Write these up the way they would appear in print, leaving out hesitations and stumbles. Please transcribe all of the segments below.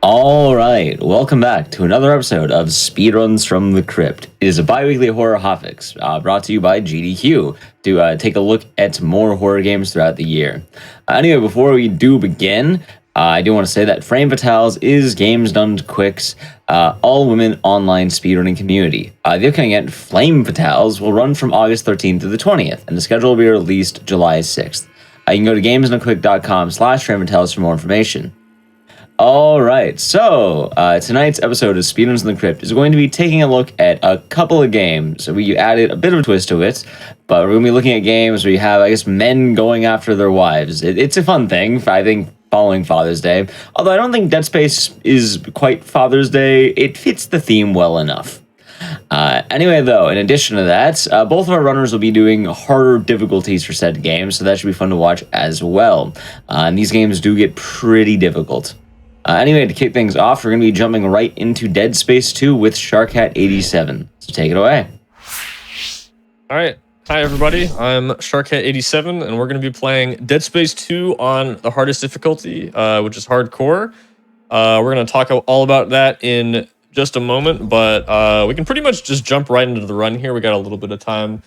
All right, welcome back to another episode of Speedruns from the Crypt. It is a bi-weekly horror hotfix brought to you by GDQ to take a look at more horror games throughout the year. Anyway, before we do begin, I do want to say that Frame Fatales is Games Done Quick's all-women online speedrunning community. The upcoming event, Flame Fatales, will run from August 13th to the 20th, and the schedule will be released July 6th. You can go to gamesdonequick.com/framefatales for more information. All right, so tonight's episode of Speedruns from the Crypt is going to be taking a look at a couple of games. We added a bit of a twist to it, but we're going to be looking at games where you have, I guess, men going after their wives. It's a fun thing, I think, following Father's Day. Although I don't think Dead Space is quite Father's Day. It fits the theme well enough. Anyway, though, in addition to that, both of our runners will be doing harder difficulties for said games, so that should be fun to watch as well. And these games do get pretty difficult. Anyway, to kick things off, we're going to be jumping right into Dead Space 2 with Sharkcat87. So take it away. All right. Hi, everybody. I'm Sharkcat87, and we're going to be playing Dead Space 2 on the hardest difficulty, which is hardcore. We're going to talk all about that in just a moment, but we can pretty much just jump right into the run here. We got a little bit of time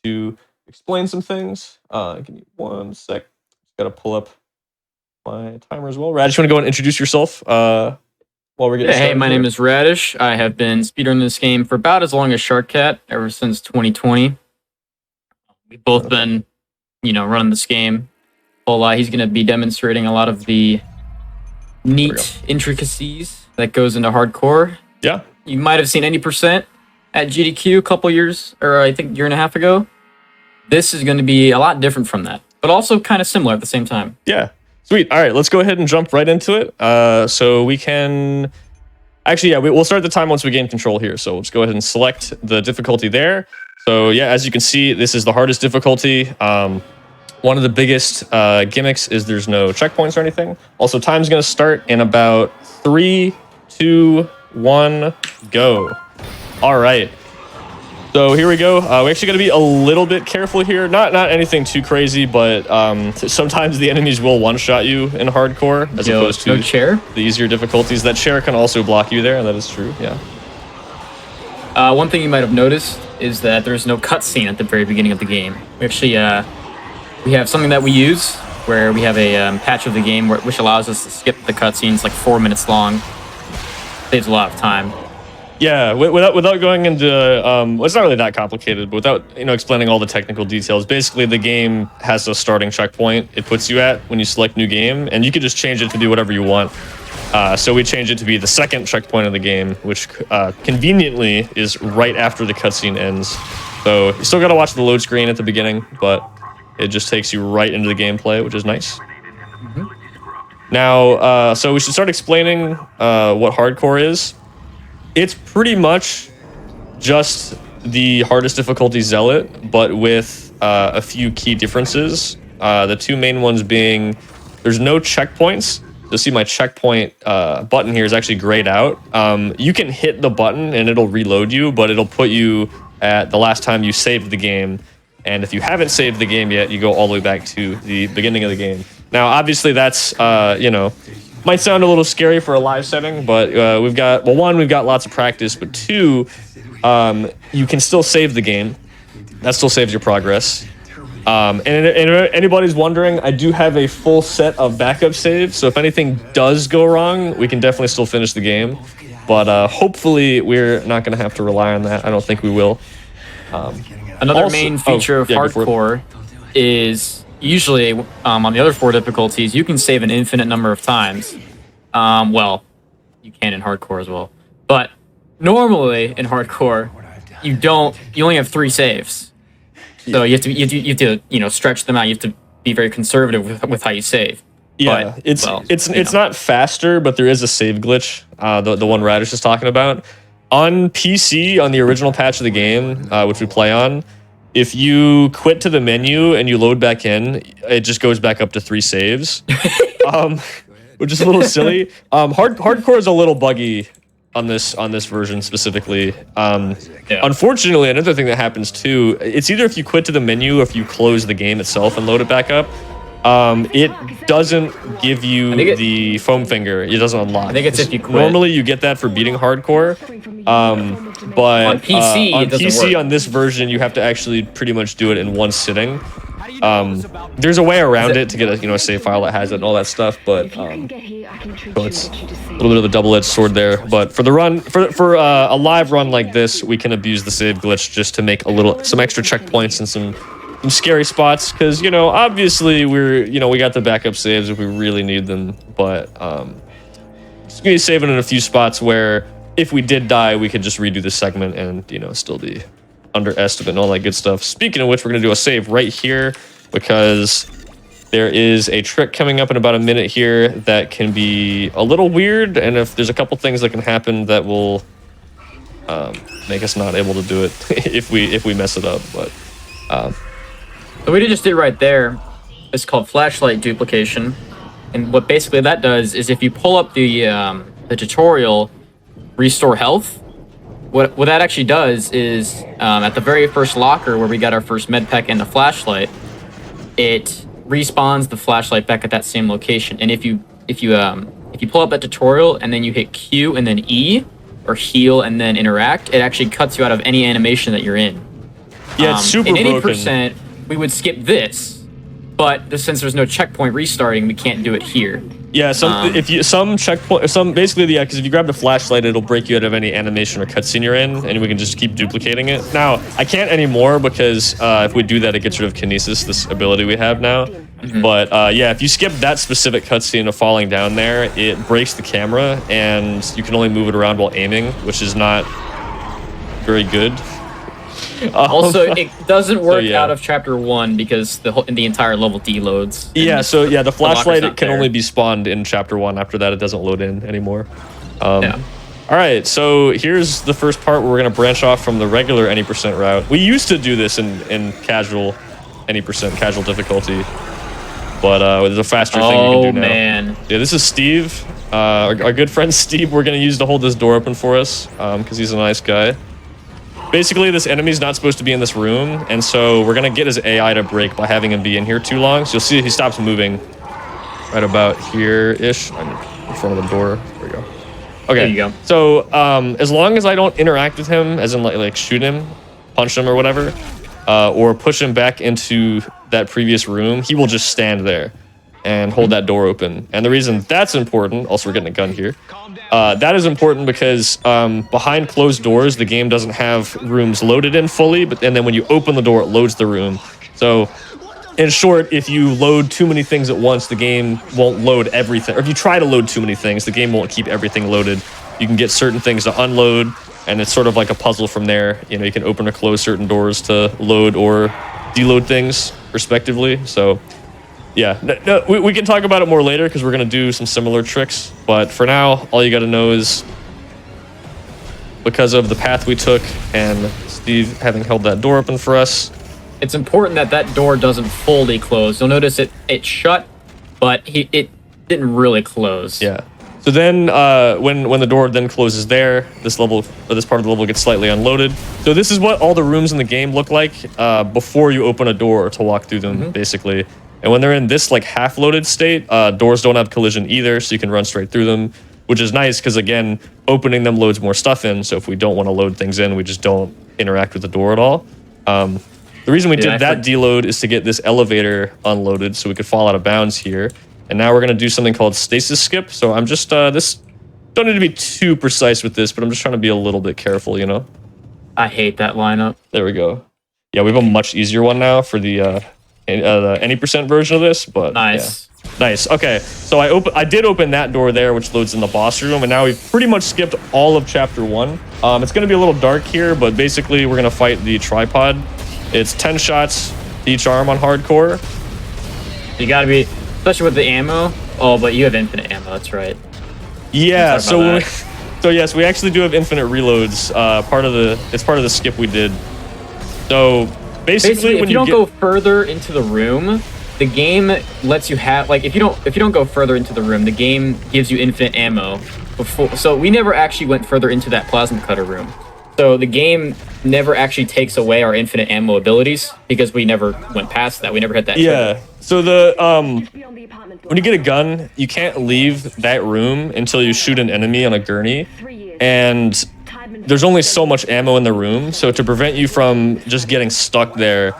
to explain some things. Give me one sec. Got to pull up my timer as well. Radish, you want to go and introduce yourself while we're getting started? Hey, my name is Radish. I have been speedrunning this game for about as long as Sharkcat, ever since 2020. We've both been, running this game. Well, he's going to be demonstrating a lot of the neat intricacies that goes into hardcore. Yeah. You might have seen 80% at GDQ a couple years, or I think a year and a half ago. This is going to be a lot different from that, but also kind of similar at the same time. Yeah. Sweet. All right, let's go ahead and jump right into it. So we can... Actually, yeah, we'll start the time once we gain control here. So let's go ahead and select the difficulty there. So yeah, as you can see, this is the hardest difficulty. One of the biggest gimmicks is there's no checkpoints or anything. Also, time's going to start in about 3, 2, 1, go. All right. So here we go. We actually got to be a little bit careful here. Not anything too crazy, but sometimes the enemies will one-shot you in hardcore as opposed to chair. The easier difficulties. That chair can also block you there, and that is true. Yeah. One thing you might have noticed is that there's no cutscene at the very beginning of the game. We actually we have something that we use where we have a patch of the game which allows us to skip the cutscenes like 4 minutes long. Saves a lot of time. Yeah, without going into, well, it's not really that complicated, but without explaining all the technical details, basically the game has a starting checkpoint it puts you at when you select new game, and you can just change it to do whatever you want. So we change it to be the second checkpoint of the game, which conveniently is right after the cutscene ends. So you still got to watch the load screen at the beginning, but it just takes you right into the gameplay, which is nice. Mm-hmm. Now, so we should start explaining what hardcore is. It's pretty much just the hardest difficulty Zealot, but with a few key differences. The two main ones being there's no checkpoints. You'll see my checkpoint button here is actually grayed out. You can hit the button and it'll reload you, but it'll put you at the last time you saved the game. And if you haven't saved the game yet, you go all the way back to the beginning of the game. Now, obviously, that's, might sound a little scary for a live setting, but we've got lots of practice, but two, you can still save the game. That still saves your progress. And if anybody's wondering, I do have a full set of backup saves, so if anything does go wrong, we can definitely still finish the game. But hopefully we're not going to have to rely on that. I don't think we will. Another main feature of hardcore is usually on the other 4 difficulties, you can save an infinite number of times. Well, you can in hardcore as well. But normally in hardcore, you only have 3 saves. So you have to stretch them out. You have to be very conservative with how you save. Yeah, but, it's not faster, but there is a save glitch. The one Radish is talking about on PC on the original patch of the game, which we play on. If you quit to the menu and you load back in, it just goes back up to 3 saves, which is a little silly. Hardcore is a little buggy on this version specifically. Unfortunately, another thing that happens too, it's either if you quit to the menu or if you close the game itself and load it back up. It doesn't give you the foam finger. It doesn't unlock. I think it's if you quit. Normally, you get that for beating hardcore, but on PC, on it doesn't PC work. on this version, you have to actually pretty much do it in one sitting. There's a way around it to get a save file that has it and all that stuff, but so it's a little bit of a double-edged sword there. But for the run, for a live run like this, we can abuse the save glitch just to make some extra checkpoints and some scary spots, because obviously we got the backup saves if we really need them, but just gonna be saving in a few spots where if we did die, we could just redo the segment and still be underestimate and all that good stuff. Speaking of which, we're gonna do a save right here because there is a trick coming up in about a minute here that can be a little weird, and if there's a couple things that can happen that will make us not able to do it if we mess it up. But what we just did right there is called flashlight duplication, and what basically that does is if you pull up the tutorial, restore health. What that actually does is at the very first locker where we got our first med pack and the flashlight, it respawns the flashlight back at that same location. And if you pull up that tutorial and then you hit Q and then E or heal and then interact, it actually cuts you out of any animation that you're in. Yeah, it's super in broken. 80%, we would skip this, but since there's no checkpoint restarting, we can't do it here. Yeah, basically, because if you grab the flashlight, it'll break you out of any animation or cutscene you're in, and we can just keep duplicating it. Now, I can't anymore because if we do that, it gets rid of kinesis, this ability we have now. But yeah, if you skip that specific cutscene of falling down there, it breaks the camera, and you can only move it around while aiming, which is not very good. Also, it doesn't work out of chapter 1 because the entire level deloads. Yeah, the flashlight it can only be spawned in chapter 1. After that, it doesn't load in anymore. Yeah. All right, so here's the first part where we're gonna branch off from the regular any % route. We used to do this in casual any % casual difficulty, but there's a faster thing you can do now. Oh man. Yeah, this is Steve, our good friend Steve. We're gonna use to hold this door open for us because he's a nice guy. Basically, this enemy's not supposed to be in this room, and so we're gonna get his AI to break by having him be in here too long. So you'll see he stops moving right about here-ish. I'm in front of the door. There we go. Okay. There you go. So as long as I don't interact with him, as in like shoot him, punch him or whatever, or push him back into that previous room, he will just stand there and hold that door open. And the reason that's important, also we're getting a gun here, that is important because behind closed doors, the game doesn't have rooms loaded in fully, and then when you open the door, it loads the room. So in short, if you load too many things at once, the game won't load everything. Or if you try to load too many things, the game won't keep everything loaded. You can get certain things to unload, and it's sort of like a puzzle from there. You can open or close certain doors to load or deload things, respectively. So yeah, we can talk about it more later because we're going to do some similar tricks. But for now, all you got to know is because of the path we took and Steve having held that door open for us, it's important that that door doesn't fully close. You'll notice it shut, but it didn't really close. Yeah. So then when the door then closes there, this part of the level gets slightly unloaded. So this is what all the rooms in the game look like before you open a door to walk through them, basically. And when they're in this like half-loaded state, doors don't have collision either, so you can run straight through them, which is nice because, again, opening them loads more stuff in. So if we don't want to load things in, we just don't interact with the door at all. The reason we did that deload is to get this elevator unloaded so we could fall out of bounds here. And now we're going to do something called stasis skip. So I'm just, don't need to be too precise with this, but I'm just trying to be a little bit careful, I hate that lineup. There we go. Yeah, we have a much easier one now for the any % version of this, but nice. Yeah. Nice. Okay, so I did open that door there, which loads in the boss room, and now we've pretty much skipped all of chapter 1. It's going to be a little dark here, but basically we're going to fight the tripod. It's 10 shots each arm on hardcore. You got to be, especially with the ammo. Oh, but you have infinite ammo. That's right. Yeah. So yes, we actually do have infinite reloads. It's part of the skip we did. So basically when if you don't go further into the room, the game lets you have, like, if you don't go further into the room, the game gives you infinite ammo before. So we never actually went further into that plasma cutter room. So the game never actually takes away our infinite ammo abilities because we never went past that. We never hit that. Yeah. trigger. So the when you get a gun, you can't leave that room until you shoot an enemy on a gurney, and there's only so much ammo in the room. So to prevent you from just getting stuck there,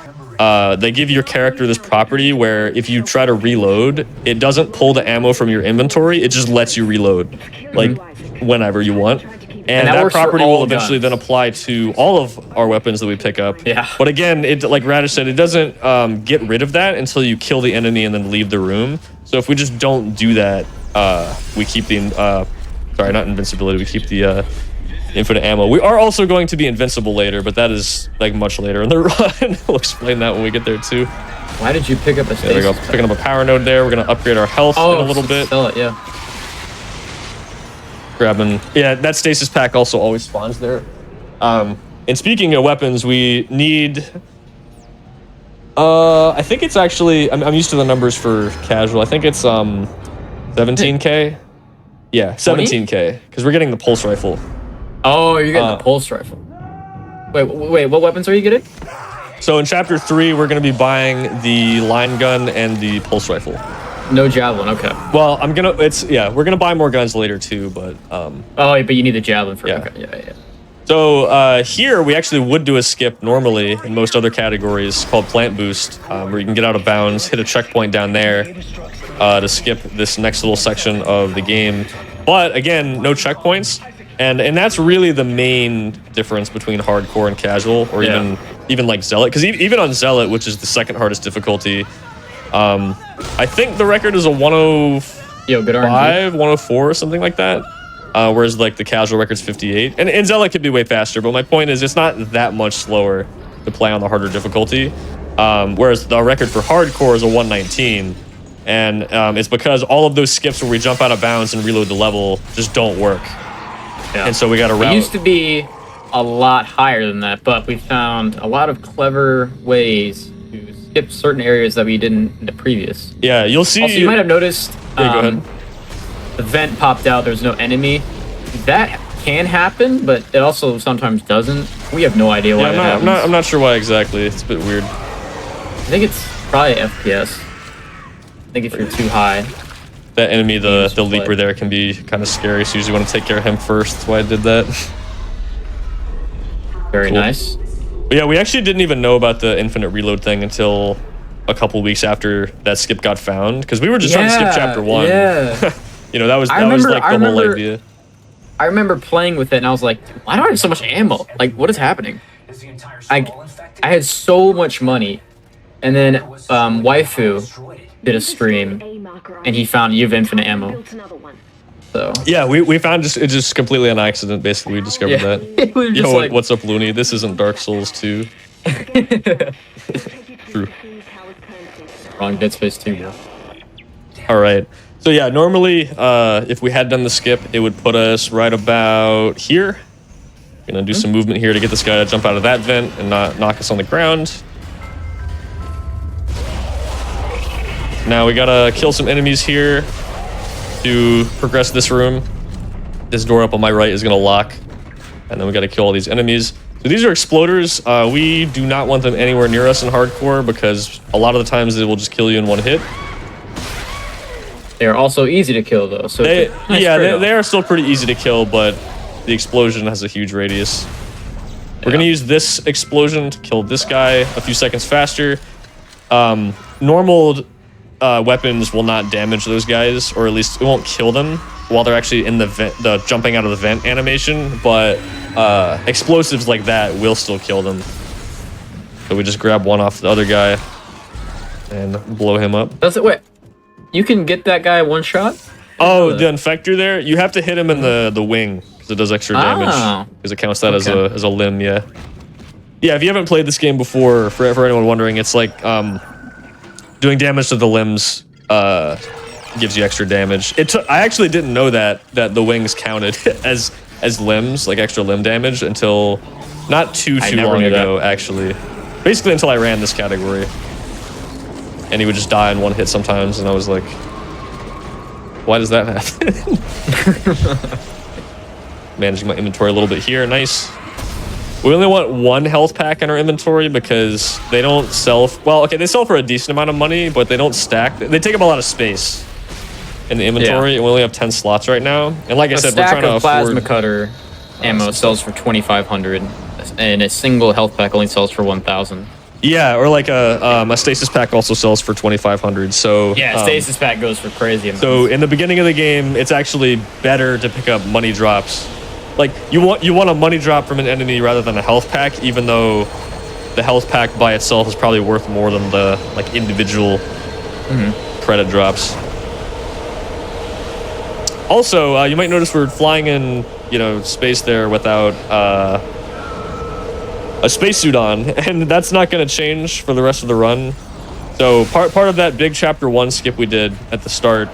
they give your character this property where if you try to reload, it doesn't pull the ammo from your inventory. It just lets you reload, like whenever you want. And that property will eventually then apply to all of our weapons that we pick up. Yeah. But again, it, like Radish said, it doesn't get rid of that until you kill the enemy and then leave the room. So if we just don't do that, we keep the sorry, not invincibility. We keep the infinite ammo. We are also going to be invincible later, but that is like much later in the run. We'll explain that when we get there too. Why did you pick up a stasis? There we go. Picking up a power node there. We're gonna upgrade our health in a little bit. Sell it, yeah. Grabbing, yeah, that stasis pack also always spawns there. And speaking of weapons, we need. I think it's actually. I'm used to the numbers for casual. I think it's 17K. Yeah, 17K, because we're getting the pulse rifle. Oh, you're getting the pulse rifle. Wait, what weapons are you getting? So in chapter 3, we're going to be buying the line gun and the pulse rifle. No javelin, okay. Well, we're gonna buy more guns later too, but oh, but you need the javelin for yeah. Okay, yeah. So here we actually would do a skip normally in most other categories called plant boost, where you can get out of bounds, hit a checkpoint down there to skip this next little section of the game. But again, no checkpoints, and that's really the main difference between hardcore and casual, or even like Zealot, because even on Zealot, which is the second hardest difficulty. I think the record is a 105, 104, or something like that. Whereas like the casual record's 58. And Zealot could be way faster, but my point is it's not that much slower to play on the harder difficulty. Whereas the record for hardcore is a 119. And it's because all of those skips where we jump out of bounds and reload the level just don't work. Yeah. And so we got to route. It used to be a lot higher than that, but we found a lot of clever ways to skip certain areas that we didn't in the previous. Yeah, you'll see. Also, you might have noticed go ahead. The vent popped out. There's no enemy. That can happen, but it also sometimes doesn't. We have no idea why that happens. I'm not sure why exactly. It's a bit weird. I think it's probably FPS. I think if you're too high. That enemy, the leaper there, can be kind of scary, so you usually want to take care of him first. That's why I did that. Very nice. But yeah, we actually didn't even know about the infinite reload thing until a couple weeks after that skip got found, because we were just trying to skip chapter 1. Yeah. You know, that was like the whole idea. I remember playing with it, and I was like, why do I have so much ammo? Like, what is happening? I had so much money, and then Waifu did a stream, and he found you have infinite ammo. So yeah, we found it just completely on accident. Basically, we discovered that. Yo, like, what's up, Looney? This isn't Dark Souls 2. True. Wrong, Dead Space 2, bro. All right. So yeah, normally if we had done the skip, it would put us right about here. Gonna do some movement here to get this guy to jump out of that vent and not knock us on the ground. Now we gotta kill some enemies here to progress this room. This door up on my right is gonna lock, and then we gotta kill all these enemies. So these are exploders. We do not want them anywhere near us in hardcore because a lot of the times they will just kill you in one hit. They are also easy to kill though. So they are still pretty easy to kill, but the explosion has a huge radius. We're gonna use this explosion to kill this guy a few seconds faster. Normal weapons will not damage those guys, or at least it won't kill them while they're actually in the vent, the jumping out of the vent animation, but explosives like that will still kill them. So we just grab one off the other guy and blow him up. Wait, you can get that guy one shot? Oh, the infector there? You have to hit him in the wing because it does extra damage. Because it counts that as a limb, yeah. Yeah, if you haven't played this game before, for anyone wondering, it's like doing damage to the limbs gives you extra damage. I actually didn't know that the wings counted as limbs, like extra limb damage, until not too long ago, actually. Basically until I ran this category. And he would just die in one hit sometimes, and I was like, why does that happen? Managing my inventory a little bit here, nice. We only want one health pack in our inventory because they don't sell. Well, okay, they sell for a decent amount of money, but they don't stack. They take up a lot of space in the inventory, and we only have 10 slots right now. And like I said, we're trying to afford. Plasma cutter ammo sells for 2,500, and a single health pack only sells for 1,000. Yeah, or like a stasis pack also sells for 2,500. So yeah, stasis pack goes for crazy amounts. So in the beginning of the game, it's actually better to pick up money drops. Like you want a money drop from an enemy rather than a health pack, even though the health pack by itself is probably worth more than the like individual credit drops. Also, you might notice we're flying in, space there without a spacesuit on, and that's not going to change for the rest of the run. So part of that big chapter 1 skip we did at the start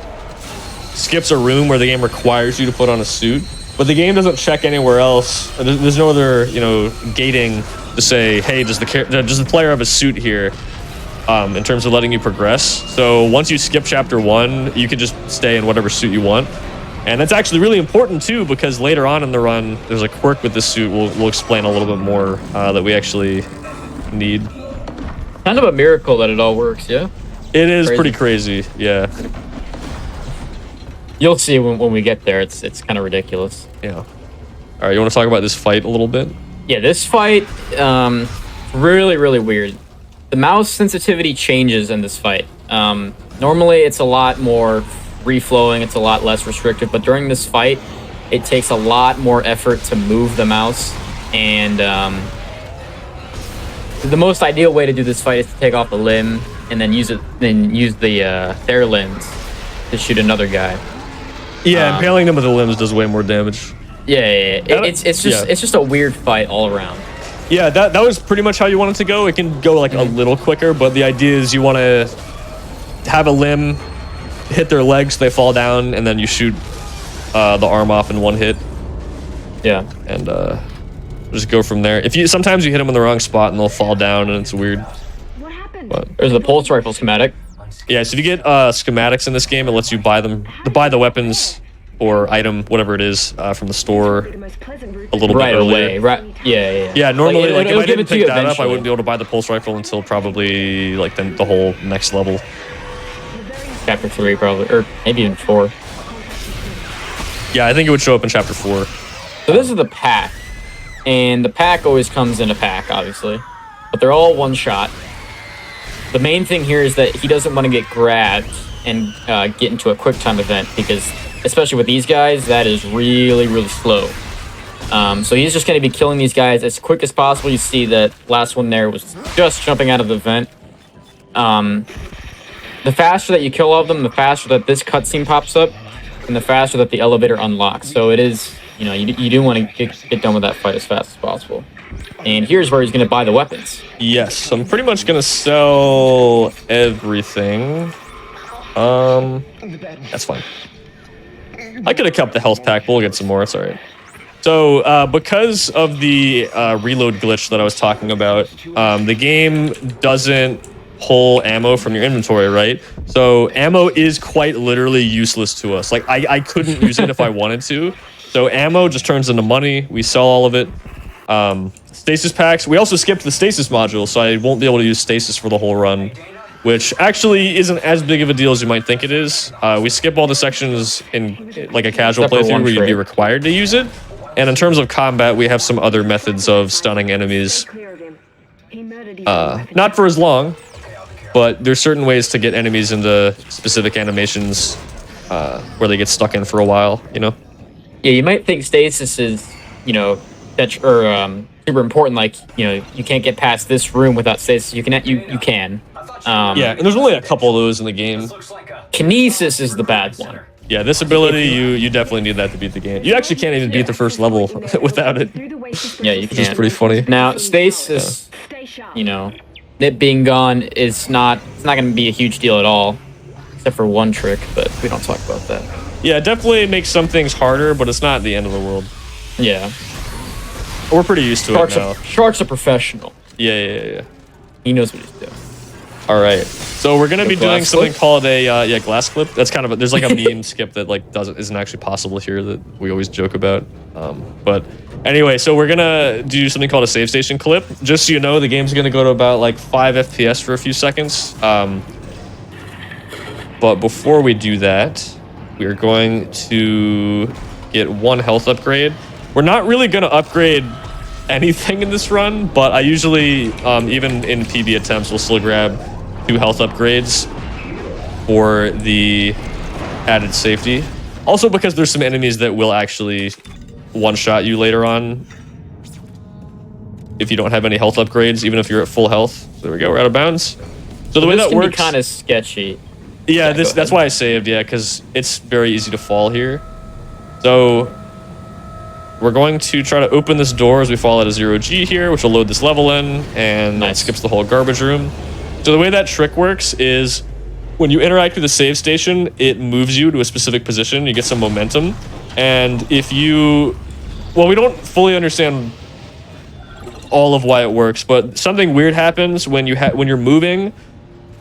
skips a room where the game requires you to put on a suit. But the game doesn't check anywhere else. There's no other, gating to say, hey, does the player have a suit here, in terms of letting you progress. So once you skip chapter 1, you can just stay in whatever suit you want. And that's actually really important too, because later on in the run, there's a quirk with this suit. We'll explain a little bit more that we actually need. Kind of a miracle that it all works, yeah? It is pretty crazy, yeah. You'll see when we get there. It's kind of ridiculous. Yeah. All right, you want to talk about this fight a little bit? Yeah, this fight, really, really weird. The mouse sensitivity changes in this fight. Normally, it's a lot more free-flowing. It's a lot less restrictive. But during this fight, it takes a lot more effort to move the mouse. And the most ideal way to do this fight is to take off a limb and then use their limbs to shoot another guy. Yeah, impaling them with the limbs does way more damage. Yeah. It's just a weird fight all around. Yeah, that was pretty much how you want it to go. It can go like a little quicker, but the idea is you want to have a limb hit their legs, they fall down, and then you shoot the arm off in one hit. Yeah, and just go from there. Sometimes you hit them in the wrong spot and they'll fall down, and it's weird. What happened? But there's the pulse rifle schematic. Yeah, so if you get schematics in this game, it lets you buy the weapons or item, whatever it is, from the store a little bit earlier. Right? Yeah. Normally, like if I didn't pick that up, I wouldn't be able to buy the pulse rifle until probably like the whole next level. Chapter 3, probably, or maybe even 4. Yeah, I think it would show up in chapter 4. So this is the pack, and the pack always comes in a pack, obviously, but they're all one shot. The main thing here is that he doesn't want to get grabbed and get into a quick time event, because especially with these guys, that is really, really slow. So he's just going to be killing these guys as quick as possible. You see that last one there was just jumping out of the vent. The faster that you kill all of them, the faster that this cutscene pops up, and the faster that the elevator unlocks. So it is, you do want to get done with that fight as fast as possible. And here's where he's going to buy the weapons. Yes, I'm pretty much going to sell everything. That's fine. I could have kept the health pack, but we'll get some more. It's all right. So because of the reload glitch that I was talking about, the game doesn't pull ammo from your inventory, right? So ammo is quite literally useless to us. Like I couldn't use it if I wanted to. So ammo just turns into money. We sell all of it. Stasis packs. We also skipped the stasis module, so I won't be able to use stasis for the whole run, which actually isn't as big of a deal as you might think it is. We skip all the sections in like a casual playthrough where you'd be required to use it. And in terms of combat, we have some other methods of stunning enemies. Not for as long, but there's certain ways to get enemies into specific animations where they get stuck in for a while, Yeah, you might think stasis is, super important. Like, you can't get past this room without stasis. You can. Yeah, and there's only a couple of those in the game. Kinesis is the bad one. Yeah, this ability, you definitely need that to beat the game. You actually can't even beat the first level without it. Yeah, you can. Which is pretty funny. Now, stasis, it being gone it's not going to be a huge deal at all, except for one trick, but we don't talk about that. Yeah, it definitely makes some things harder, but it's not the end of the world. Yeah. We're pretty used to it now. Shark's a professional. Yeah. He knows what he's doing. All right, so we're gonna be doing something called a glass clip. That's kind of there's like a meme skip that isn't actually possible here that we always joke about. But Anyway, so we're gonna do something called a save station clip. Just so you know, the game's gonna go to about like 5 FPS for a few seconds. But before we do that, we're going to get 1 health upgrade. We're not really gonna upgrade anything in this run, but I usually, even in PB attempts, will still grab 2 health upgrades for the added safety. Also because there's some enemies that will actually one-shot you later on if you don't have any health upgrades, even if you're at full health. So there we go, we're out of bounds. So the way that works, kind of sketchy. Yeah, that's why I saved, yeah, because it's very easy to fall here. So we're going to try to open this door as we fall at a 0G here, which will load this level in, and it skips the whole garbage room. So the way that trick works is when you interact with the save station, it moves you to a specific position, you get some momentum, and if you... Well, we don't fully understand all of why it works, but something weird happens when you're moving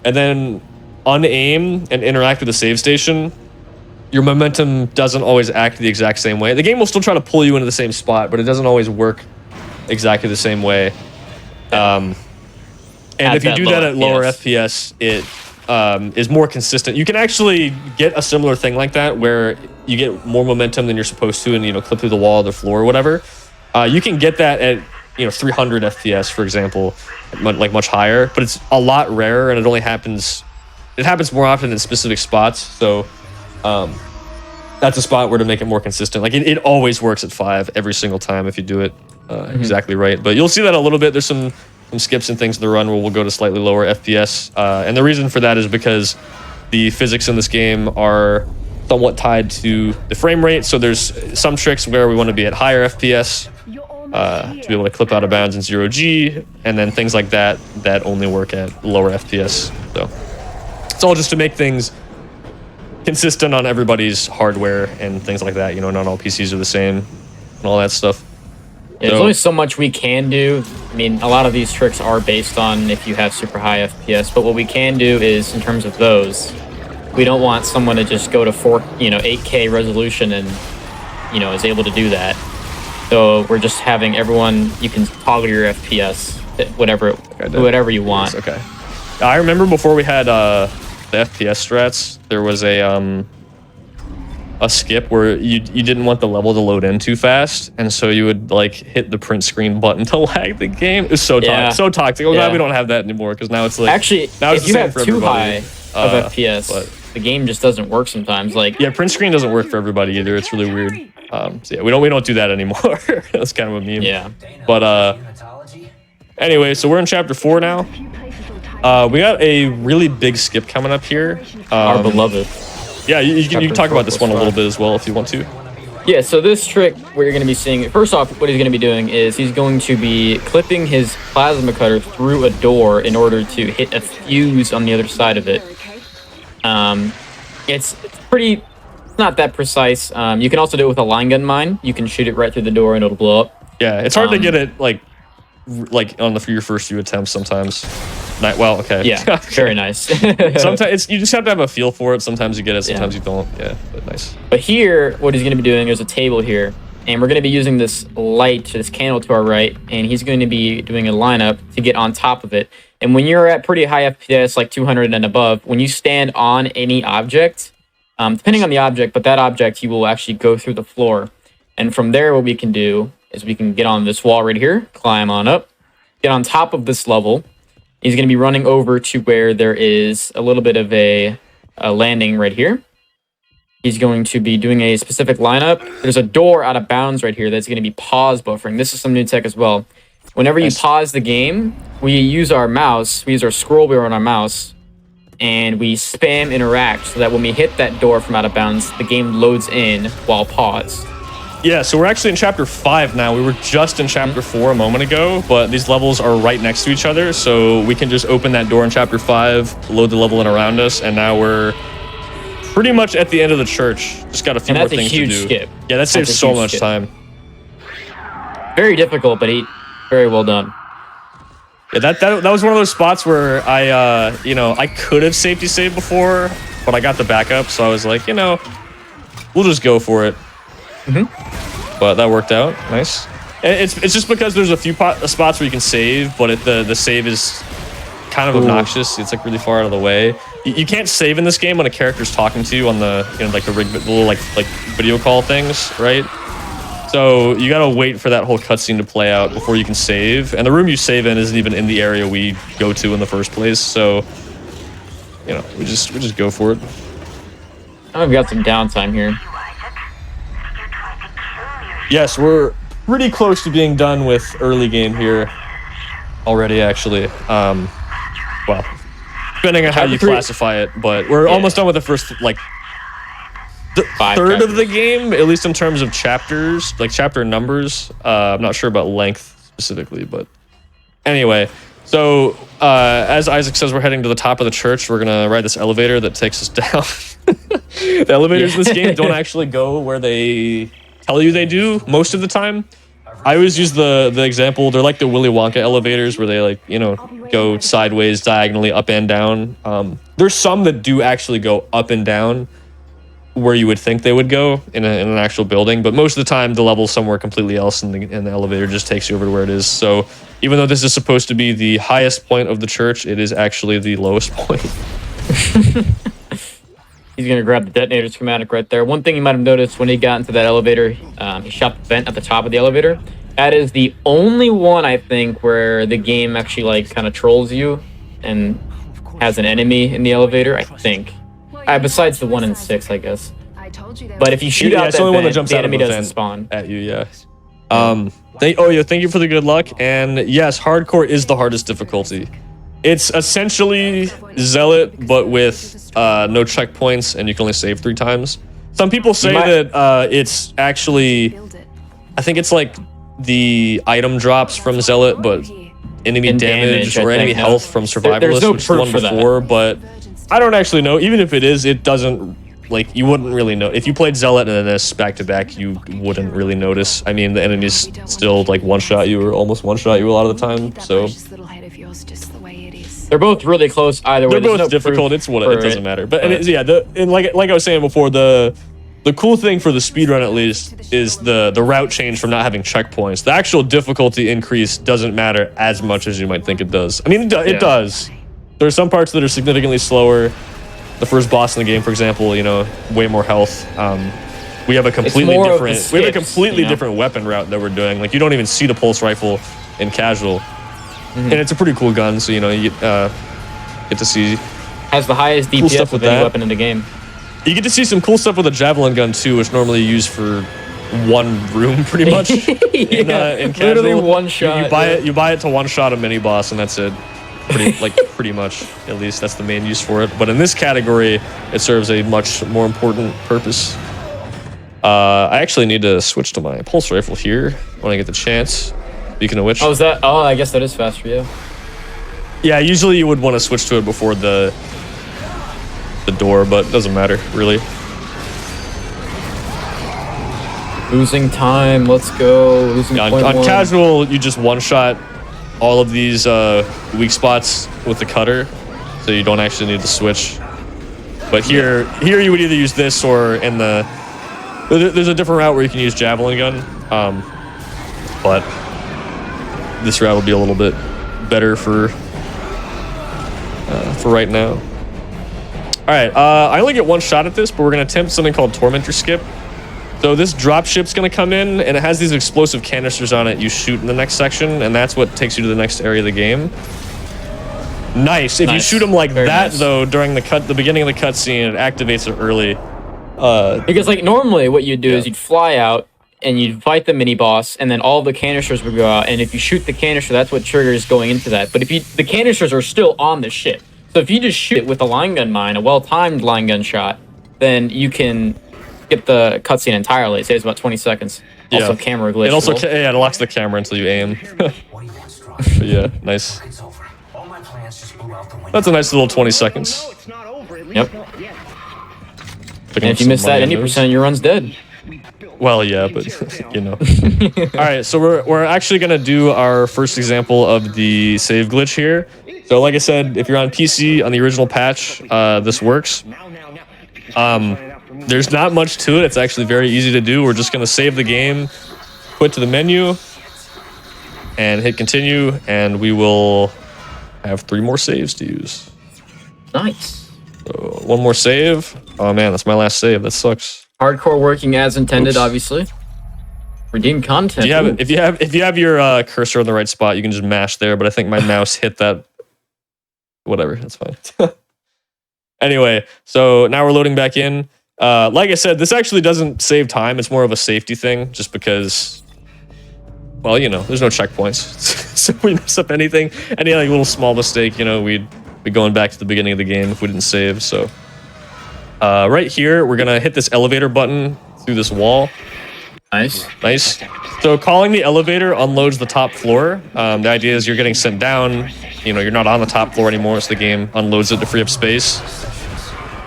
and then unaim and interact with the save station. Your momentum doesn't always act the exact same way. The game will still try to pull you into the same spot, but it doesn't always work exactly the same way. And if you do that at lower FPS, it is more consistent. You can actually get a similar thing like that where you get more momentum than you're supposed to and, you know, clip through the wall or the floor or whatever. You can get that at, you know, 300 FPS, for example, like much higher, but it's a lot rarer and it only happens... It happens more often in specific spots, so that's a spot where to make it more consistent. Like, it always works at 5 every single time if you do it exactly right. But you'll see that a little bit. There's some skips and things in the run where we'll go to slightly lower FPS. And the reason for that is because the physics in this game are somewhat tied to the frame rate. So there's some tricks where we want to be at higher FPS to be able to clip out of bounds in 0G, and then things like that that only work at lower FPS. So it's all just to make things consistent on everybody's hardware and things like that. You know, not all PCs are the same and all that stuff. Yeah, there's only so much we can do. I mean, a lot of these tricks are based on if you have super high FPS, but what we can do is, in terms of those, we don't want someone to just go to 8K resolution and, you know, is able to do that. So we're just having everyone, you can toggle your FPS, whatever you want. Okay. I remember before we had the FPS strats, there was a skip where you didn't want the level to load in too fast, and so you would like hit the print screen button to lag the game. It was so toxic. Oh, glad we don't have that anymore, because now it's like, actually, now it's if you have too high of FPS, the game just doesn't work sometimes. Like, yeah, print screen doesn't work for everybody either. It's really weird. So yeah, we don't do that anymore. That's kind of a meme. Yeah. But anyway, so we're in chapter 4 now. We got a really big skip coming up here. Our beloved. Yeah, you can talk about this one a little bit as well if you want to. Yeah, so this trick, what you're going to be seeing, first off, what he's going to be doing is he's going to be clipping his plasma cutter through a door in order to hit a fuse on the other side of it. It's not that precise. You can also do it with a line gun mine. You can shoot it right through the door and it'll blow up. Yeah, it's hard to get it like on your first few attempts sometimes. Well, okay. Yeah, very nice. Sometimes you just have to have a feel for it. Sometimes you get it, sometimes you don't. Yeah, but nice. But here, what he's going to be doing, there's a table here, and we're going to be using this light, this candle to our right, and he's going to be doing a lineup to get on top of it. And when you're at pretty high FPS, like 200 and above, when you stand on any object, depending on the object, but that object, you will actually go through the floor. And from there, what we can do is we can get on this wall right here, climb on up, get on top of this level. He's going to be running over to where there is a little bit of a landing right here. He's going to be doing a specific lineup. There's a door out of bounds right here that's going to be pause buffering. This is some new tech as well. Whenever you pause the game, we use our mouse, we use our scroll wheel on our mouse, and we spam interact so that when we hit that door from out of bounds, the game loads in while paused. Yeah, so we're actually in chapter 5 now. We were just in chapter 4 a moment ago, but these levels are right next to each other, so we can just open that door in chapter 5, load the level in around us, and now we're pretty much at the end of the church. Just got a few more things to do. That's a huge skip. Yeah, that saves so much time. Very difficult, but very well done. Yeah, that was one of those spots where I could have safety saved before, but I got the backup, so I was like, we'll just go for it. But that worked out. Nice. It's just because there's a few spots where you can save, but the save is kind of obnoxious. It's like really far out of the way. You can't save in this game when a character's talking to you on the like the little like video call things, right? So you gotta wait for that whole cutscene to play out before you can save. And the room you save in isn't even in the area we go to in the first place. So we just go for it. I've got some downtime here. Yes, we're pretty close to being done with early game here already, actually. Well, depending on how you classify it, but we're almost done with the first, like, third of the game, at least in terms of chapters, like chapter numbers. I'm not sure about length specifically, but anyway. So, as Isaac says, we're heading to the top of the church. We're going to ride this elevator that takes us down. The elevators in this game don't actually go where they tell you they do most of the time. I always use the example, they're like the Willy Wonka elevators where they go sideways, diagonally, up and down. There's some that do actually go up and down where you would think they would go in an actual building, but most of the time the level's somewhere completely else and the elevator just takes you over to where it is. So even though this is supposed to be the highest point of the church, it is actually the lowest point. He's going to grab the detonator schematic right there. One thing you might have noticed when he got into that elevator, he shot the vent at the top of the elevator. That is the only one, I think, where the game actually kind of trolls you and has an enemy in the elevator, I think. Besides the 1 in 6, I guess. But if you shoot out that vent, the enemy doesn't spawn. At you, yeah. Thank you for the good luck. And yes, hardcore is the hardest difficulty. It's essentially Zealot, but with no checkpoints, and you can only save 3 times. Some people say that it's actually, I think it's like the item drops from Zealot, but enemy damage or enemy health from Survivalist, which is the one before, but I don't actually know. Even if it is, it doesn't, you wouldn't really know. If you played Zealot and then this back-to-back, you wouldn't really notice. I mean, the enemies still, one-shot you or almost one-shot you a lot of the time, so... They're both really close either way. They're both difficult. It doesn't matter. But like I was saying before, the cool thing for the speedrun at least is the route change from not having checkpoints. The actual difficulty increase doesn't matter as much as you might think it does. I mean, it does. There are some parts that are significantly slower. The first boss in the game, for example, way more health. We have a completely different weapon route that we're doing. Like, you don't even see the pulse rifle in casual. And it's a pretty cool gun, so you get to see. Has the highest DPS stuff with any weapon in the game. You get to see some cool stuff with a javelin gun too, which normally used for one room, pretty much. In casual, literally one shot. You buy it to one shot a mini boss, and that's it. Pretty much, at least that's the main use for it. But in this category, it serves a much more important purpose. I actually need to switch to my pulse rifle here when I get the chance. Speaking of which, I guess that is faster, yeah. Yeah, usually you would want to switch to it before the door, but it doesn't matter really. Losing time, let's go. On casual, you just one-shot all of these weak spots with the cutter, so you don't actually need to switch. But here you would either use this or there's a different route where you can use javelin gun, but this route will be a little bit better for right now. All right, I only get one shot at this, but we're gonna attempt something called Tormentor Skip. So this drop ship's gonna come in, and it has these explosive canisters on it you shoot in the next section, and that's what takes you to the next area of the game. Nice. If you shoot them like that, though, during the beginning of the cutscene, it activates it early. Because normally what you'd do is you'd fly out, and you'd fight the mini boss, and then all the canisters would go out. And if you shoot the canister, that's what triggers going into that. But the canisters are still on the ship. So if you just shoot it with a line gun mine, a well-timed line gun shot, then you can skip the cutscene entirely. It saves about 20 seconds. Also, camera glitch. It locks the camera until you aim. Yeah, nice. That's a nice little 20 seconds. Yep. And if you miss that, any percent of your run's dead. Well, yeah, but All right, so we're actually gonna do our first example of the save glitch here. So, like I said, if you're on PC on the original patch, this works. There's not much to it. It's actually very easy to do. We're just gonna save the game, quit to the menu, and hit continue, and we will have 3 more saves to use. Nice. So 1 more save. Oh man, that's my last save. That sucks. Hardcore working as intended, Oops. Obviously. Redeem content. If you have your cursor in the right spot, you can just mash there. But I think my mouse hit that. Whatever, that's fine. Anyway, so now we're loading back in. Like I said, this actually doesn't save time. It's more of a safety thing, just because. Well, you know, there's no checkpoints, so if we mess up any like little small mistake, you know, we'd be going back to the beginning of the game if we didn't save. So, right here, we're gonna hit this elevator button through this wall. Nice. So calling the elevator unloads the top floor. The idea is you're getting sent down. You know, you're not on the top floor anymore, so the game unloads it to free up space.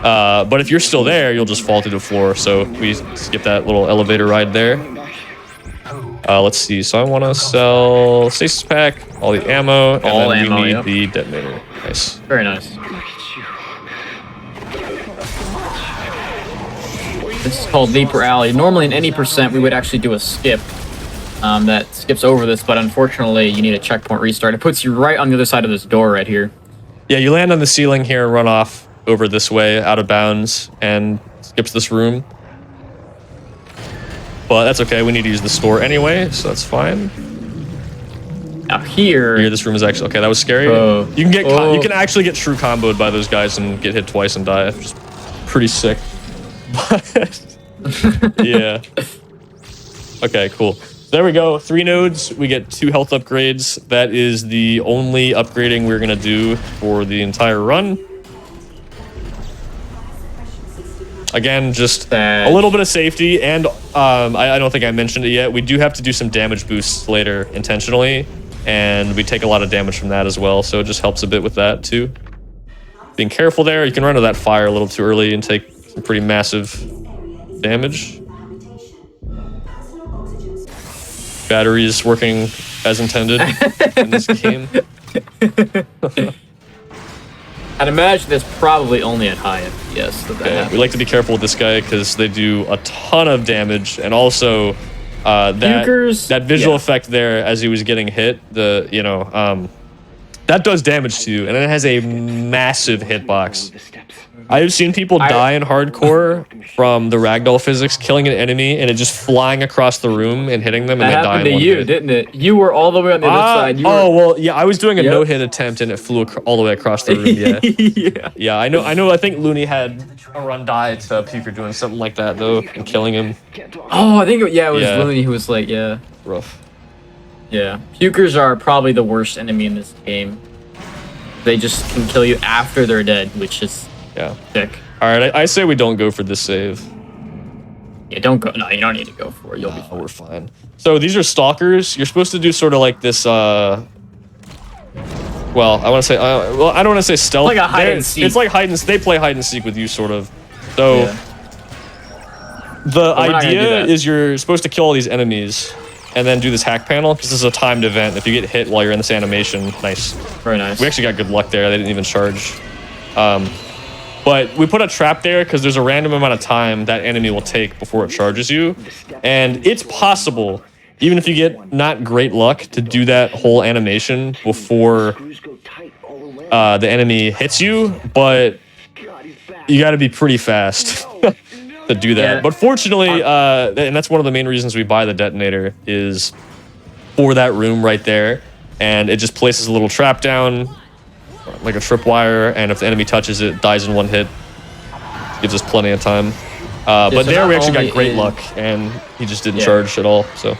But if you're still there, you'll just fall through the floor. So we skip that little elevator ride there. Let's see. So I want to sell stasis pack, all the ammo, and then we need the detonator. Nice. Very nice. This is called Leaper Alley. Normally in any percent, we would actually do a skip that skips over this, but unfortunately, you need a checkpoint restart. It puts you right on the other side of this door right here. Yeah, you land on the ceiling here and run off over this way, out of bounds, and skips this room. But that's okay. We need to use the store anyway, so that's fine. Now here, this room is actually okay. That was scary. You can get you can actually get true comboed by those guys and get hit twice and die. Which is pretty sick. But yeah. Okay, cool. There we go. 3 nodes. We get 2 health upgrades. That is the only upgrading we're gonna do for the entire run. Again, just a little bit of safety, and I don't think I mentioned it yet. We do have to do some damage boosts later intentionally, and we take a lot of damage from that as well, so it just helps a bit with that too. Being careful there. You can run into that fire a little too early and take some pretty massive damage. Batteries working as intended in this game. I'd imagine that's probably only at high FPS. We like to be careful with this guy because they do a ton of damage, and also that visual effect there as he was getting hit, that does damage to you, and it has a massive hitbox. I've seen people die in hardcore from the ragdoll physics, killing an enemy and it just flying across the room and hitting them, and they die in one hit. That happened to you, didn't it? You were all the way on the other side. Well, yeah, I was doing a no-hit attempt and it flew all the way across the room. Yeah, yeah. I know. I think Looney had a run die to Puker doing something like that though, and killing him. Oh, I think it was Looney who was like, rough. Yeah, Pukers are probably the worst enemy in this game. They just can kill you after they're dead, which is sick. All right, I say we don't go for this save. Yeah, don't go. No, you don't need to go for it. You'll be fine. We're fine. So these are stalkers. You're supposed to do sort of like this. Well, I want to say. Well, I don't want to say stealth. Like a hide and seek. It's like hide and. They play hide and seek with you, sort of. So the idea is you're supposed to kill all these enemies, and then do this hack panel, because this is a timed event. If you get hit while you're in this animation, nice. Very nice. We actually got good luck there. They didn't even charge. But we put a trap there because there's a random amount of time that enemy will take before it charges you. And it's possible, even if you get not great luck, to do that whole animation before the enemy hits you, but you got to be pretty fast to do that. Yeah. But fortunately, and that's one of the main reasons we buy the detonator, is for that room right there. And it just places a little trap down, like a tripwire, and if the enemy touches it, dies in one hit. Gives us plenty of time. But there we actually got great luck, and he just didn't charge at all, so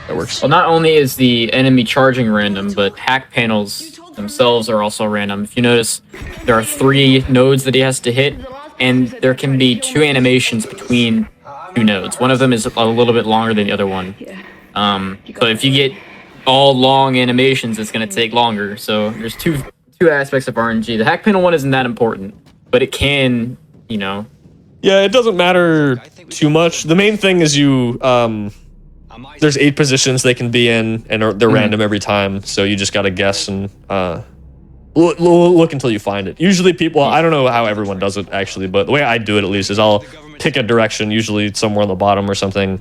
that works. Well, not only is the enemy charging random, but hack panels themselves are also random. If you notice, there are 3 nodes that he has to hit, and there can be 2 animations between 2 nodes. One of them is a little bit longer than the other one. So if you get all long animations, it's going to take longer. So there's two aspects of RNG. The hack panel one isn't that important, but it can, Yeah, it doesn't matter too much. The main thing is there's 8 positions they can be in, and they're random every time. So you just got to guess and look until you find it. Usually people, I don't know how everyone does it actually, but the way I do it at least is I'll pick a direction, usually somewhere on the bottom or something,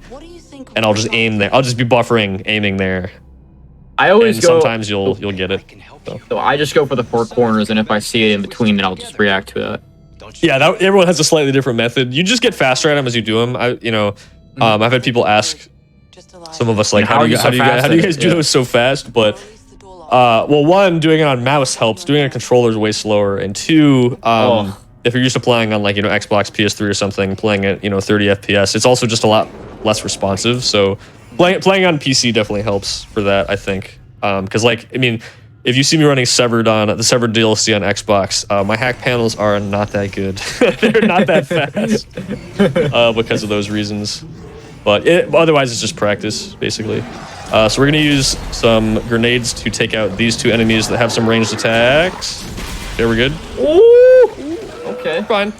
and I'll just aim there. I'll just be buffering, aiming there. I always and go. Sometimes you'll get it. So I just go for the 4 corners, and if I see it in between, then I'll just react to that. Yeah, everyone has a slightly different method. You just get faster at them as you do them. I've had people ask some of us like, how do you guys do those so fast? But well, one, doing it on mouse helps. Doing it on controller is way slower, and two, if you're used to playing on like Xbox, PS3 or something, playing at 30 FPS, it's also just a lot less responsive. So playing on PC definitely helps for that, I think. Because if you see me running Severed on the Severed DLC on Xbox, my hack panels are not that good. They're not that fast because of those reasons. But otherwise, it's just practice, basically. So we're going to use some grenades to take out these 2 enemies that have some ranged attacks. Okay, we're good. Ooh, okay. Fine.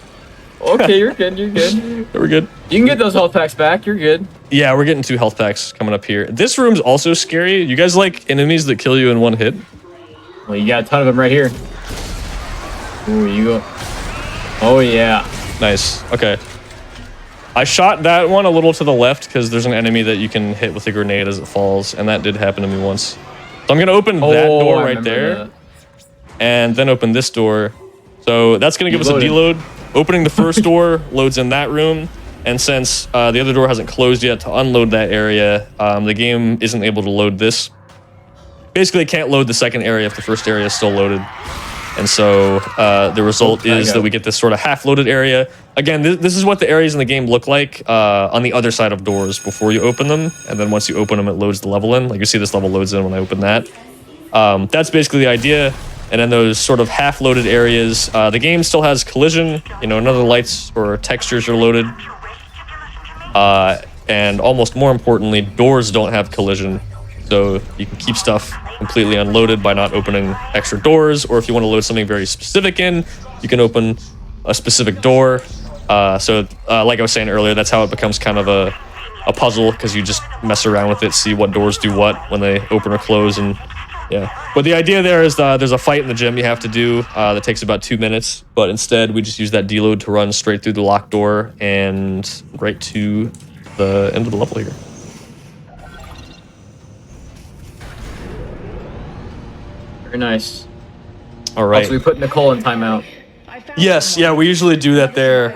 Okay, you're good, you're good. We're good. You can get those health packs back, you're good. Yeah, we're getting 2 health packs coming up here. This room's also scary. You guys like enemies that kill you in 1 hit? Well, you got a ton of them right here. Ooh, you go. Oh, yeah. Nice. Okay. I shot that one a little to the left because there's an enemy that you can hit with a grenade as it falls, and that did happen to me once. So I'm going to open that door right there, and then open this door. So that's going to give us a deload. Opening the first door loads in that room, and since the other door hasn't closed yet to unload that area, the game isn't able to load this. Basically, it can't load the second area if the first area is still loaded. And so the result is that we get this sort of half-loaded area. Again, this is what the areas in the game look like on the other side of doors before you open them. And then once you open them, it loads the level in. Like you see this level loads in when I open that. That's basically the idea. And then those sort of half-loaded areas, the game still has collision. None of the lights or textures are loaded. And almost more importantly, doors don't have collision. So you can keep stuff completely unloaded by not opening extra doors, or if you want to load something very specific in, you can open a specific door. So like I was saying earlier, that's how it becomes kind of a puzzle, because you just mess around with it, see what doors do what when they open or close, and yeah. But the idea there is there's a fight in the gym you have to do that takes about 2 minutes, but instead we just use that deload to run straight through the locked door and right to the end of the level here. Very nice. All right. Also, we put Nicole in timeout. Yes, yeah, we usually do that there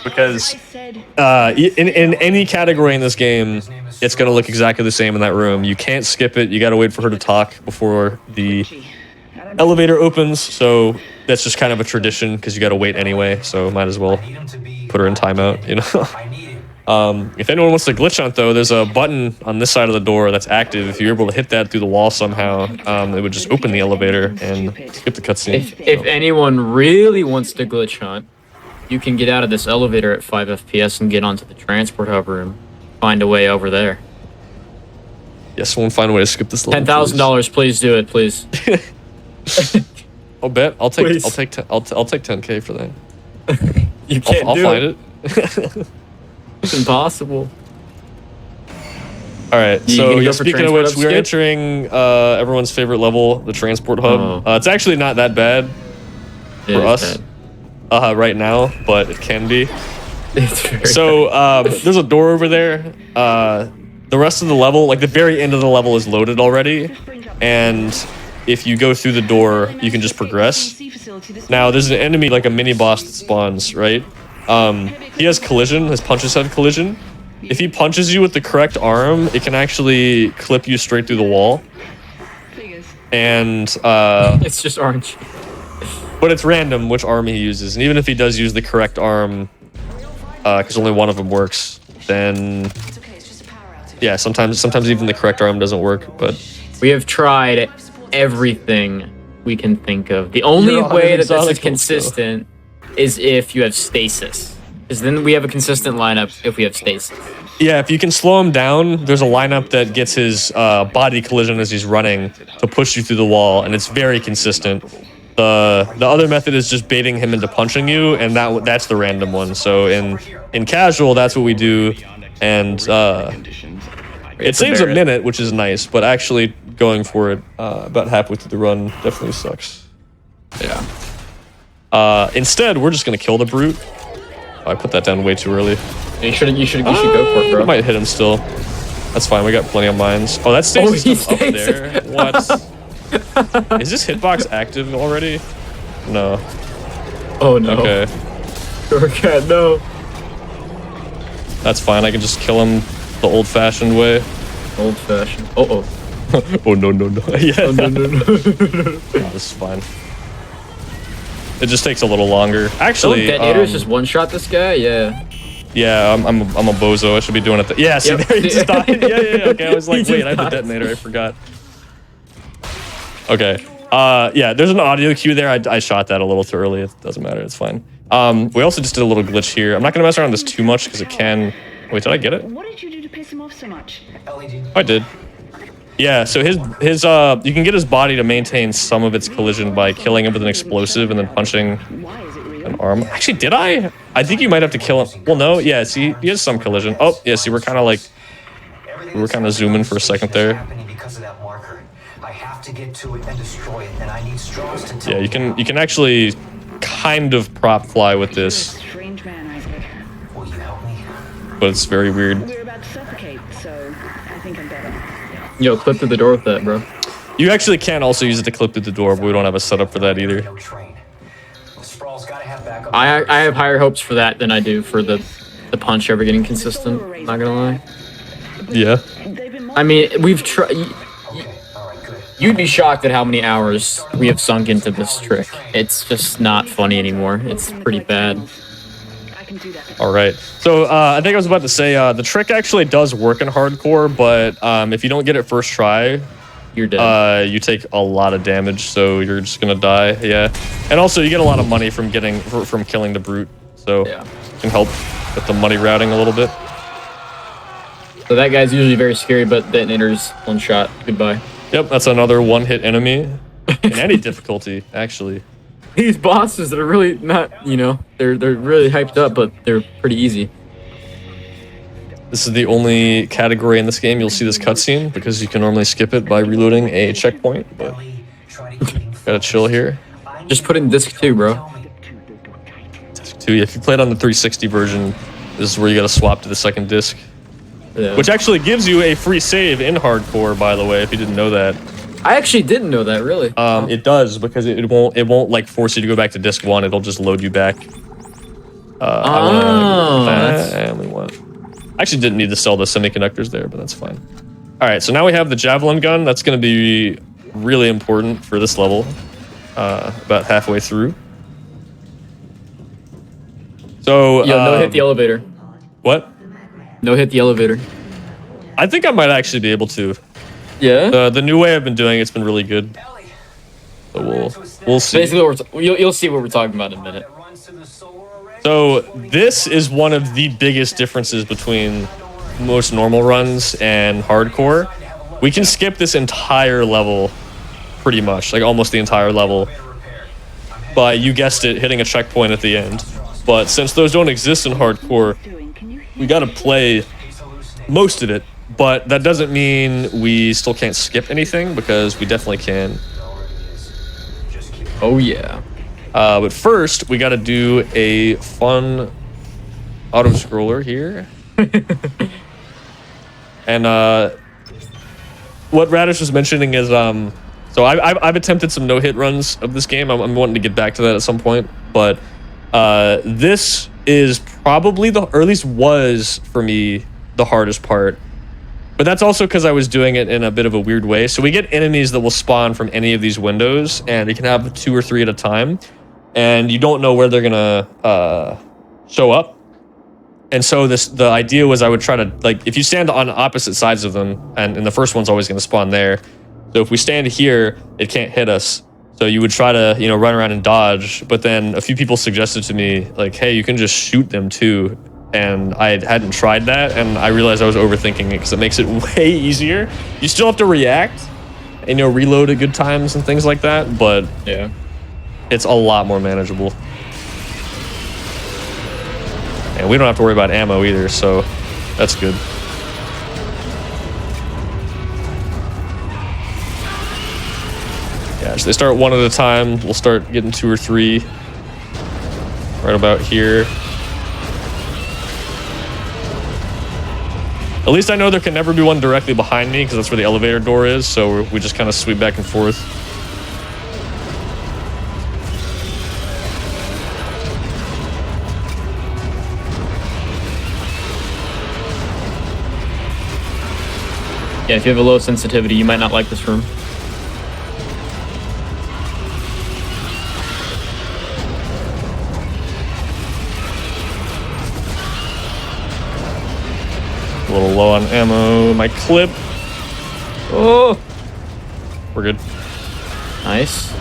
because in any category in this game, it's going to look exactly the same in that room. You can't skip it. You got to wait for her to talk before the elevator opens. So that's just kind of a tradition because you got to wait anyway. So might as well put her in timeout, If anyone wants to glitch hunt, though, there's a button on this side of the door that's active. If you're able to hit that through the wall somehow, it would just open the elevator and skip the cutscene. If anyone really wants to glitch hunt, you can get out of this elevator at 5 FPS and get onto the transport hub room. Find a way over there. Yes, someone find a way to skip this level. $10,000, please do it, please. I'll bet. I'll take 10K for that. You can't I'll do find it. It's impossible. All right, so speaking of which, we're entering everyone's favorite level, the transport hub. It's actually not that bad for us right now, but it can be. So there's a door over there. The rest of the level, like the very end of the level, is loaded already, and if you go through the door, you can just progress. Now, there's an enemy, like a mini-boss that spawns, right? He has collision. His punches have collision. If he punches you with the correct arm, it can actually clip you straight through the wall. And it's just orange. But it's random which arm he uses. And even if he does use the correct arm, because only one of them works, then yeah, sometimes even the correct arm doesn't work. But we have tried everything we can think of. The only way that this is consistent is if you have stasis. Because then we have a consistent lineup if we have stasis. Yeah, if you can slow him down, there's a lineup that gets his body collision as he's running to push you through the wall, and it's very consistent. The other method is just baiting him into punching you, and that's the random one. So in casual, that's what we do, and it saves a minute, which is nice, but actually going for it about halfway through the run definitely sucks. Yeah. Instead, we're just gonna kill the brute. Oh, I put that down way too early. You should go for it, bro. I might hit him still. That's fine. We got plenty of mines. Oh, that stays he up stays. there. What? Is this hitbox active already? No. Oh no. Okay. Okay, no. That's fine. I can just kill him the old-fashioned way. Old-fashioned. Oh. Oh no. Yeah. Oh no. This is fine. It just takes a little longer. Actually, detonators just one-shot this guy. Yeah. Yeah, I'm a bozo. I should be doing it. Yeah, see, Yep. there he just died. Yeah. Okay, I was like, He wait, I have the detonator. I forgot. Okay. Yeah, there's an audio cue there. I shot that a little too early. It doesn't matter. It's fine. We also just did a little glitch here. I'm not gonna mess around with this too much because it can. Wait, did I get it? What did you do to piss him off so much? Oh, I did. Yeah, so his you can get his body to maintain some of its collision by killing him with an explosive and then punching Why is it real? an arm. Actually, did I? I think you might have to kill him. Well, no. Yeah, see, he has some collision. Oh, yeah, see, we're kind of like, we were kind of zooming for a second there. Yeah, you can actually kind of prop fly with this, Strange man, Isaac. but it's very weird. We're about to suffocate, so I think I'm better. Yo, clip through the door with that, bro. You actually can also use it to clip through the door, but we don't have a setup for that either. I have higher hopes for that than I do for the punch ever getting consistent. Not gonna lie. Yeah. I mean, we've tried. You'd be shocked at how many hours we have sunk into this trick. It's just not funny anymore. It's pretty bad. I can do that. All right. So I think I was about to say the trick actually does work in hardcore, but if you don't get it first try, You're dead. you take a lot of damage, so you're just gonna die. Yeah. And also you get a lot of money from killing the brute, so Yeah. it can help with the money routing a little bit. So that guy's usually very scary, but detonators one shot. Goodbye. Yep, that's another one-hit enemy in any difficulty, actually. These bosses that are really not, they're really hyped up, but they're pretty easy. This is the only category in this game you'll see this cutscene because you can normally skip it by reloading a checkpoint, but gotta chill here. Just put in disc 2, bro. Disc 2, if you played on the 360 version, this is where you gotta swap to the second disc. Yeah. Which actually gives you a free save in hardcore, by the way, if you didn't know that. I actually didn't know that, really. It does, because it won't like force you to go back to disc 1, it'll just load you back. I actually didn't need to sell the semiconductors there, but that's fine. Alright, so now we have the javelin gun. That's going to be really important for this level. About halfway through. So, Yo, no hit the elevator. What? No hit the elevator. I think I might actually be able to. Yeah? The new way I've been doing it's been really good. So we'll see. Basically, you'll see what we're talking about in a minute. So this is one of the biggest differences between most normal runs and hardcore. We can skip this entire level pretty much, like almost the entire level, by, you guessed it, hitting a checkpoint at the end. But since those don't exist in hardcore, we gotta play most of it, but that doesn't mean we still can't skip anything, because we definitely can. Oh, yeah. But first, we gotta do a fun auto-scroller here. And what Radish was mentioning is, so I've attempted some no-hit runs of this game. I'm wanting to get back to that at some point, but this is probably or at least was, for me, the hardest part. But that's also because I was doing it in a bit of a weird way. So we get enemies that will spawn from any of these windows, and you can have 2 or 3 at a time, and you don't know where they're gonna show up. And so the idea was I would try to, like, if you stand on opposite sides of them, and the first one's always gonna spawn there. So if we stand here, it can't hit us. So you would try to, run around and dodge. But then a few people suggested to me, like, hey, you can just shoot them too. And I hadn't tried that, and I realized I was overthinking it because it makes it way easier. You still have to react and, reload at good times and things like that, but Yeah. it's a lot more manageable. And we don't have to worry about ammo either, so that's good. Yeah, so they start one at a time. We'll start getting 2 or 3 right about here. At least I know there can never be one directly behind me because that's where the elevator door is. So we just kind of sweep back and forth. Yeah, if you have a low sensitivity, you might not like this room. A little low on ammo. My clip. Oh, We're good. nice.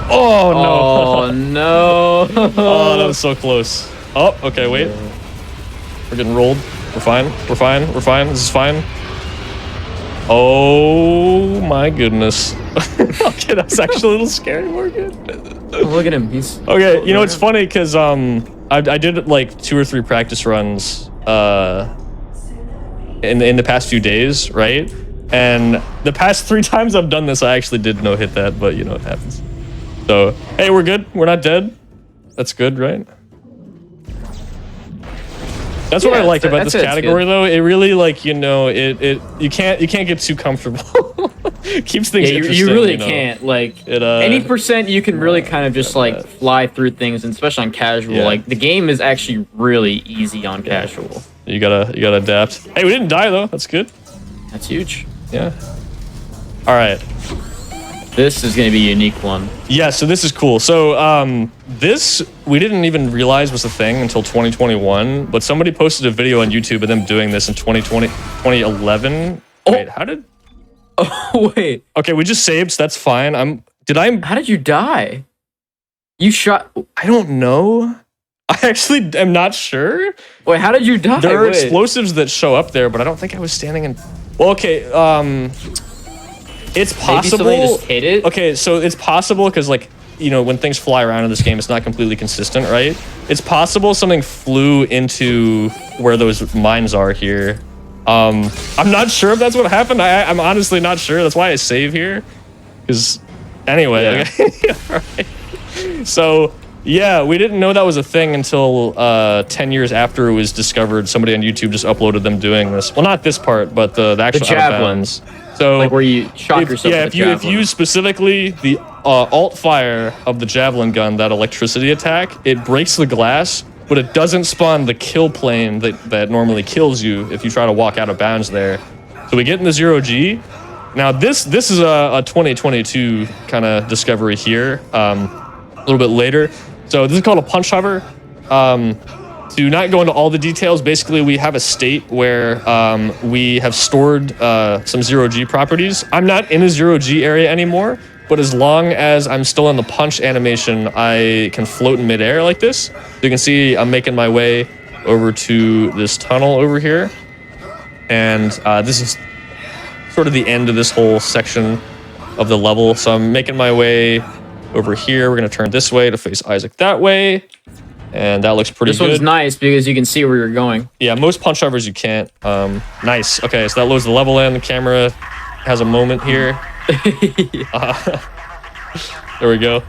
Oh, no. Oh, no. Oh, that was so close. Oh, okay, wait. We're getting rolled. We're fine. We're fine. We're fine. This is fine. Oh, my goodness. Okay, that's actually a little scary, Morgan. Oh, look at him. He's Okay, you know, it's funny because I did like 2 or 3 practice runs in the past few days, right? And the past 3 times I've done this, I actually did no hit that, but you know, it happens. So, hey, we're good. We're not dead. That's good, right? That's what I like about this category, though. It really, like, you know, you can't get too comfortable. Keeps things interesting. You really can't. Like, any percent, you can really kind of just like fly through things, and especially on casual. Like, the game is actually really easy on casual. You gotta adapt. Hey, we didn't die though. That's good. That's huge. Yeah. All right. This is gonna be a unique one. Yeah. So this is cool. So this we didn't even realize was a thing until 2021. But somebody posted a video on YouTube of them doing this in 2011. Oh. Wait, how did? Oh wait. Okay, we just saved. So that's fine. How did you die? You shot. I don't know. I actually am not sure. Wait, how did you die? There are explosives that show up there, but I don't think I was standing in. Well, okay. It's possible. Maybe somebody just hit it? Okay, so it's possible because, like, you know, when things fly around in this game, it's not completely consistent, right? It's possible something flew into where those mines are here. I'm not sure if that's what happened. I'm honestly not sure. That's why I save here. Because, anyway. Yeah. Right. So, yeah, we didn't know that was a thing until 10 years after it was discovered. Somebody on YouTube just uploaded them doing this. Well, not this part, but the actual javelins. So, like where you shock yourself. Yeah, with if you use specifically the alt fire of the javelin gun, that electricity attack, it breaks the glass, but it doesn't spawn the kill plane that normally kills you if you try to walk out of bounds there. So we get in the 0G. Now this is a 2022 kind of discovery here, a little bit later. So this is called a punch hover. To not go into all the details, basically we have a state where we have stored some 0G properties. I'm not in a 0G area anymore, but as long as I'm still in the punch animation, I can float in midair like this. So you can see I'm making my way over to this tunnel over here. And this is sort of the end of this whole section of the level. So I'm making my way over here. We're going to turn this way to face Isaac that way. And that looks pretty good. This one's nice because you can see where you're going. Yeah, most punch hovers you can't. Nice. Okay, so that loads the level in. The camera has a moment here. There we go.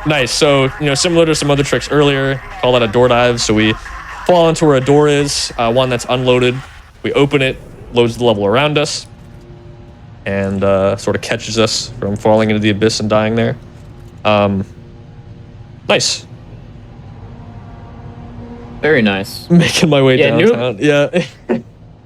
Nice. So, you know, similar to some other tricks earlier, call that a door dive. So we fall into where a door is, one that's unloaded. We open it, loads the level around us, and sort of catches us from falling into the abyss and dying there. Nice. Very nice. Making my way downtown. Yeah.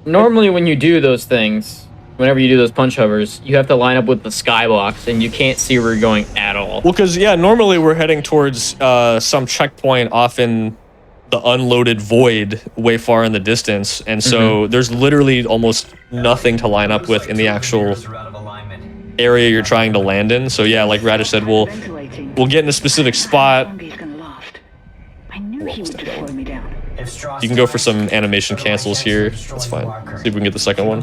Normally when you do those things, whenever you do those punch hovers, you have to line up with the skybox and you can't see where you're going at all. Well, because, yeah, normally we're heading towards some checkpoint off in the unloaded void way far in the distance. And so there's literally almost nothing to line up with in the actual area you're trying to land in. So, yeah, like Radish said, we'll get in a specific spot. He would just slow me down. You can go for some animation cancels here. That's fine. See if we can get the second one.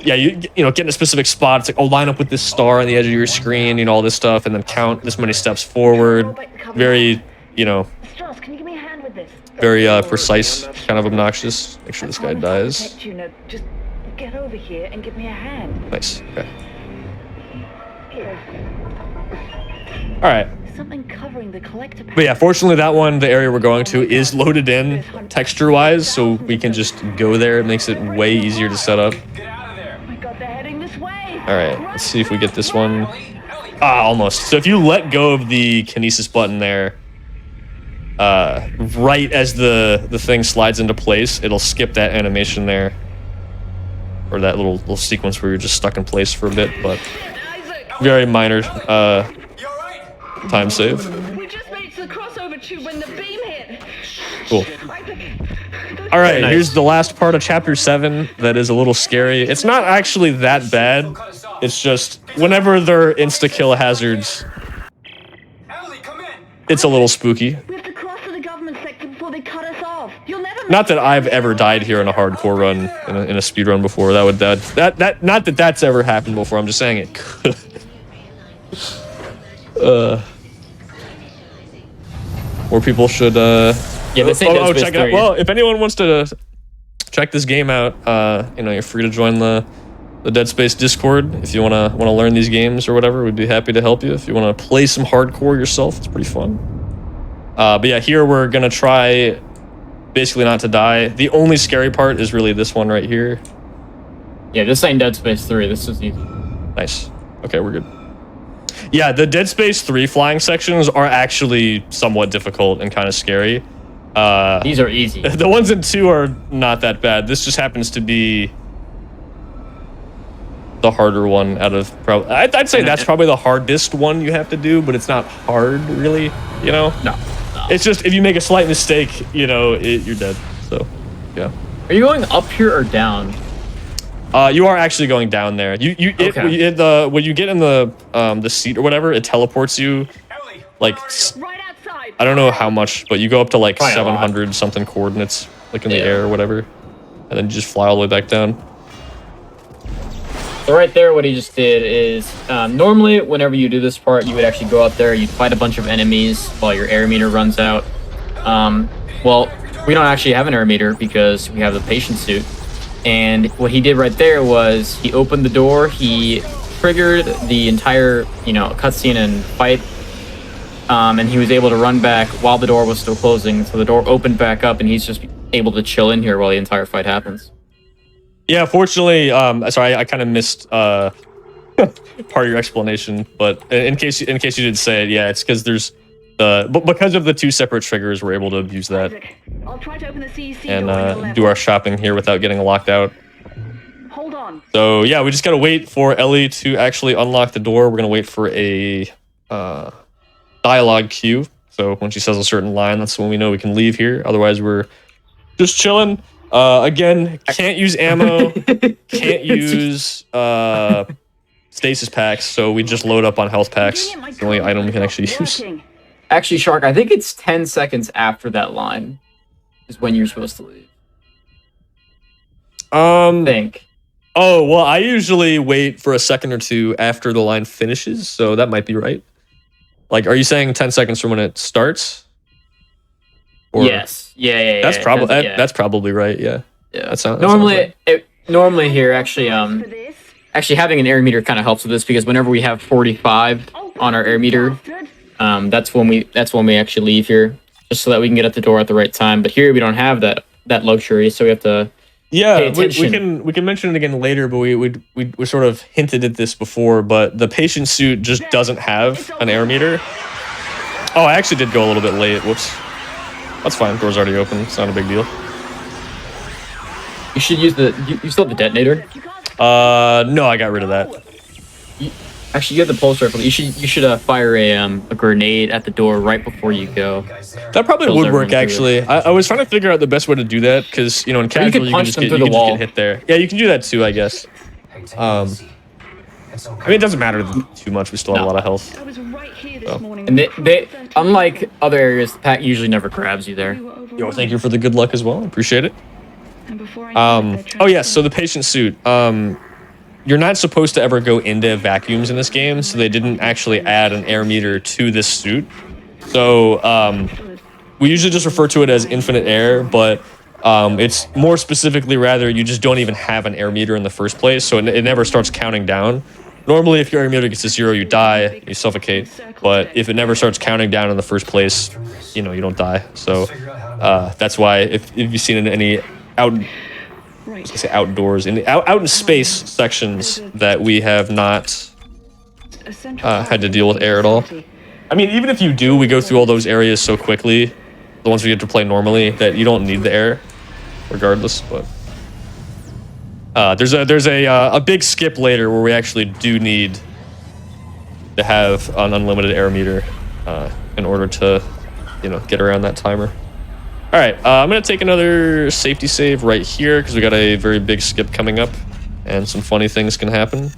Yeah, you know, get in a specific spot. It's like, oh, line up with this star on the edge of your screen, you know, all this stuff, and then count this many steps forward. Very, you know, very precise, kind of obnoxious. Make sure this guy dies. Just get over here and give me a hand. Nice. Okay. All right. something covering the collector But yeah, fortunately that one, the area we're going to, is loaded in texture-wise, so we can just go there. It makes it way easier to set up. Oh my God, they're heading this way. All right, let's see if we get this one. Ah, almost. So if you let go of the kinesis button there, right as the thing slides into place, it'll skip that animation there. Or that little sequence where you're just stuck in place for a bit, but very minor time save. We just made it to the crossover tube when the beam hit. Cool. All right, here's the last part of chapter 7 that is a little scary. It's not actually that bad. It's just whenever they're insta-kill hazards, it's a little spooky. We have to cross to the government sector before they cut us off. You'll never. Not that I've ever died here in a hardcore run, in a speed run before. Not that that's ever happened before. I'm just saying it could. More people should Yeah, this ain't Dead Space check it out. 3. Well, if anyone wants to check this game out, you're free to join the Dead Space Discord if you wanna learn these games or whatever. We'd be happy to help you. If you wanna play some hardcore yourself, it's pretty fun. But yeah, here we're gonna try basically not to die. The only scary part is really this one right here. Yeah, this ain't Dead Space 3. This is easy. Nice. Okay, we're good. Yeah, the Dead Space 3 flying sections are actually somewhat difficult and kind of scary. These are easy. The ones in 2 are not that bad. This just happens to be the harder one out of probably. I'd say that's probably the hardest one you have to do, but it's not hard really. No. It's just if you make a slight mistake, you're dead. So, yeah. Are you going up here or down? You are actually going down there. When you get in the seat or whatever, it teleports you like Right outside. I don't know how much, but you go up to like Probably a lot. 700 something coordinates, like in the air or whatever, and then you just fly all the way back down. So right there, what he just did is, normally whenever you do this part, you would actually go out there, you'd fight a bunch of enemies while your air meter runs out. Well, we don't actually have an air meter because we have the patient suit. And what he did right there was he opened the door, he triggered the entire, cutscene and fight, and he was able to run back while the door was still closing. So the door opened back up, and he's just able to chill in here while the entire fight happens. Yeah, fortunately, sorry, I kind of missed part of your explanation, but in case you didn't say it, yeah, it's because there's but because of the 2 separate triggers, we're able to use that I'll try to open the CEC and door on your left. do our shopping here without getting locked out. Hold on. So yeah, we just gotta wait for Ellie to actually unlock the door. We're gonna wait for a dialogue cue. So when she says a certain line, that's when we know we can leave here. Otherwise, we're just chilling. Again, can't use ammo, can't use stasis packs, so we just load up on health packs. It's the only item we can actually use. Actually, Shark, I think it's 10 seconds after that line is when you're supposed to leave. I think. Oh, well, I usually wait for a second or two after the line finishes, so that might be right. Like, are you saying 10 seconds from when it starts? Or Yes. Yeah. That's probably that's probably right. Yeah. Yeah. That sounds Normally here, actually, having an air meter kind of helps with this because whenever we have 45 on our air meter, that's when we actually leave here, just so that we can get at the door at the right time. But here we don't have that luxury, so we have to. Yeah, we can mention it again later, but we sort of hinted at this before. But the patient suit just doesn't have an air meter. Oh, I actually did go a little bit late. Whoops. That's fine. Door's already open. It's not a big deal. You should use you still have the detonator? No, I got rid of that. Actually, you have the pulse rifle. You should fire a grenade at the door right before you go. That probably would work, actually. I was trying to figure out the best way to do that, because, in casual, you can just get hit there. Yeah, you can do that too, I guess. I mean, it doesn't matter too much. We still have a lot of health. I was right here this morning. And they unlike other areas, the pack usually never grabs you there. Yo, thank you for the good luck as well. Appreciate it. Oh yes, so the patient suit. You're not supposed to ever go into vacuums in this game, so they didn't actually add an air meter to this suit. So we usually just refer to it as infinite air, but it's more specifically rather you just don't even have an air meter in the first place, so it never starts counting down. normally if your air meter gets to 0, you die, you suffocate. But if it never starts counting down in the first place, you know, you don't die. So that's why if you've seen any outdoors out in space sections that we have not had to deal with air at all. I mean, even if you do, we go through all those areas so quickly, the ones we get to play normally, that you don't need the air regardless. But there's a big skip later where we actually do need to have an unlimited air meter in order to, you know, get around that timer. All right, I'm gonna take another safety save right here because we got a very big skip coming up, and some funny things can happen.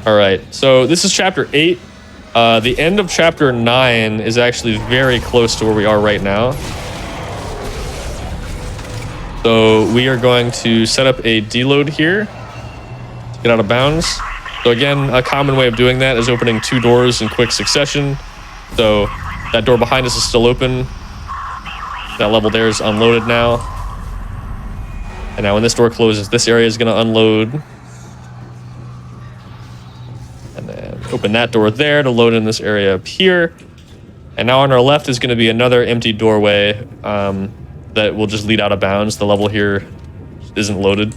All right, so this is chapter 8. The end of chapter 9 is actually very close to where we are right now. So we are going to set up a deload here to get out of bounds. So again, a common way of doing that is opening 2 doors in quick succession. So that door behind us is still open. That level there is unloaded now. And now when this door closes, this area is going to unload. And then open that door there to load in this area up here. And now on our left is going to be another empty doorway that will just lead out of bounds. The level here isn't loaded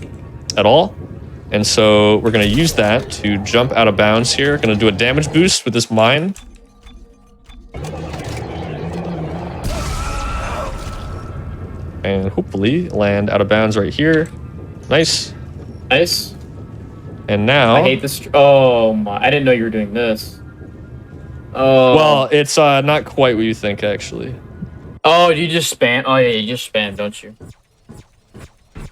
at all. And so we're going to use that to jump out of bounds here. Going to do a damage boost with this mine. And hopefully land out of bounds right here. Nice. Nice. And now... I hate this. Oh my, I didn't know you were doing this. Oh. Well, it's not quite what you think, actually. Oh, you just spam? Oh yeah, you just spam, don't you?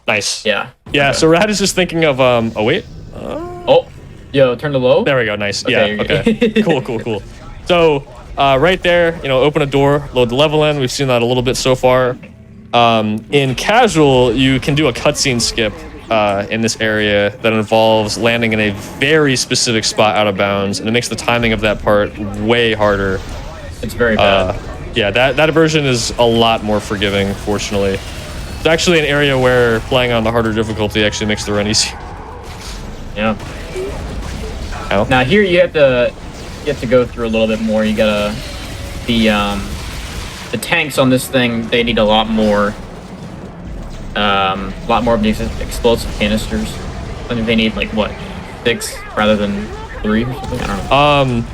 Nice. Yeah. Yeah, okay. so Rad is just thinking of, oh wait. Oh, yo, turn to low. There we go, nice. Okay, yeah, okay. Cool. So, right there, you know, open a door, load the level in. We've seen that a little bit so far. In casual, you can do a cutscene skip in this area that involves landing in a very specific spot out of bounds, and it makes the timing of that part way harder. It's very bad. Yeah, that version is a lot more forgiving, fortunately. It's actually an area where playing on the harder difficulty actually makes the run easier. Yeah. Ow. Now here you have to go through a little bit more. You gotta the tanks on this thing, they need a lot more of these explosive canisters. I think they need like what, 6 rather than 3 or something. I don't know.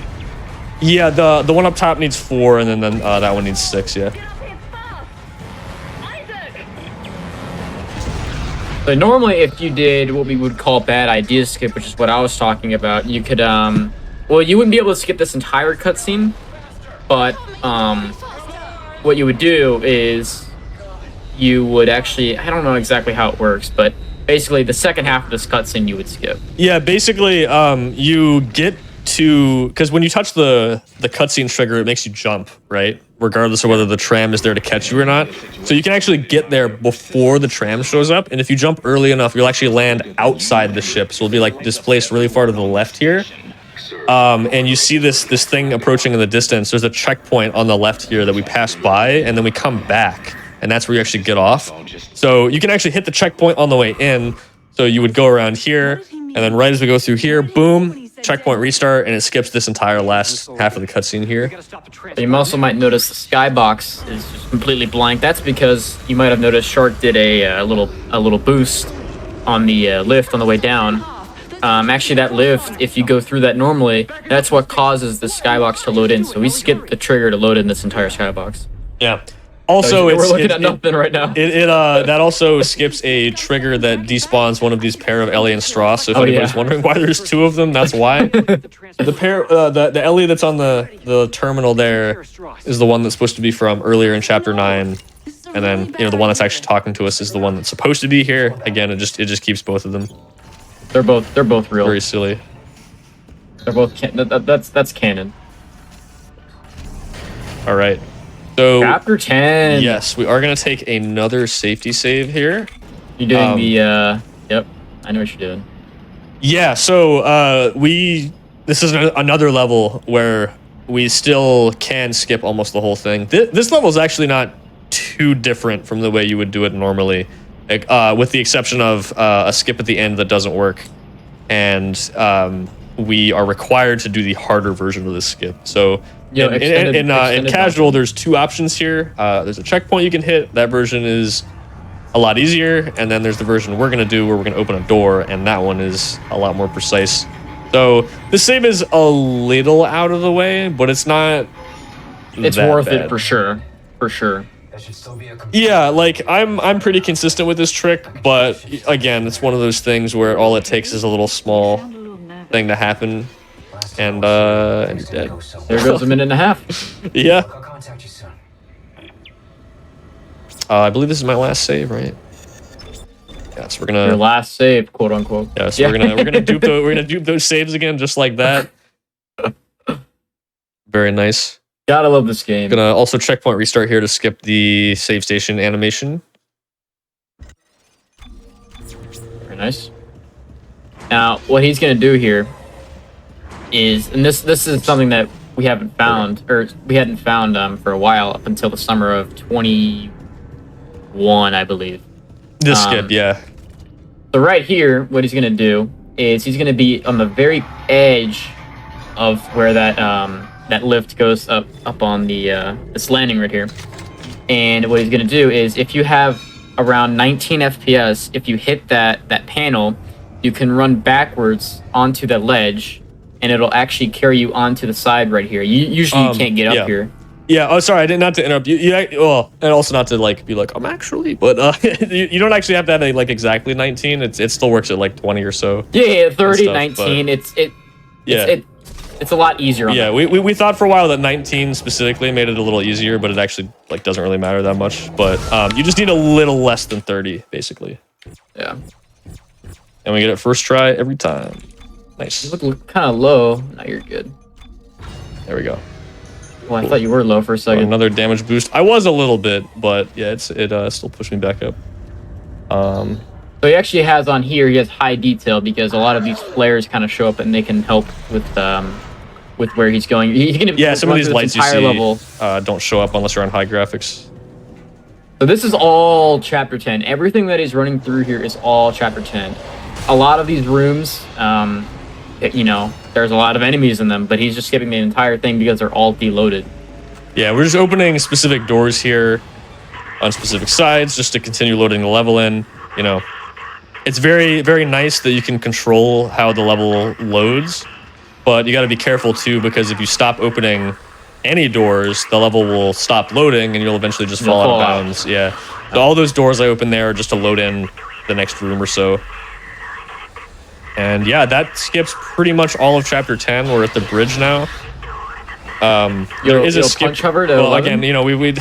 Yeah, the one up top needs 4, and then that one needs 6. Yeah. So normally, if you did what we would call bad idea skip, which is what I was talking about, you could well, you wouldn't be able to skip this entire cutscene, but what you would do is you would actually, I don't know exactly how it works, but basically the second half of this cutscene you would skip. Yeah, basically, you get to, because when you touch the cutscene trigger, it makes you jump, right? Regardless of whether the tram is there to catch you or not. So you can actually get there before the tram shows up, and if you jump early enough, you'll actually land outside the ship. So it'll be like displaced really far to the left here. And you see this thing approaching in the distance. There's a checkpoint on the left here that we pass by, and then we come back, and that's where you actually get off. So you can actually hit the checkpoint on the way in. So you would go around here, and then right as we go through here, boom, checkpoint restart, and it skips this entire last half of the cutscene here. You also might notice the skybox is just completely blank. That's because you might have noticed Shark did a little boost on the lift on the way down. Actually, that lift, if you go through that normally, that's what causes the skybox to load in. So we skipped the trigger to load in this entire skybox. Yeah. Also, we're looking at nothing right now. That also skips a trigger that despawns one of these pair of Ellie and Straw. So if anybody's wondering why there's 2 of them, that's why. The Ellie that's on the terminal there is the one that's supposed to be from earlier in chapter 9, and then the one that's actually talking to us is the one that's supposed to be here. Again, it just keeps both of them. They're both real. Very silly. They're both that's canon. All right. So, chapter 10. Yes, we are going to take another safety save here. You're doing yep, I know what you're doing. Yeah, so this is another level where we still can skip almost the whole thing. This level is actually not too different from the way you would do it normally, like, with the exception of a skip at the end that doesn't work, and we are required to do the harder version of this skip. So in casual, there's 2 options here. There's a checkpoint you can hit. That version is a lot easier, and then there's the version we're going to do where we're going to open a door, and that one is a lot more precise. So the save is a little out of the way, but it's not. It's worth it for sure. For sure. Yeah, like I'm pretty consistent with this trick, but again, it's one of those things where all it takes is a little small thing to happen, and you're dead. There goes a minute and a half. Yeah. I believe this is my last save, right? Yeah, so we're gonna your last save, quote unquote. Yeah, so we're gonna dupe those saves again, just like that. Very nice. Gotta love this game. Gonna also checkpoint restart here to skip the save station animation. Very nice. Now, what he's gonna do here is, and this is something that we haven't found, or we hadn't found for a while, up until the summer of 21, I believe. This skip, yeah. So right here, what he's gonna do is he's gonna be on the very edge of where that that lift goes up on the this landing right here. And what he's gonna do is, if you have around 19 FPS, if you hit that panel, you can run backwards onto the ledge, and it'll actually carry you onto the side right here. You can't get up here. Yeah. Oh, sorry. I didn't, not to interrupt you. Well, and also not to like be like, I'm actually, but you don't actually have to have like exactly 19. It still works at like 20 or so. Yeah, 30, stuff, 19. It's a lot easier. Yeah, we thought for a while that 19 specifically made it a little easier, but it actually like doesn't really matter that much. But you just need a little less than 30, basically. Yeah. And we get it first try every time. Nice. You look kind of low. Now you're good. There we go. Well, I thought you were low for a second. Another damage boost. I was a little bit, but yeah, it still pushed me back up. So he actually has on here, he has high detail, because a lot of these flares kind of show up and they can help with where he's going. He's gonna some of these lights you see level. Don't show up unless you're on high graphics. So this is all Chapter 10. Everything that he's running through here is all Chapter 10. A lot of these rooms, there's a lot of enemies in them, but he's just skipping the entire thing because they're all deloaded. Yeah, we're just opening specific doors here on specific sides just to continue loading the level in. You know, it's very, very nice that you can control how the level loads, but you got to be careful too, because if you stop opening any doors, the level will stop loading and you'll eventually just fall out of bounds. Yeah. So all those doors I open there are just to load in the next room or so. And yeah, that skips pretty much all of Chapter 10. We're at the bridge now. There is a skip. Punch hover to well, 11? again, we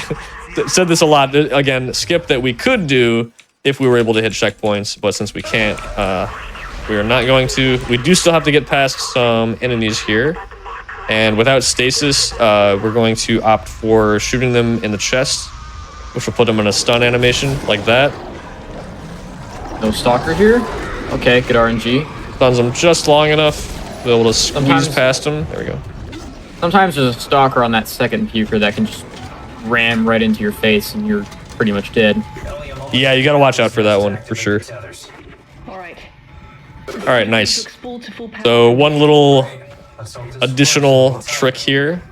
said this a lot. Again, skip that we could do if we were able to hit checkpoints, but since we can't, we are not going to. We do still have to get past some enemies here. And without stasis, we're going to opt for shooting them in the chest, which will put them in a stun animation like that. No stalker here? Okay, good RNG. Stuns them just long enough to be able to squeeze past them. There we go. Sometimes there's a stalker on that second puker that can just ram right into your face and you're pretty much dead. Yeah, you gotta watch out for that one, for sure. Alright, nice. So one little additional trick here.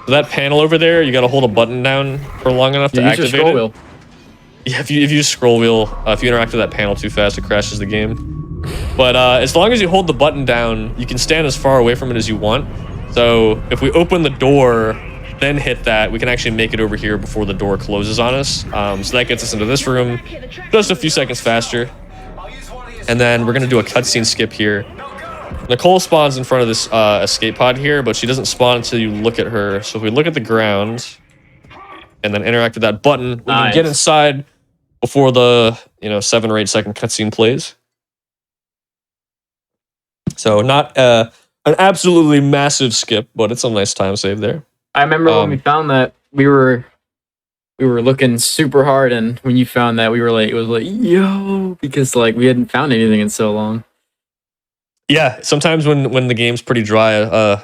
So that panel over there, you gotta hold a button down for long enough to activate it. Wheel. Yeah, if you use scroll wheel, if you interact with that panel too fast, it crashes the game. But as long as you hold the button down, you can stand as far away from it as you want. So if we open the door, then hit that, we can actually make it over here before the door closes on us. So that gets us into this room just a few seconds faster. And then we're going to do a cutscene skip here. Nicole spawns in front of this escape pod here, but she doesn't spawn until you look at her. So if we look at the ground and then interact with that button, we can get inside before the 7 or 8 second cutscene plays. So not an absolutely massive skip, but it's a nice time save there. I remember when we found that, we were looking super hard, and when you found that, we were like, it was like, yo, because like we hadn't found anything in so long. Yeah, sometimes when the game's pretty dry,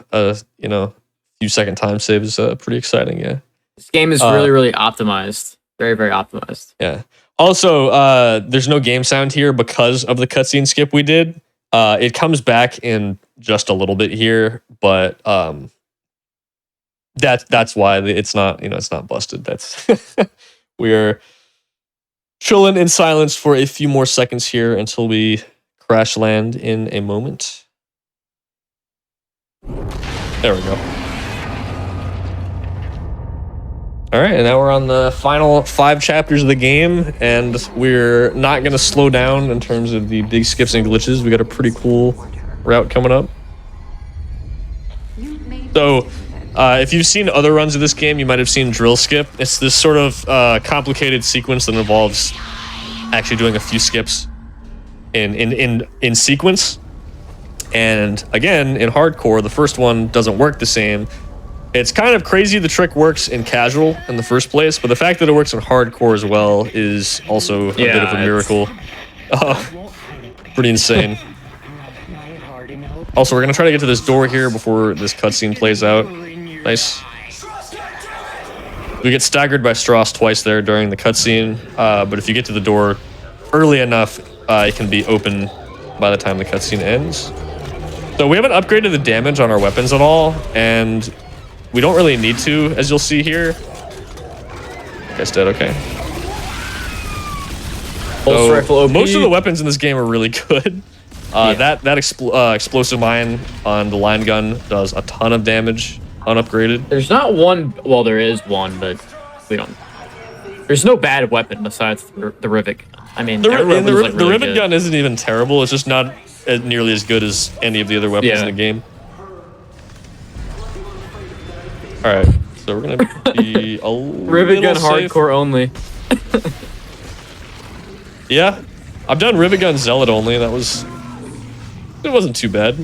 few second time save is pretty exciting. Yeah. This game is really optimized. Very optimized. Yeah. Also, there's no game sound here because of the cutscene skip we did. It comes back in just a little bit here, but that's why it's not, it's not busted. That's we're chilling in silence for a few more seconds here until we crash land in a moment. There we go. All right, and now we're on the final 5 chapters of the game, and we're not going to slow down in terms of the big skips and glitches. We got a pretty cool route coming up. So, if you've seen other runs of this game, you might have seen drill skip. It's this sort of complicated sequence that involves actually doing a few skips in sequence. And again, in hardcore, the first one doesn't work the same. It's kind of crazy the trick works in casual in the first place, but the fact that it works in hardcore as well is also a bit of a miracle. Pretty insane. Also, we're going to try to get to this door here before this cutscene plays out. Nice. We get staggered by Strauss twice there during the cutscene, but if you get to the door early enough, it can be open by the time the cutscene ends. So we haven't upgraded the damage on our weapons at all, and we don't really need to, as you'll see here. Guy's dead, okay. So most of the weapons in this game are really good. That explosive mine on the line gun does a ton of damage, unupgraded. There's not one, well, there is one, but we don't. There's no bad weapon besides the rivet gun. I mean, the rivet gun isn't even terrible. It's just not nearly as good as any of the other weapons in the game. All right, so we're gonna be a rivet gun safe. hardcore only. Yeah, I've done rivet gun zealot only. It wasn't too bad.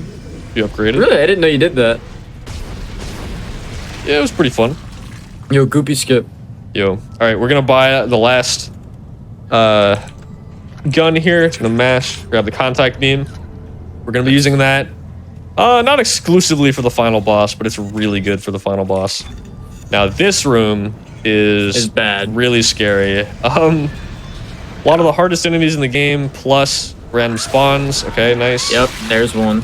You upgraded. Really, I didn't know you did that. Yeah, it was pretty fun. Yo, goopy skip. Yo, all right, we're gonna buy the last gun here. It's gonna mash, grab the contact beam. We're gonna be using that. Not exclusively for the final boss, but it's really good for the final boss. Now this room is bad. Really scary. A lot of the hardest enemies in the game, plus random spawns. Okay, nice. Yep, there's one.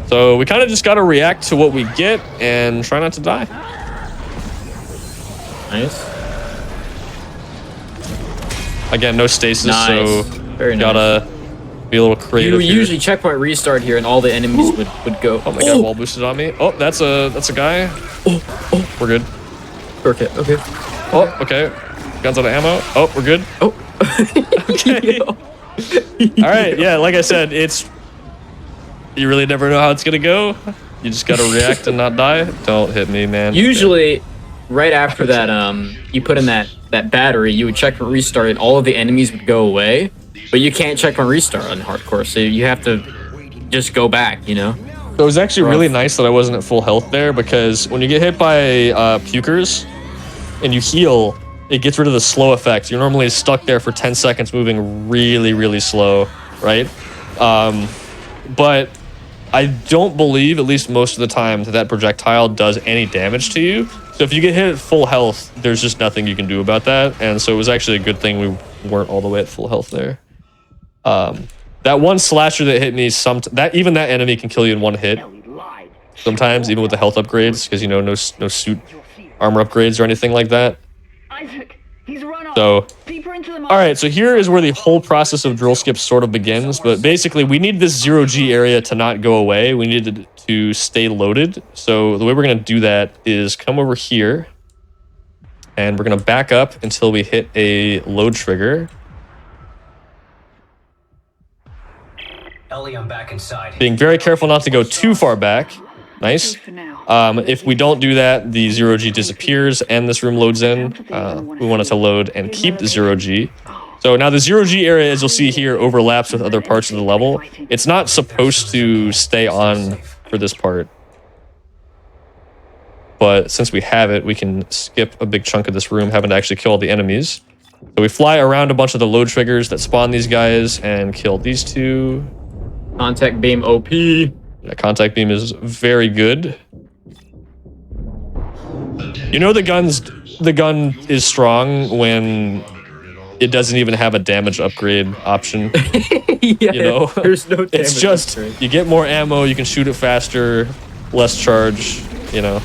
So we kind of just gotta react to what we get and try not to die. Nice. Again, no stasis, so very gotta be a little creative. You usually checkpoint restart here, and all the enemies would go. Oh my god, wall boosted on me. Oh, that's a guy. Oh, we're good. Okay. Oh, okay. Guns out of ammo. Oh, we're good. Oh. Okay. All right. Yeah, like I said, you really never know how it's gonna go. You just gotta react and not die. Don't hit me, man. Usually, right after that, you put in that battery, you would checkpoint restart, and all of the enemies would go away. But you can't checkpoint restart on hardcore, so you have to just go back, you know? So it was actually really nice that I wasn't at full health there, because when you get hit by pukers and you heal, it gets rid of the slow effect. You're normally stuck there for 10 seconds moving really slow, right? But I don't believe, at least most of the time, that projectile does any damage to you. So if you get hit at full health, there's just nothing you can do about that. And so it was actually a good thing we weren't all the way at full health there. That one slasher that hit me, even that enemy can kill you in one hit. Sometimes, even with the health upgrades, because no suit armor upgrades or anything like that. So, all right, so here is where the whole process of drill skip sort of begins. But basically, we need this 0G area to not go away. We need it to stay loaded. So the way we're going to do that is come over here, and we're going to back up until we hit a load trigger. Ellie, I'm back inside. Being very careful not to go too far back. Nice. If we don't do that, the 0G disappears and this room loads in. We want it to load and keep the 0G. So now the 0G area, as you'll see here, overlaps with other parts of the level. It's not supposed to stay on for this part. But since we have it, we can skip a big chunk of this room, having to actually kill all the enemies. So we fly around a bunch of the load triggers that spawn these guys and kill these two. Contact beam OP. Yeah, contact beam is very good. You know the gun is strong when it doesn't even have a damage upgrade option. Yeah, you know, there's no damage it's just upgrade. You get more ammo, you can shoot it faster, less charge, you know,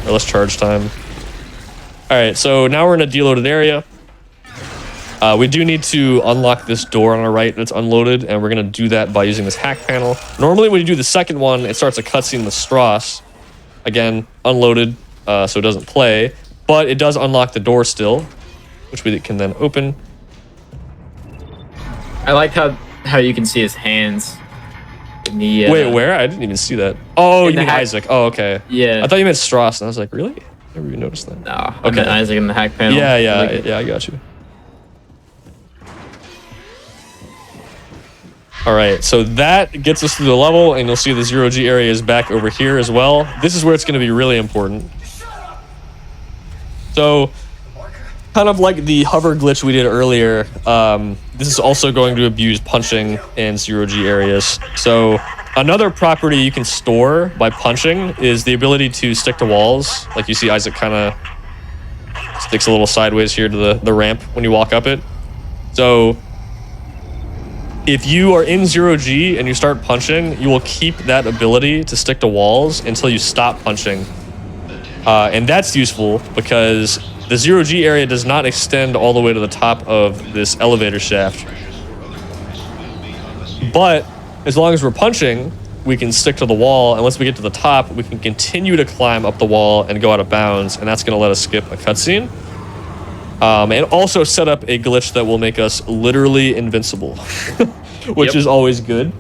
or less charge time. All right, so now we're in a deloaded area. We do need to unlock this door on our right that's unloaded, and we're going to do that by using this hack panel. Normally, when you do the second one, it starts a cutscene with Strauss. Again, unloaded, so it doesn't play, but it does unlock the door still, which we can then open. I like how you can see his hands. In the, Wait, where? I didn't even see that. Oh, you mean Isaac. Oh, okay. Yeah. I thought you meant Strauss, and I was like, really? Never even noticed that. No, I meant Isaac in the hack panel. Yeah, Like I got you. All right, so that gets us through the level, and you'll see the 0G area is back over here as well. This is where it's going to be really important. So, kind of like the hover glitch we did earlier, this is also going to abuse punching in 0G areas. So, another property you can store by punching is the ability to stick to walls. Like you see Isaac kind of sticks a little sideways here to the ramp when you walk up it. So, if you are in 0G and you start punching, you will keep that ability to stick to walls until you stop punching. And that's useful because the 0G area does not extend all the way to the top of this elevator shaft. But as long as we're punching, we can stick to the wall. And once we get to the top, we can continue to climb up the wall and go out of bounds. And that's going to let us skip a cutscene. And also set up a glitch that will make us literally invincible, which is always good.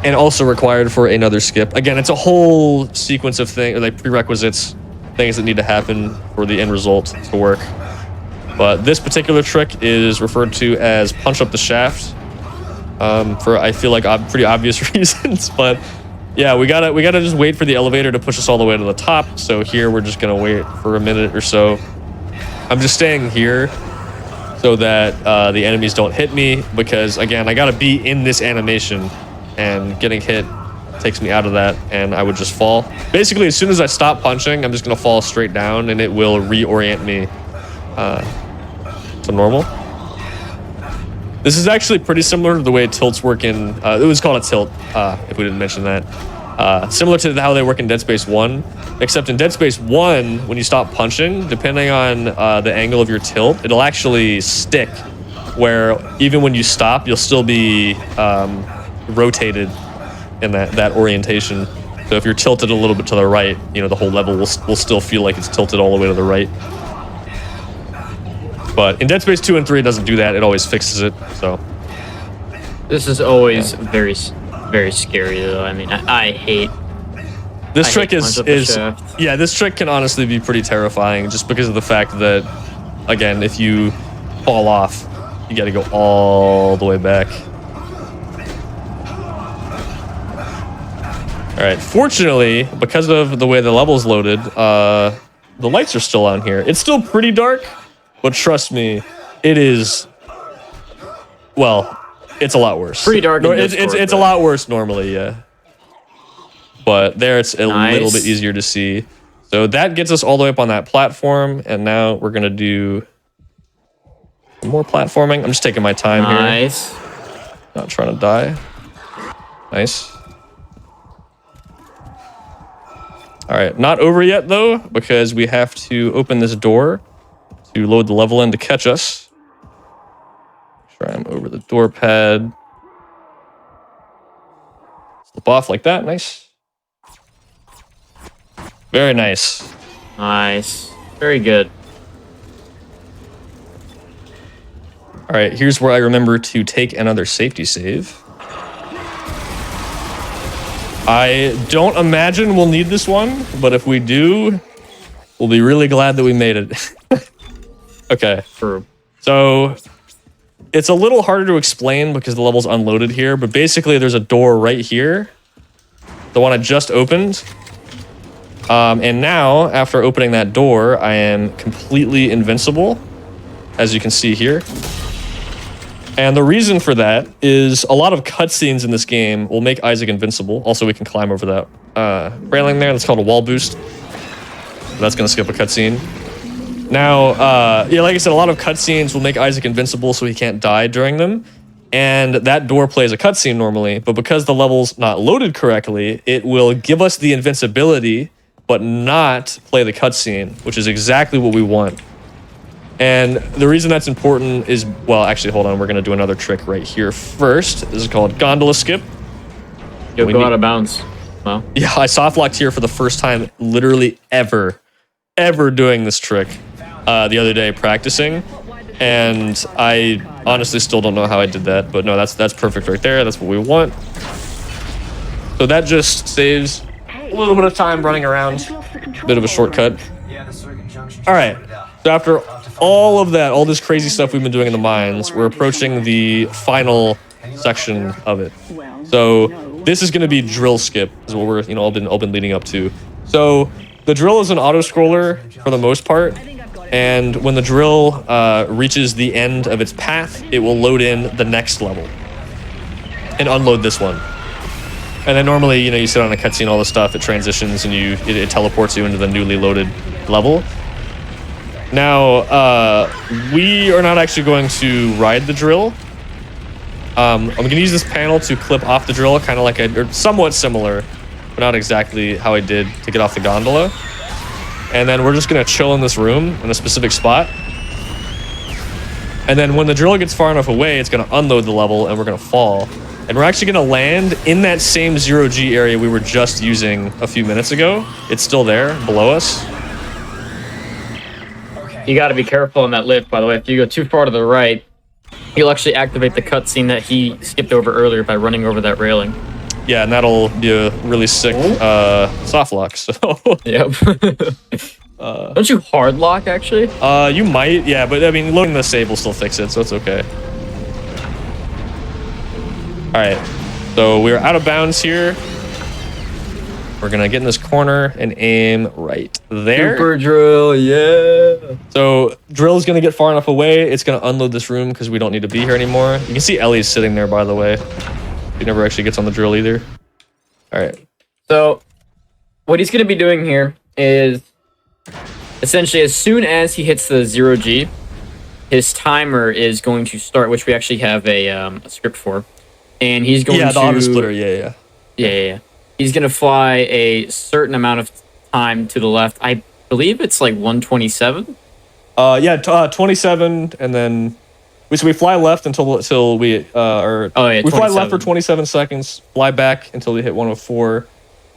And also required for another skip. Again, it's a whole sequence of things, like prerequisites, things that need to happen for the end result to work. But this particular trick is referred to as punch up the shaft, for I feel like pretty obvious reasons. But yeah, we gotta just wait for the elevator to push us all the way to the top. So here we're just gonna wait for a minute or so. I'm just staying here so that the enemies don't hit me, because again, I gotta be in this animation, and getting hit takes me out of that, and I would just fall. Basically, as soon as I stop punching, I'm just gonna fall straight down, and it will reorient me to normal. This is actually pretty similar to the way tilts work in... it was called a tilt, if we didn't mention that. Similar to how they work in Dead Space 1. Except in Dead Space 1, when you stop punching, depending on the angle of your tilt, it'll actually stick. Where even when you stop, you'll still be rotated in that orientation. So if you're tilted a little bit to the right, you know, the whole level will still feel like it's tilted all the way to the right. But in Dead Space 2 and 3, it doesn't do that. It always fixes it, so. This is always very, very scary, though. I mean, I hate... This trick is yeah, this trick can honestly be pretty terrifying just because of the fact that, again, if you fall off, you gotta go all the way back. All right, fortunately, because of the way the level's loaded, the lights are still on here. It's still pretty dark, but trust me, it is, well, it's a lot worse. Pretty dark. It's a lot worse normally, yeah. But there it's a little bit easier to see. So that gets us all the way up on that platform, and now we're gonna do more platforming. I'm just taking my time here. Not trying to die. Nice. All right, not over yet though, because we have to open this door to load the level in to catch us. Make sure I'm over the door pad. Slip off like that, nice. Very nice. Nice. Very good. All right, here's where I remember to take another safety save. I don't imagine we'll need this one, but if we do, we'll be really glad that we made it. Okay. True. So it's a little harder to explain because the level's unloaded here, but basically there's a door right here. The one I just opened. And now, after opening that door, I am completely invincible, as you can see here. And the reason for that is a lot of cutscenes in this game will make Isaac invincible. Also, we can climb over that railing there. That's called a wall boost. That's going to skip a cutscene. Now, yeah, like I said, a lot of cutscenes will make Isaac invincible so he can't die during them. And that door plays a cutscene normally, but because the level's not loaded correctly, it will give us the invincibility, but not play the cutscene, which is exactly what we want. And the reason that's important is, well, actually, hold on. We're going to do another trick right here first. This is called gondola skip. You'll go out of bounds. Well. Yeah, I soft locked here for the first time, literally ever doing this trick the other day practicing. And I honestly still don't know how I did that, but no, that's perfect right there. That's what we want. So that just saves a little bit of time running around. Bit of a shortcut. All right. So after all of that, all this crazy stuff we've been doing in the mines, we're approaching the final section of it. So this is going to be drill skip, is what we're all been leading up to. So the drill is an auto scroller for the most part, and when the drill reaches the end of its path, it will load in the next level and unload this one. And then normally, you sit on a cutscene, all this stuff, it transitions and it teleports you into the newly loaded level. Now, we are not actually going to ride the drill. I'm going to use this panel to clip off the drill, kind of like or somewhat similar, but not exactly how I did to get off the gondola. And then we're just going to chill in this room in a specific spot. And then when the drill gets far enough away, it's going to unload the level and we're going to fall. And we're actually going to land in that same 0G area we were just using a few minutes ago. It's still there below us. You got to be careful on that lift, by the way. If you go too far to the right, you'll actually activate the cutscene that he skipped over earlier by running over that railing. Yeah, and that'll be a really sick soft lock. So yep. Don't you hard lock actually? You might, yeah, but I mean, loading the save will still fix it, so it's okay. All right, so we're out of bounds here. We're gonna get in this corner and aim right there. Super drill, yeah. So drill is gonna get far enough away. It's gonna unload this room because we don't need to be here anymore. You can see Ellie's sitting there, by the way. He never actually gets on the drill either. All right. So what he's gonna be doing here is essentially as soon as he hits the 0G, his timer is going to start, which we actually have a script for. And he's going to... the auto splitter, yeah. He's going to fly a certain amount of time to the left. I believe it's like 127. 27, and then... So we fly left until we... we fly left for 27 seconds, fly back until we hit 104,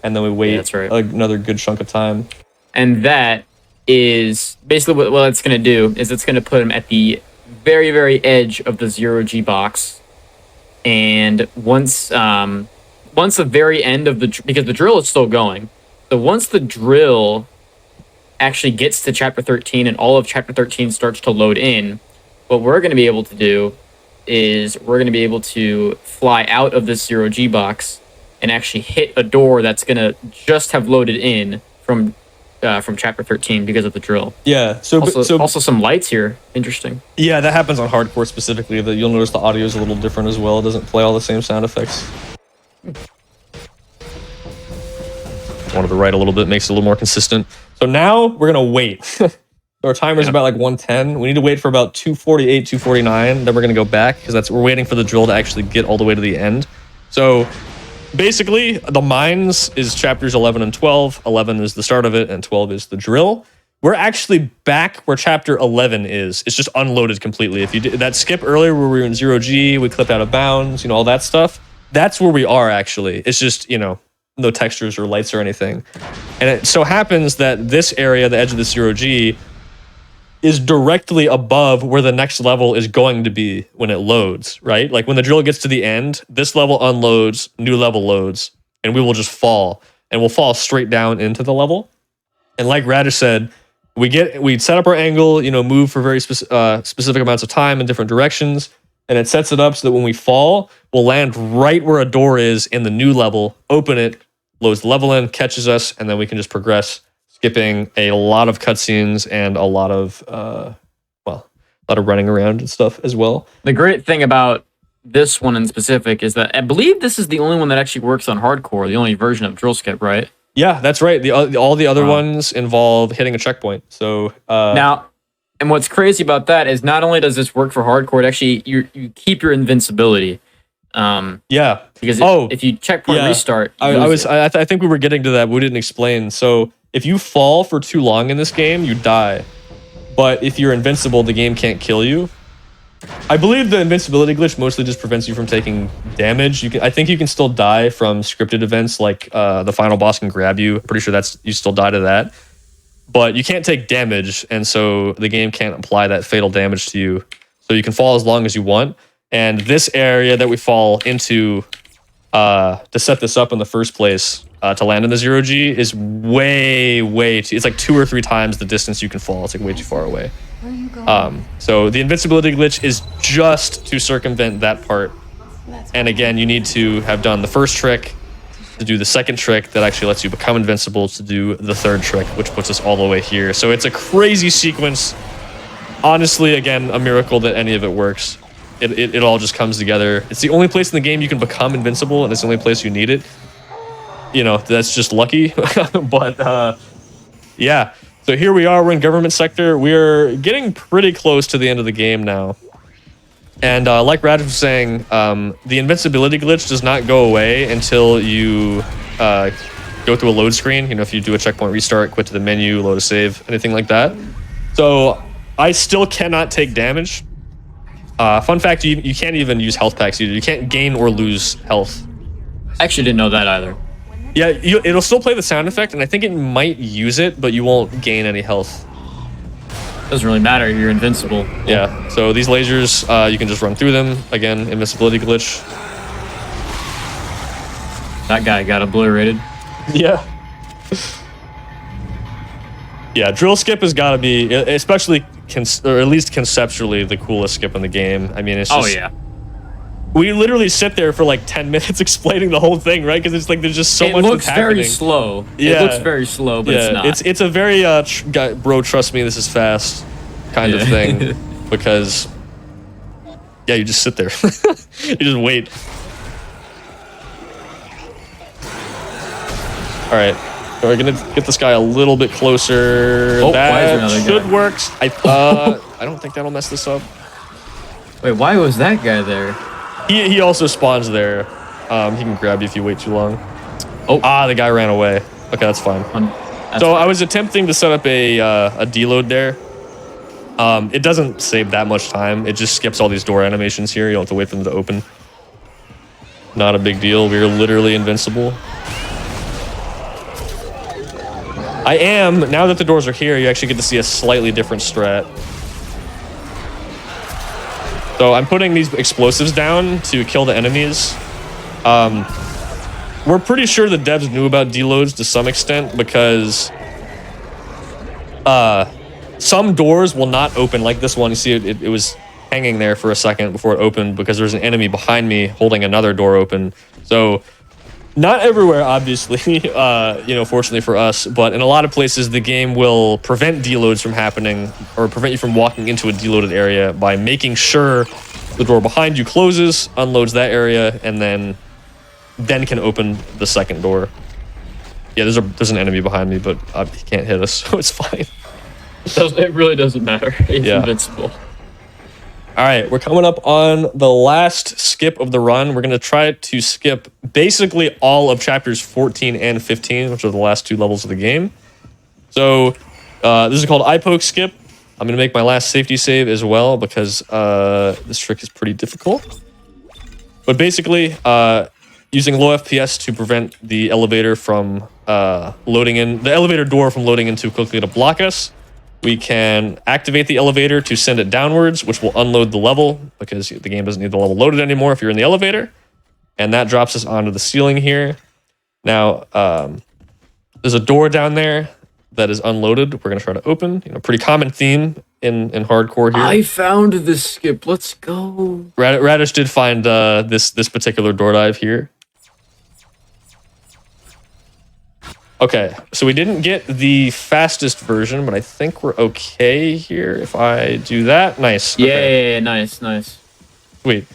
and then we wait that's right. Another good chunk of time. And that is... Basically what it's going to do is it's going to put him at the very, very edge of the 0G box. And once the very end of because the drill is still going, so once the drill actually gets to chapter 13 and all of chapter 13 starts to load in, what we're going to be able to do is we're going to be able to fly out of this 0G box and actually hit a door that's going to just have loaded in from chapter 13 because of the drill. Yeah. Also some lights here. Interesting. Yeah, that happens on hardcore specifically. That you'll notice the audio is a little different as well. It doesn't play all the same sound effects. Wanted to write a little bit, makes it a little more consistent. So now we're gonna wait. So our timer's about like 110. We need to wait for about 248, 249. Then we're gonna go back because we're waiting for the drill to actually get all the way to the end. So basically, the mines is chapters 11 and 12. 11 is the start of it, and 12 is the drill. We're actually back where chapter 11 is. It's just unloaded completely. If you did that skip earlier where we were in 0G, we clipped out of bounds, all that stuff, that's where we are actually. It's just, no textures or lights or anything. And it so happens that this area, the edge of the 0G, is directly above where the next level is going to be when it loads, right? Like when the drill gets to the end, this level unloads, new level loads, and we will just fall. And we'll fall straight down into the level. And like Radish said, we set up our angle, move for very specific amounts of time in different directions, and it sets it up so that when we fall, we'll land right where a door is in the new level, open it, loads the level in, catches us, and then we can just progress, skipping a lot of cutscenes and a lot of, a lot of running around and stuff as well. The great thing about this one in specific is that I believe this is the only one that actually works on hardcore, the only version of drill skip, right? Yeah, that's right. All the other ones involve hitting a checkpoint. So now, and what's crazy about that is not only does this work for hardcore, it actually you keep your invincibility. Yeah, because if you checkpoint restart, I think we were getting to that, but we didn't explain. So if you fall for too long in this game, you die. But if you're invincible, the game can't kill you. I believe the invincibility glitch mostly just prevents you from taking damage. I think you can still die from scripted events like the final boss can grab you. Pretty sure you still die to that. But you can't take damage, and so the game can't apply that fatal damage to you. So you can fall as long as you want. And this area that we fall into to set this up in the first place to land in the 0G is way too... It's like 2 or 3 times the distance you can fall. It's like way too far away. So the invincibility glitch is just to circumvent that part. And again, you need to have done the first trick to do the second trick that actually lets you become invincible to do the third trick, which puts us all the way here. So it's a crazy sequence. Honestly, again, a miracle that any of it works. It all just comes together. It's the only place in the game you can become invincible, and it's the only place you need it. You know, that's just lucky. But yeah. So here we are, we're in government sector. We're getting pretty close to the end of the game now. And like Raj was saying, the invincibility glitch does not go away until you go through a load screen. You know, if you do a checkpoint restart, quit to the menu, load a save, anything like that. So I still cannot take damage. Fun fact, you can't even use health packs either. You can't gain or lose health. I actually didn't know that either. Yeah, it'll still play the sound effect, and I think it might use it, but you won't gain any health. Doesn't really matter, you're invincible. Yeah, so these lasers, you can just run through them. Again, invincibility glitch. That guy got obliterated. Yeah. Yeah, drill skip has got to be, especially, or at least conceptually, the coolest skip in the game. I mean, it's just... Oh, yeah. We literally sit there for like 10 minutes explaining the whole thing, right? Because it's like there's just so much that's happening. It looks very slow. Yeah. It looks very slow, but it's not. It's a very, bro, trust me, this is fast kind of thing. Because, yeah, you just sit there. You just wait. All right. So we're going to get this guy a little bit closer. Oh, that should work. I don't think that'll mess this up. Wait, why was that guy there? He also spawns there. He can grab you if you wait too long. Oh. The guy ran away. Okay, that's fine. So I was attempting to set up a deload there. It doesn't save that much time. It just skips all these door animations here. You don't have to wait for them to open. Not a big deal. We're literally invincible. Now that the doors are here, you actually get to see a slightly different strat. So I'm putting these explosives down to kill the enemies. We're pretty sure the devs knew about deloads to some extent because some doors will not open, like this one. You see it was hanging there for a second before it opened because there's an enemy behind me holding another door open. So not everywhere, obviously, fortunately for us, but in a lot of places, the game will prevent deloads from happening or prevent you from walking into a deloaded area by making sure the door behind you closes, unloads that area, and then can open the second door. Yeah, there's an enemy behind me, but he can't hit us, so it's fine. It really doesn't matter. He's invincible. All right, we're coming up on the last skip of the run. We're going to try to skip basically all of chapters 14 and 15, which are the last 2 levels of the game. So this is called eye poke skip. I'm going to make my last safety save as well because this trick is pretty difficult. But basically, using low FPS to prevent the elevator from the elevator door from loading in too quickly to block us, we can activate the elevator to send it downwards, which will unload the level because the game doesn't need the level loaded anymore if you're in the elevator. And that drops us onto the ceiling here. Now, there's a door down there that is unloaded. We're going to try to open. Pretty common theme in hardcore here. I found this skip. Let's go. Radish did find this particular door dive here. Okay, so we didn't get the fastest version, but I think we're okay here if I do that. Nice. Yeah, nice. Sweet.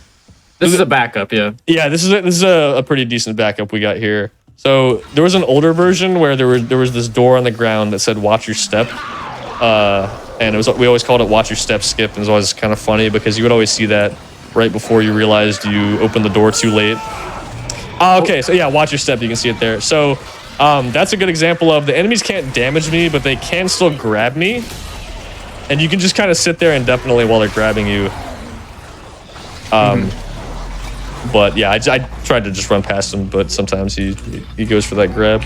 This is a backup, yeah. Yeah, this is a pretty decent backup we got here. So there was an older version where there was this door on the ground that said "Watch your step," and we always called it "Watch your step, skip." And it was always kind of funny because you would always see that right before you realized you opened the door too late. Okay, so yeah, watch your step. You can see it there. So. That's a good example of the enemies can't damage me, but they can still grab me. And you can just kind of sit there indefinitely while they're grabbing you. But yeah, I tried to just run past him, but sometimes he goes for that grab.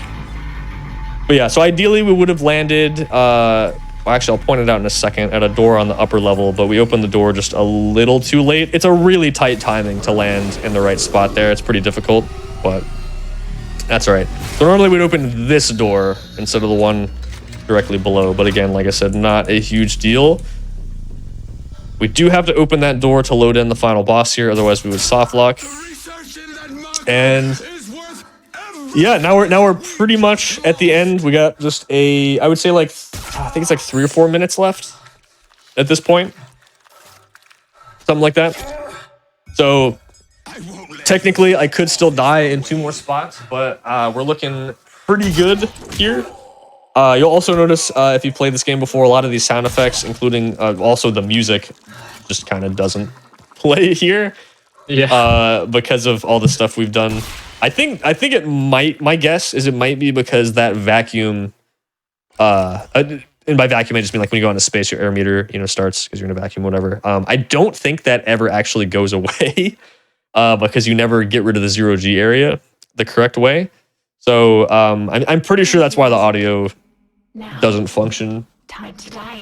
But yeah, so ideally we would have landed, well, actually I'll point it out in a second, at a door on the upper level, but we opened the door just a little too late. It's a really tight timing to land in the right spot there. It's pretty difficult, but... That's all right. So normally we'd open this door instead of the one directly below. But again, like I said, not a huge deal. We do have to open that door to load in the final boss here. Otherwise, we would soft lock. And yeah, now we're pretty much at the end. We got just I would say I think it's like 3 or 4 minutes left at this point. Something like that. So... Technically, I could still die in 2 more spots, but we're looking pretty good here. You'll also notice if you played this game before, a lot of these sound effects, including also the music, just kind of doesn't play here. Yeah. Because of all the stuff we've done. I think it might. My guess is it might be because that vacuum. And by vacuum, I just mean like when you go into space, your air meter starts because you're in a vacuum, whatever. I don't think that ever actually goes away. Because you never get rid of the 0G area the correct way. So I'm pretty sure that's why the audio doesn't function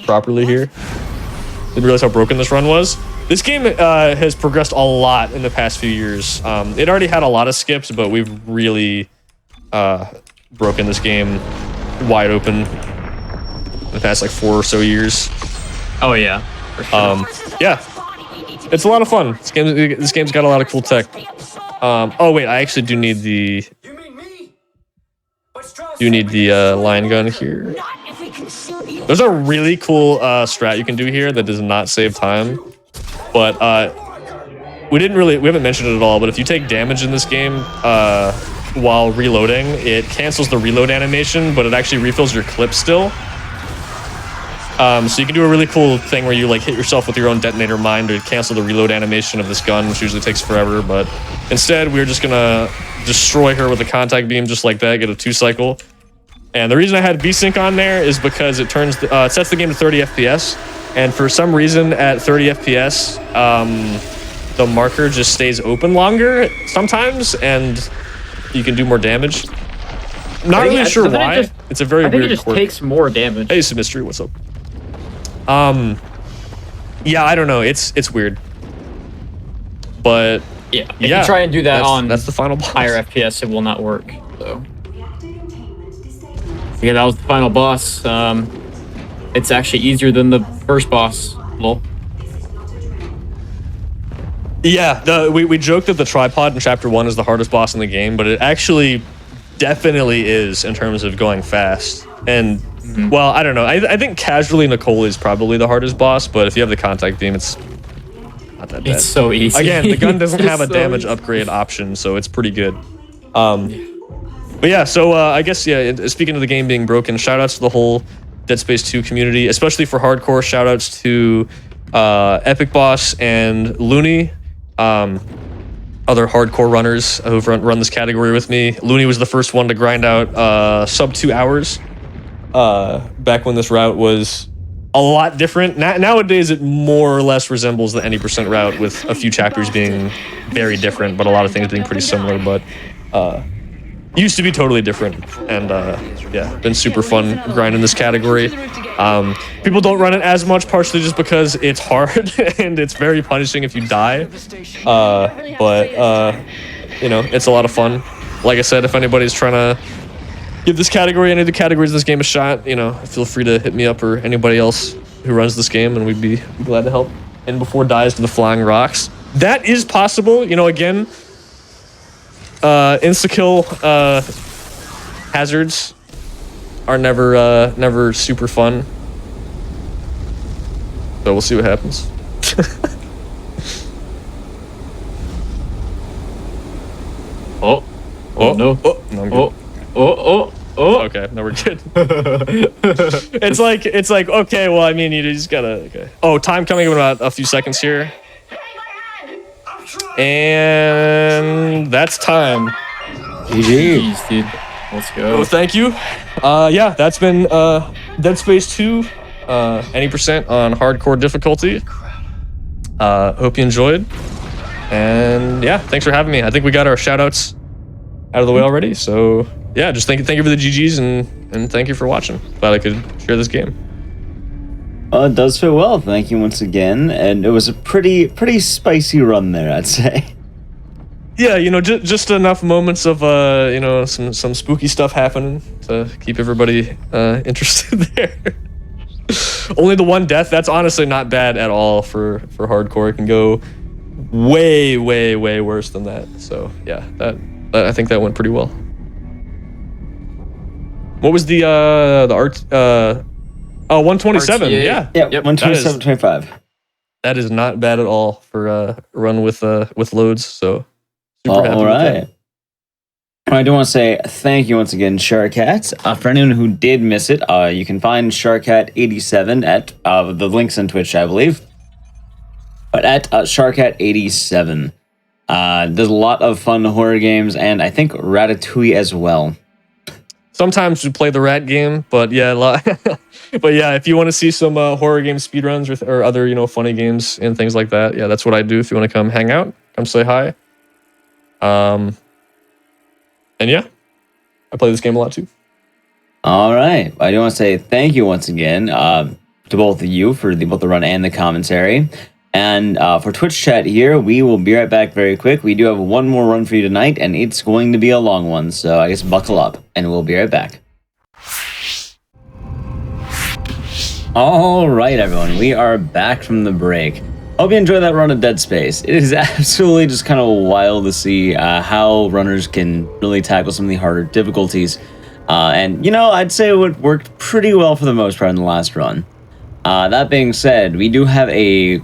properly here. Didn't realize how broken this run was. This game has progressed a lot in the past few years. It already had a lot of skips, but we've really broken this game wide open in the past 4 or so years. Oh yeah, for sure. Yeah. It's a lot of fun. This game's got a lot of cool tech. Oh wait, I actually do need the line gun here. There's a really cool strat you can do here that does not save time, but we haven't mentioned it at all. But if you take damage in this game while reloading, it cancels the reload animation, but it actually refills your clip still. So you can do a really cool thing where you hit yourself with your own detonator mine to cancel the reload animation of this gun, which usually takes forever. But instead, we're just gonna destroy her with a contact beam just like that, get a 2-cycle. And the reason I had VSync on there is because it sets the game to 30 FPS. And for some reason, at 30 FPS, the marker just stays open longer sometimes, and you can do more damage. Not really sure why. It's a very weird quirk. I think it just takes more damage. Hey, Mystery, what's up? Yeah, I don't know. It's weird. But yeah, if you try and do that that's the final boss. Higher FPS, it will not work. So yeah, that was the final boss. It's actually easier than the first boss. Lol. Yeah, we joked that the tripod in Chapter 1 is the hardest boss in the game, but it actually definitely is in terms of going fast. And well, I don't know. I think casually Nicole is probably the hardest boss, but if you have the contact beam, it's not that bad. It's so easy. Again, the gun doesn't have a damage upgrade option, so it's pretty good. But yeah, so I guess, yeah, speaking of the game being broken, shoutouts to the whole Dead Space 2 community, especially for hardcore. Shoutouts to Epic Boss and Looney, other hardcore runners who've run this category with me. Looney was the first one to grind out sub 2 hours. Back when this route was a lot different. Nowadays, it more or less resembles the any% route with a few chapters being very different, but a lot of things being pretty similar. But used to be totally different, and yeah, been super fun grinding this category. People don't run it as much, partially just because it's hard and it's very punishing if you die. But you know, it's a lot of fun. Like I said, if anybody's trying to give this category, any of the categories in this game a shot, you know, feel free to hit me up or anybody else who runs this game, and we'd be glad to help. And before dies to the flying rocks. That is possible, you know, again, insta-kill hazards are never super fun. So we'll see what happens. Oh no. No, Oh. Okay, no, we're good. it's like okay. Well, I mean, you just gotta. Okay. Oh, time coming in about a few seconds here, and that's time. GG. Jeez, dude. Let's go. Oh, thank you. Yeah, that's been Dead Space 2. Any percent on hardcore difficulty. Hope you enjoyed, and yeah, thanks for having me. I think we got our shout outs out of the way already, so yeah, just thank you for the GGs and thank you for watching. Glad I could share this game. It does fit well. Thank you once again, and it was a pretty spicy run there, I'd say. Yeah, just enough moments of some spooky stuff happening to keep everybody interested there. Only the one death. That's honestly not bad at all for hardcore. It can go way worse than that. So yeah, I think that went pretty well. What was the art? 127. RTA. Yeah. Yep. 127.25. That is not bad at all for a run with loads. So super happy All with right. that. I do want to say thank you once again, Sharkat. For anyone who did miss it, you can find Sharkat87 at the links on Twitch, I believe. But at Sharkat87. There's a lot of fun horror games, and I think Ratatouille as well. Sometimes we play the rat game, but yeah, but yeah, if you want to see some horror game speedruns or other funny games and things like that, yeah, that's what I do. If you want to come hang out, come say hi. And yeah, I play this game a lot too. All right. I do want to say thank you once again to both of you for both the run and the commentary. And for Twitch chat here, we will be right back very quick. We do have one more run for you tonight, and it's going to be a long one. So I guess buckle up, and we'll be right back. All right, everyone. We are back from the break. Hope you enjoyed that run of Dead Space. It is absolutely just kind of wild to see how runners can really tackle some of the harder difficulties. And, I'd say it worked pretty well for the most part in the last run. That being said, we do have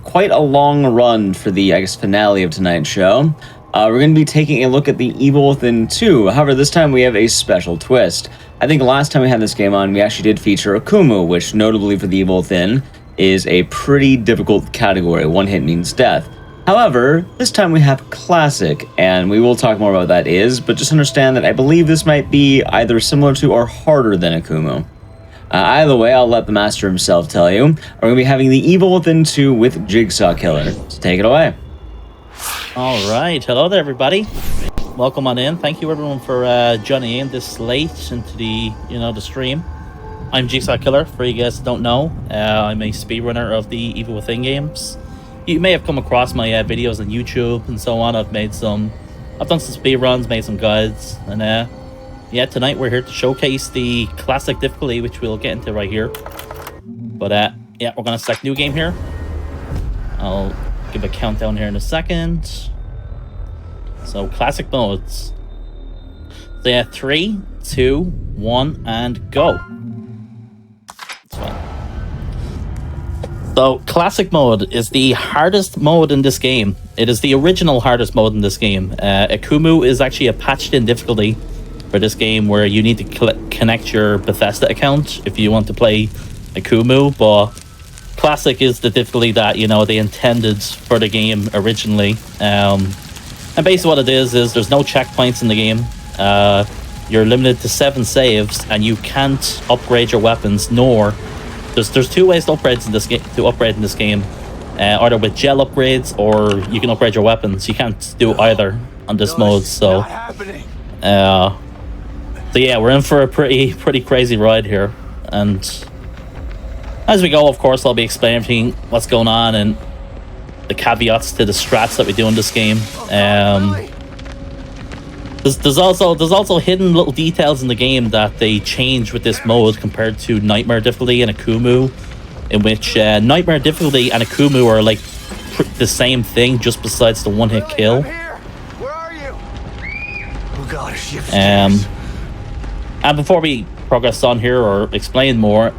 quite a long run for the, finale of tonight's show. We're going to be taking a look at The Evil Within 2. However, this time we have a special twist. I think last time we had this game on, we actually did feature Akumu, which notably for The Evil Within is a pretty difficult category. One hit means death. However, this time we have Classic, and we will talk more about what that is, but just understand that I believe this might be either similar to or harder than Akumu. Either way, I'll let the master himself tell you. We're going to be having The Evil Within 2 with Jigsaw Killer. So take it away. All right. Hello there, everybody. Welcome on in. Thank you, everyone, for joining in this late into the stream. I'm Jigsaw Killer, for you guys that don't know. I'm a speedrunner of the Evil Within games. You may have come across my videos on YouTube and so on. I've done some speedruns, made some guides, and yeah, tonight we're here to showcase the classic difficulty, which we'll get into right here. But yeah, we're gonna select new game here. I'll give a countdown here in a second. So classic modes. So yeah, 3, 2, 1, and go. So classic mode is the hardest mode in this game. It is the original hardest mode in this game. Akumu is actually a patched in difficulty for this game where you need to connect your Bethesda account if you want to play Akumu, but classic is the difficulty that they intended for the game originally. And basically what it is there's no checkpoints in the game. You're limited to 7 saves, and you can't upgrade your weapons, nor there's 2 ways to upgrade in this game. Either with gel upgrades, or you can upgrade your weapons. You can't do either on this mode, so yeah, we're in for a pretty crazy ride here. And as we go, of course, I'll be explaining what's going on and the caveats to the strats that we do in this game. There's also hidden little details in the game that they change with this mode compared to Nightmare difficulty and Akumu, in which Nightmare difficulty and Akumu are like the same thing, just besides the one-hit kill. Where are you? Oh God, And before we progress on here or explain more,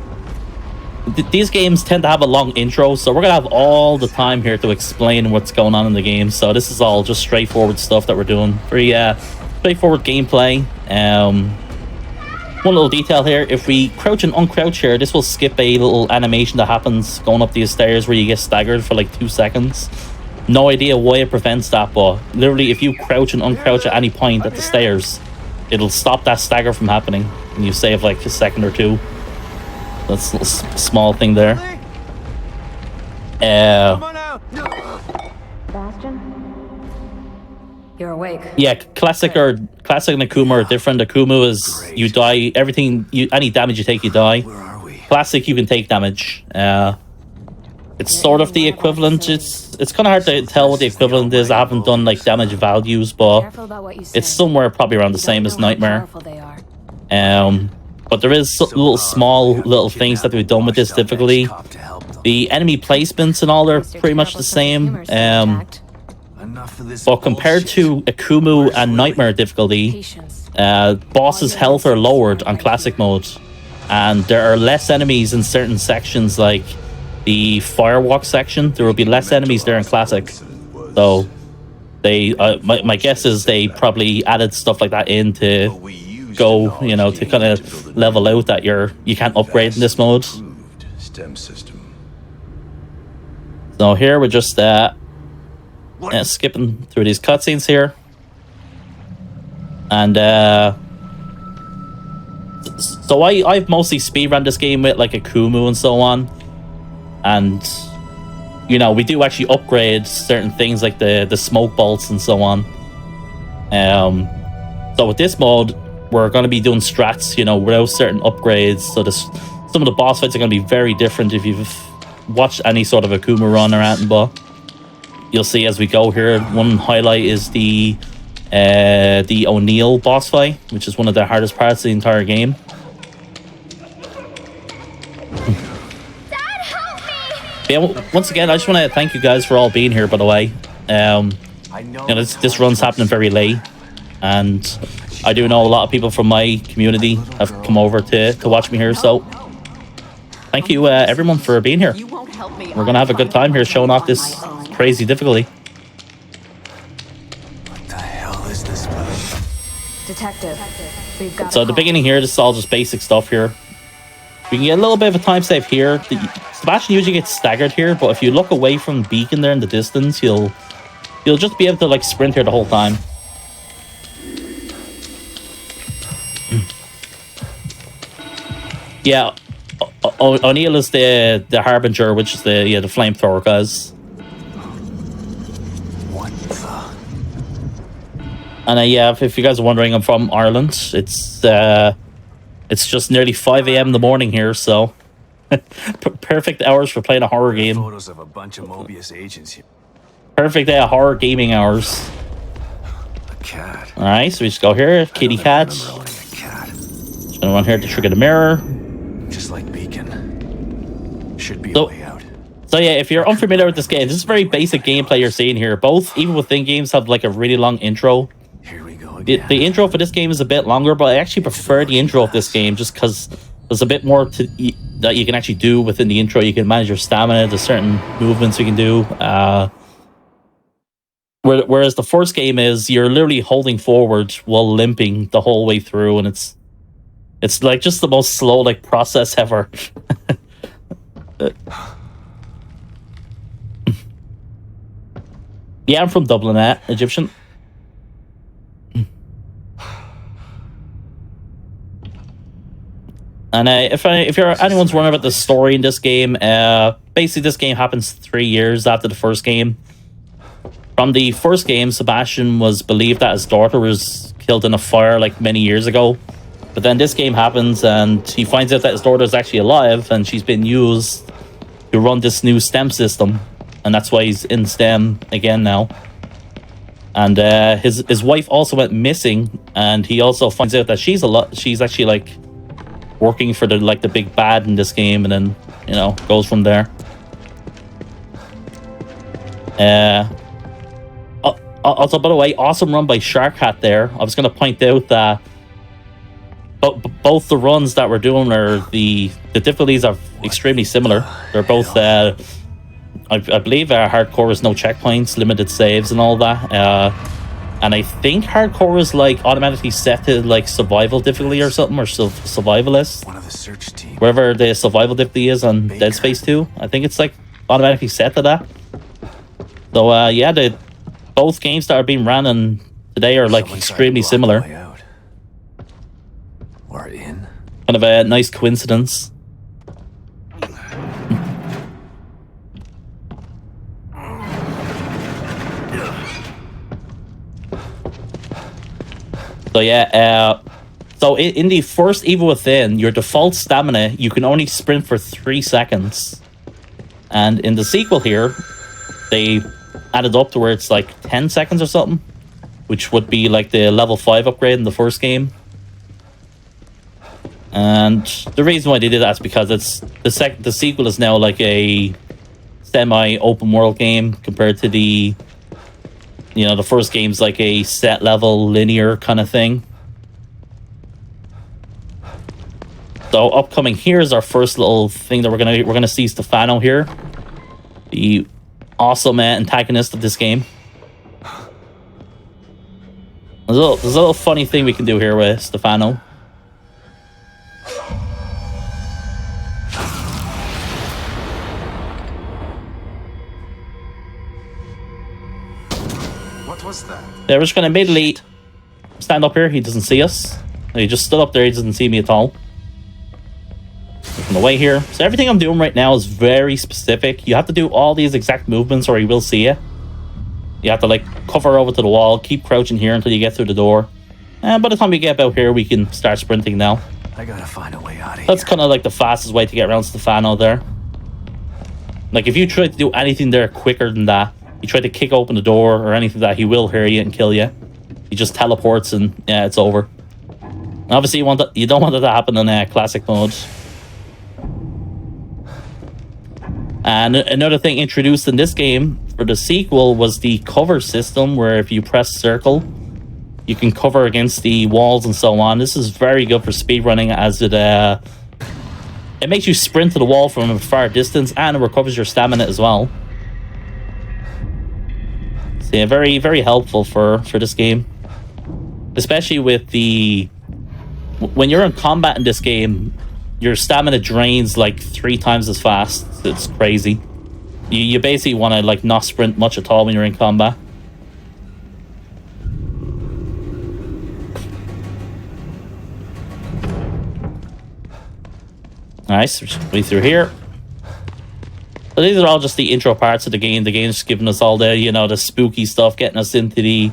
these games tend to have a long intro, so we're gonna have all the time here to explain what's going on in the game. So this is all just straightforward stuff that we're doing. Very straightforward gameplay. One little detail here: if we crouch and uncrouch here, this will skip a little animation that happens going up these stairs where you get staggered for like 2 seconds. No idea why it prevents that, but literally if you crouch and uncrouch at any point at the stairs, it'll stop that stagger from happening, and you save like a second or two. That's a small thing there. Bastion? You're awake. Yeah, classic and Akuma are different. Akuma is you die, any damage you take, you die. Classic, you can take damage. It's sort of the equivalent. It's kind of hard to tell what the equivalent is. I haven't done like damage values, but it's somewhere probably around the same as Nightmare. But there is little things that we've done with this difficulty. The enemy placements and all are pretty much the same. But compared to Akumu and Nightmare difficulty, bosses' health are lowered on classic mode, and there are less enemies in certain sections, like the firewalk section. There will be less enemies there in classic. So they, my guess is they probably added stuff like that in to go, to kind of level out that you can't upgrade in this mode. So here we're just skipping through these cutscenes here, and so I've mostly speedrun this game with like Akumu and so on, and we do actually upgrade certain things like the smoke bolts and so on. So with this mode, we're going to be doing strats, without certain upgrades. So some of the boss fights are going to be very different if you've watched any sort of Akuma run or anything, but you'll see as we go here. One highlight is the O'Neill boss fight, which is one of the hardest parts of the entire game. Dad, help me! Yeah, once again, I just want to thank you guys for all being here, by the way. This run's happening very late, and I do know a lot of people from my community have come over to watch me here, so thank you everyone for being here. We're gonna have a good time here showing off this crazy difficulty. What the hell is this place? Detective, we've got So at the beginning here, this is all just basic stuff here. We can get a little bit of a time save here. Sebastian usually gets staggered here, but if you look away from the beacon there in the distance, you'll just be able to like sprint here the whole time. Yeah, O'Neill is the Harbinger, which is the flamethrower guys. What the? And if you guys are wondering, I'm from Ireland. It's just nearly 5 a.m. in the morning here, so perfect hours for playing a horror game. Photos of a bunch of Mobius agents here. Perfect horror gaming hours. A cat. All right, so we just go here, kitty cat. Just gonna run here to trigger the mirror. Just like Beacon. Should be So- a way out. So yeah, if you're unfamiliar with this game, this is very basic gameplay you're seeing here. Both, even within games, have like a really long intro. Here we go The again. intro for this game is a bit longer, but I actually prefer the intro of this game just because there's a bit more that you can actually do within the intro. You can manage your stamina, there's certain movements you can do. Whereas the first game is you're literally holding forward while limping the whole way through, and it's like just the most slow like process ever. Yeah, I'm from Dublin, Egyptian. And if anyone's wondering about the story in this game, basically this game happens 3 years after the first game. From the first game, Sebastian was believed that his daughter was killed in a fire like many years ago. But then this game happens and he finds out that his daughter is actually alive and she's been used to run this new STEM system. And that's why he's in STEM again now. And his wife also went missing, and he also finds out that she's actually like working for the big bad in this game, and then goes from there. Also, by the way, awesome run by Shark Hat there. I was going to point out that both the runs that we're doing are the difficulties are extremely similar. They're both I believe hardcore is no checkpoints, limited saves and all that, and I think hardcore is like automatically set to like survival difficulty or something, or survivalist, One of the search team. wherever the survival difficulty is on Dead Space 2. I think it's like automatically set to that. So yeah, both games that are being ran and today are like extremely similar. We're in. Kind of a nice coincidence. So yeah, so in the first Evil Within, your default stamina, you can only sprint for 3 seconds. And in the sequel here, they added up to where it's like 10 seconds or something, which would be like the level 5 upgrade in the first game. And the reason why they did that is because it's the sequel is now like a semi-open world game compared to the, you know, the first game's like a set level linear kind of thing. So upcoming here is our first little thing that we're gonna see Stefano here, the awesome antagonist of this game. There's a little funny thing we can do here with Stefano. What was that? Yeah, we're just gonna immediately stand up here. He doesn't see us. He just stood up there. He doesn't see me at all. From the way here. So everything I'm doing right now is very specific. You have to do all these exact movements or he will see you. You have to like cover over to the wall, keep crouching here until you get through the door. And by the time we get about here, we can start sprinting now. I gotta find a way out of here. That's kind of like the fastest way to get around Stefano there. Like if you try to do anything there quicker than that, you try to kick open the door or anything like that, he will hear you and kill you. He just teleports and yeah, it's over. And obviously you don't want that to happen in classic mode. And another thing introduced in this game for the sequel was the cover system, where if you press circle, you can cover against the walls and so on. This is very good for speedrunning, as it makes you sprint to the wall from a far distance and it recovers your stamina as well. So yeah, very, very helpful for this game. Especially with when you're in combat in this game, your stamina drains like 3 times as fast. It's crazy. You basically want to like not sprint much at all when you're in combat. Alright, so just way through here. So these are all just the intro parts of the game. The game's giving us all the, you know, the spooky stuff, getting us into the...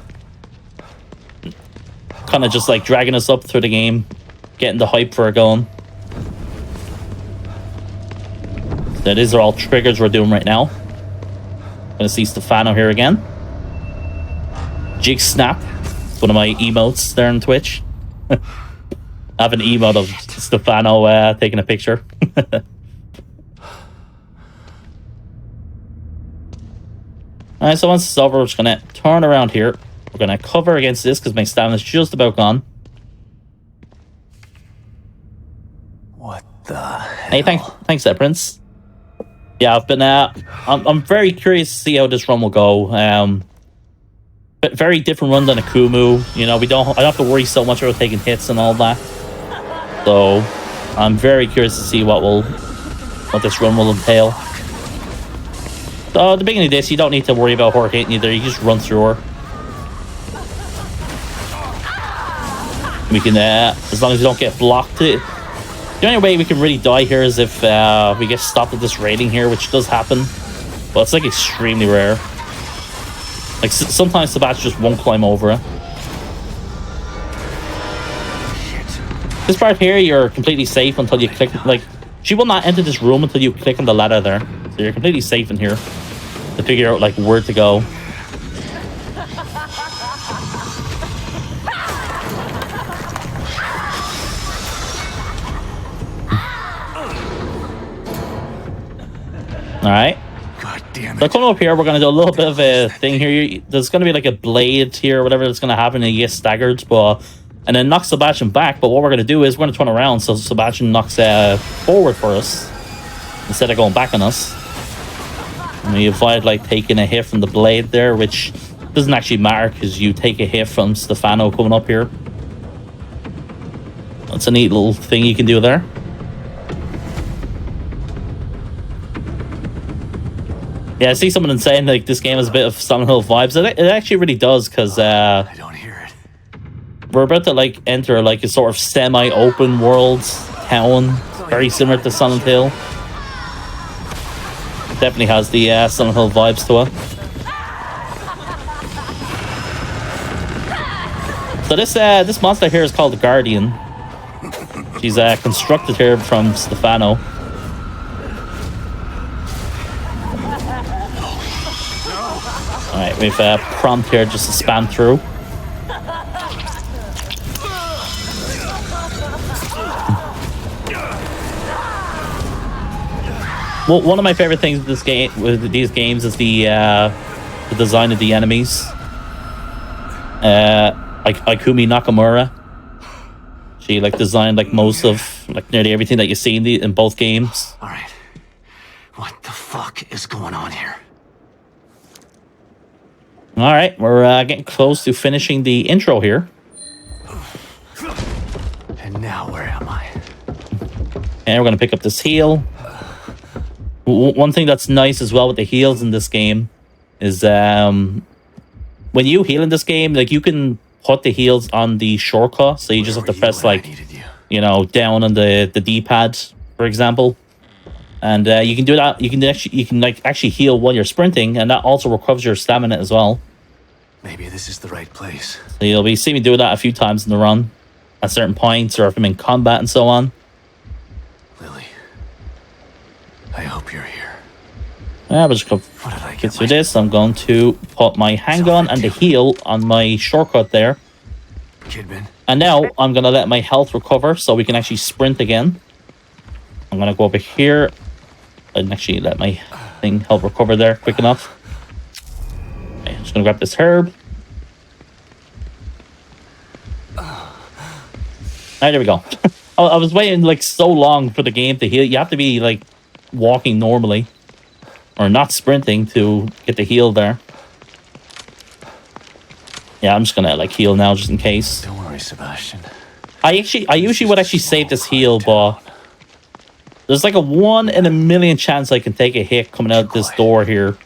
kind of just like dragging us up through the game, getting the hype for it going. So these are all triggers we're doing right now. Gonna see Stefano here again. Jig Snap. It's one of my emotes there on Twitch. I have an emote of Stefano taking a picture. Alright, so once it's over, we're just gonna turn around here. We're gonna cover against this because my stamina's just about gone. What the hell? Hey, thanks there, Prince. Yeah, I've been I'm very curious to see how this run will go. But very different run than a Kumu. You know, I don't have to worry so much about taking hits and all that. So I'm very curious to see what this run will entail. So at the beginning of this, you don't need to worry about her hitting either. You just run through her. We can, as long as you don't get blocked. The only way we can really die here is if we get stopped at this rating here, which does happen. But it's like extremely rare. Like sometimes the bats just won't climb over it. This part here, you're completely safe until you click. Like, she will not enter this room until you click on the ladder there. So you're completely safe in here to figure out like where to go. Alright. God damn it. So coming up here, we're going to do a little bit of a thing here. There's going to be like a blade here, whatever that's going to happen, and you get staggered. But and then knock Sebastian back. But what we're going to do is we're going to turn around so Sebastian knocks forward for us instead of going back on us. And we avoid like taking a hit from the blade there, which doesn't actually matter because you take a hit from Stefano coming up here. That's a neat little thing you can do there. Yeah, I see someone saying like this game has a bit of Silent Hill vibes. It actually really does, because I don't hear it. we're about to like enter like a sort of semi-open world town, very similar to Silent Hill. It definitely has the Silent Hill vibes to it. So this monster here is called the Guardian. She's constructed here from Stefano. Alright, we've prompt here just to spam through. Well, one of my favorite things with these games is the design of the enemies. Ikumi Nakamura. She like designed like most of like nearly everything that you see in both games. All right. What the fuck is going on here? All right, we're getting close to finishing the intro here. And now where am I? And we're gonna pick up this heal. One thing that's nice as well with the heals in this game is when you heal in this game, like you can put the heals on the shortcut, so you just have to press like, you know, down on the D-pad, for example, and you can do that. You can actually heal while you're sprinting, and that also recovers your stamina as well. Maybe this is the right place. So you'll be seeing me do that a few times in the run, at certain points, or if I'm in combat and so on. Lily, I hope you're here. Yeah, we'll just get through this. I'm going to put my handgun and the heal on my shortcut there. Kidman. And now I'm going to let my health recover so we can actually sprint again. I'm going to go over here and actually let my thing help recover there quick enough. Okay, I'm just going to grab this herb. Alright, there we go. I was waiting like so long for the game to heal. You have to be like walking normally, or not sprinting, to get the heal there. Yeah, I'm just gonna like heal now just in case. Don't worry, Sebastian. I usually would actually save this heal, but there's like a 1 in a million chance I can take a hit coming out this door here.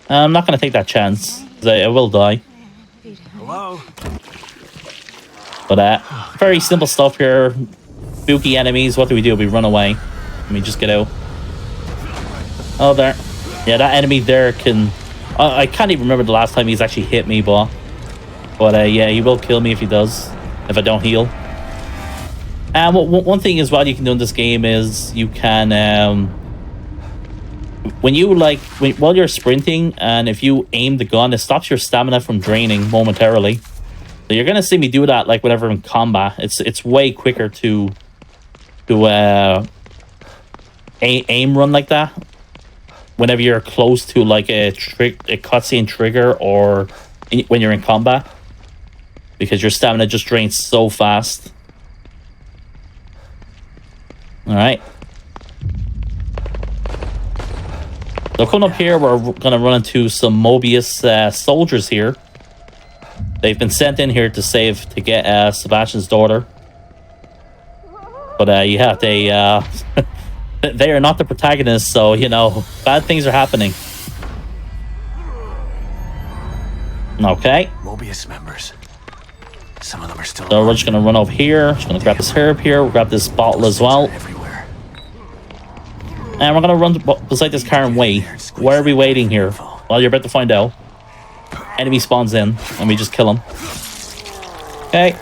I'm not gonna take that chance, because I will die. Hello? But very simple stuff here. Spooky enemies. What do? We run away. Let me just get out. Oh, there. Yeah, that enemy there can... I can't even remember the last time he's actually hit me, but yeah, he will kill me if he does, if I don't heal. And one thing as well you can do in this game is you can... when you while you're sprinting, and if you aim the gun, it stops your stamina from draining momentarily. So you're gonna see me do that like whenever in combat. It's way quicker to aim run like that whenever you're close to like a cutscene trigger, or when you're in combat, because your stamina just drains so fast. All right. So coming up here, we're gonna run into some Mobius soldiers here. They've been sent in here to get Sebastian's daughter. But yeah, they they are not the protagonists, so you know, bad things are happening. Okay. Mobius members. Some of them are still. So we're just gonna run over here. Just gonna grab this herb here. We'll grab this bottle as well. Everywhere. And we're gonna run beside this car and wait. Why are we waiting here? Well, you're about to find out. Enemy spawns in, and we just kill him. Okay.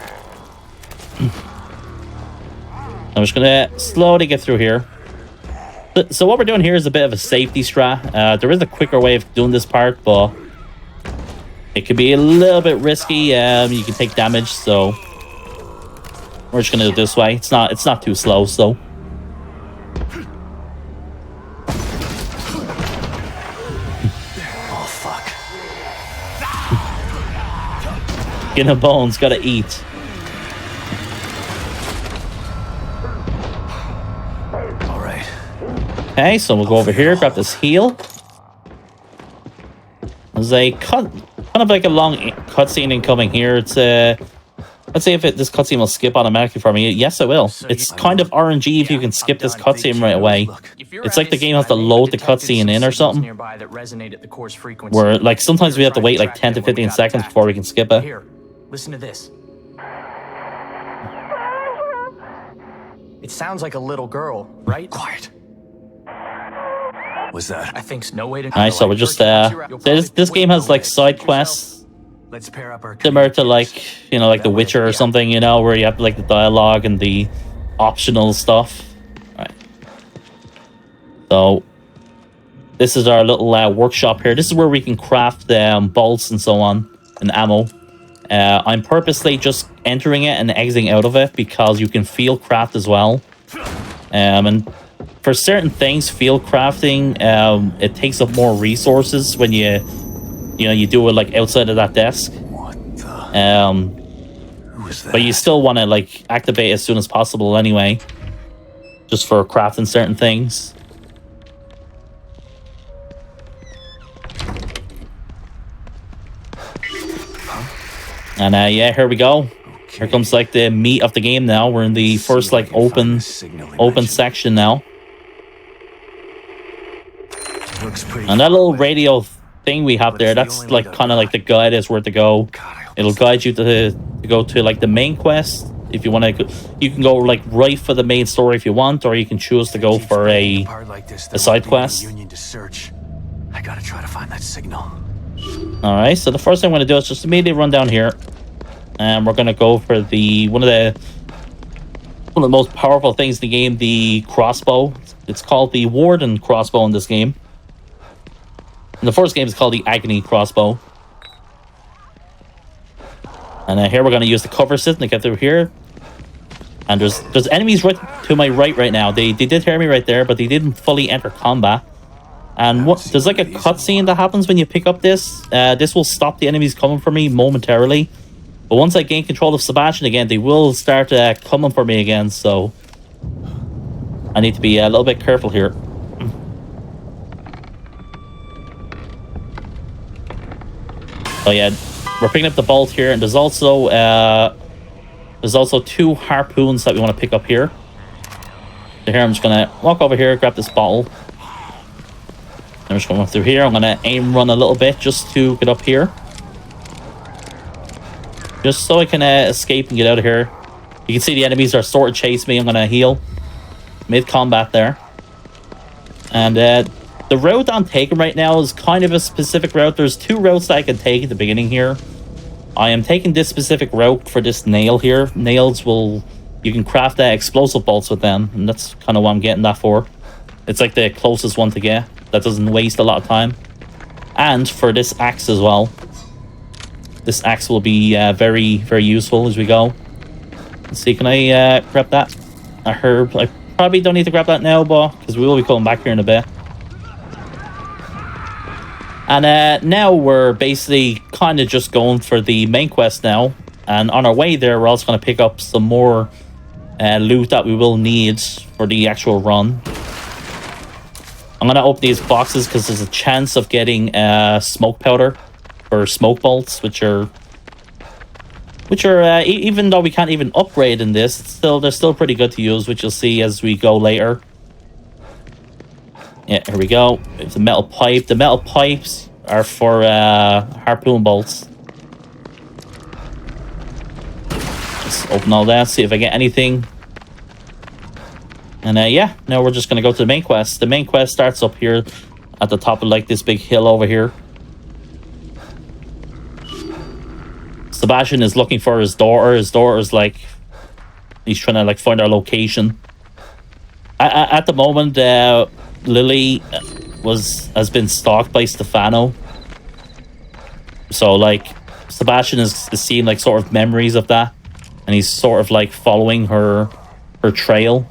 I'm just gonna slowly get through here. So what we're doing here is a bit of a safety strat. There is a quicker way of doing this part, but it could be a little bit risky. You can take damage, so we're just gonna do it this way. It's not too slow, so. Oh fuck. Skin and bones, gotta eat. Okay, so we'll go over here, grab this heal. There's a kind of like a long cutscene incoming here. It's let's see if this cutscene will skip automatically for me. Yes, it will. It's kind of RNG if you can skip this cutscene right away. It's like the game has to load the cutscene in or something. Where like sometimes we have to wait like 10 to 15 seconds before we can skip it. Here, listen to this. It sounds like a little girl, right? Quiet. Was that? I think's no way to. Alright, so we're just so this game has like side quests Let's pair up our similar to like, you know, like The Witcher or something, you know, where you have like the dialogue and the optional stuff. Alright. So this is our little workshop here. This is where we can craft bolts and so on and ammo. I'm purposely just entering it and exiting out of it because you can field craft as well. And for certain things, field crafting, it takes up more resources when you do it like outside of that desk. What the? Who is that? But you still want to like activate as soon as possible anyway, just for crafting certain things. And yeah, here we go. Here comes like the meat of the game now. We're in the first like open section now. And that little radio thing we have there, that's like kind of like the guide is where to go. It'll guide you to go to like the main quest. If you want to, you can go like right for the main story if you want, or you can choose to go for a side quest. I gotta try to find that signal. Alright, so the first thing I'm going to do is just immediately run down here. And we're going to go for one of the most powerful things in the game, the crossbow. It's called the Warden crossbow in this game. In the first game, it's called the Agony crossbow. And here we're going to use the cover system to get through here. And there's enemies right to my right now. They did hear me right there, but they didn't fully enter combat. And there's like a cutscene that happens when you pick up this. This will stop the enemies coming for me momentarily. But once I gain control of Sebastian again, they will start coming for me again. So I need to be a little bit careful here. Oh yeah, we're picking up the bolt here, and there's also 2 harpoons that we want to pick up here. So here I'm just gonna walk over here, grab this bottle. I'm just going through here. I'm going to aim run a little bit just to get up here. Just so I can escape and get out of here. You can see the enemies are sort of chasing me. I'm going to heal mid-combat there. And the route I'm taking right now is kind of a specific route. There's 2 routes that I can take at the beginning here. I am taking this specific route for this nail here. Nails you can craft explosive bolts with them. And that's kind of what I'm getting that for. It's like the closest one to get. That doesn't waste a lot of time. And for this axe as well. This axe will be very, very useful as we go. Let's see, can I grab that? A herb. I probably don't need to grab that now, but because we will be coming back here in a bit. And now we're basically kind of just going for the main quest now. And on our way there, we're also going to pick up some more loot that we will need for the actual run. I'm going to open these boxes because there's a chance of getting smoke powder or smoke bolts, which are even though we can't even upgrade in this, they're still pretty good to use, which you'll see as we go later. Yeah, here we go. It's a metal pipe. The metal pipes are for harpoon bolts. Let's open all that, see if I get anything. And yeah, now we're just going to go to the main quest. The main quest starts up here at the top of like this big hill over here. Sebastian is looking for his daughter. His daughter's like, he's trying to like find our location. At the moment, Lily has been stalked by Stefano. So like Sebastian is seeing like sort of memories of that, and he's sort of like following her trail.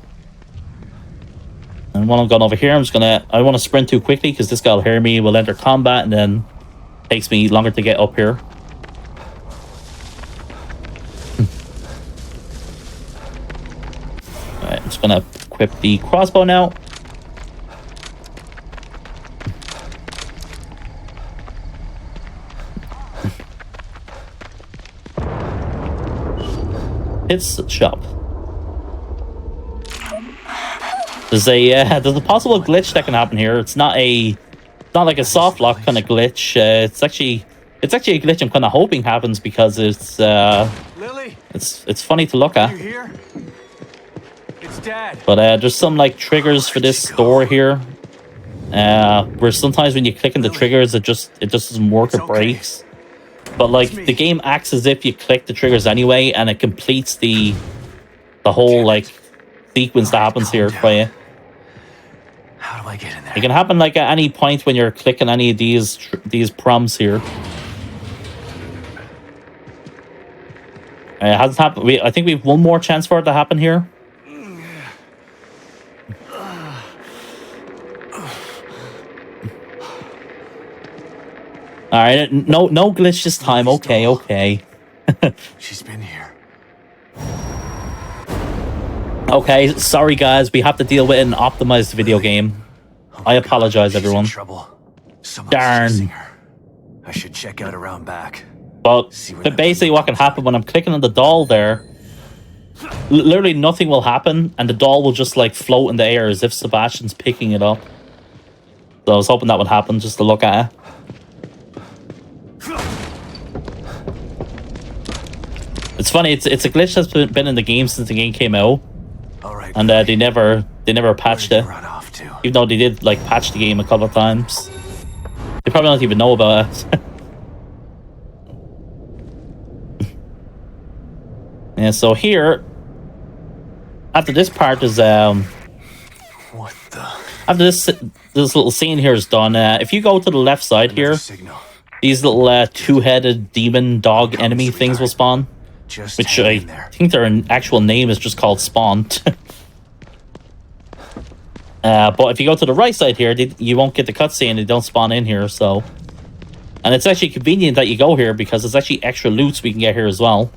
And when I'm going over here, I want to sprint too quickly because this guy will hear me, will enter combat, and then takes me longer to get up here. Alright, I'm just going to equip the crossbow now. His shop. There's a possible glitch that can happen here. It's not like a soft lock kind of glitch. It's actually a glitch I'm kind of hoping happens because it's Lily, it's funny to look at. you here? It's Dad. But there's some like triggers for this door here. Where sometimes when you click on the triggers, it just doesn't work. It breaks. But like the game acts as if you click the triggers anyway, and it completes the whole like sequence that happens here for you. How do I get in there? It can happen like at any point when you're clicking any of these prompts here. It hasn't happened. I think we have one more chance for it to happen here. All right, no glitch this time. Okay. She's been here. Okay, sorry guys, we have to deal with an optimized video game. I apologize, everyone. Trouble. Someone's Darn. chasing her. I should check out around back. But basically what can happen when I'm clicking on the doll there, literally nothing will happen, and the doll will just like float in the air as if Sebastian's picking it up. So I was hoping that would happen just to look at it. It's funny, it's a glitch that's been in the game since the game came out. Alright. And they never patched it. Run off to? Even though they did like patch the game a couple of times. They probably don't even know about it. Yeah, so here after this part is What the? after this little scene here is done, if you go to the left side here, Signal. these little two-headed demon dog enemy things will spawn. Just Which hang I in there. think their actual name is just called Spawn. But if you go to the right side here, you won't get the cutscene. They don't spawn in here, so... And it's actually convenient that you go here because there's actually extra loots we can get here as well.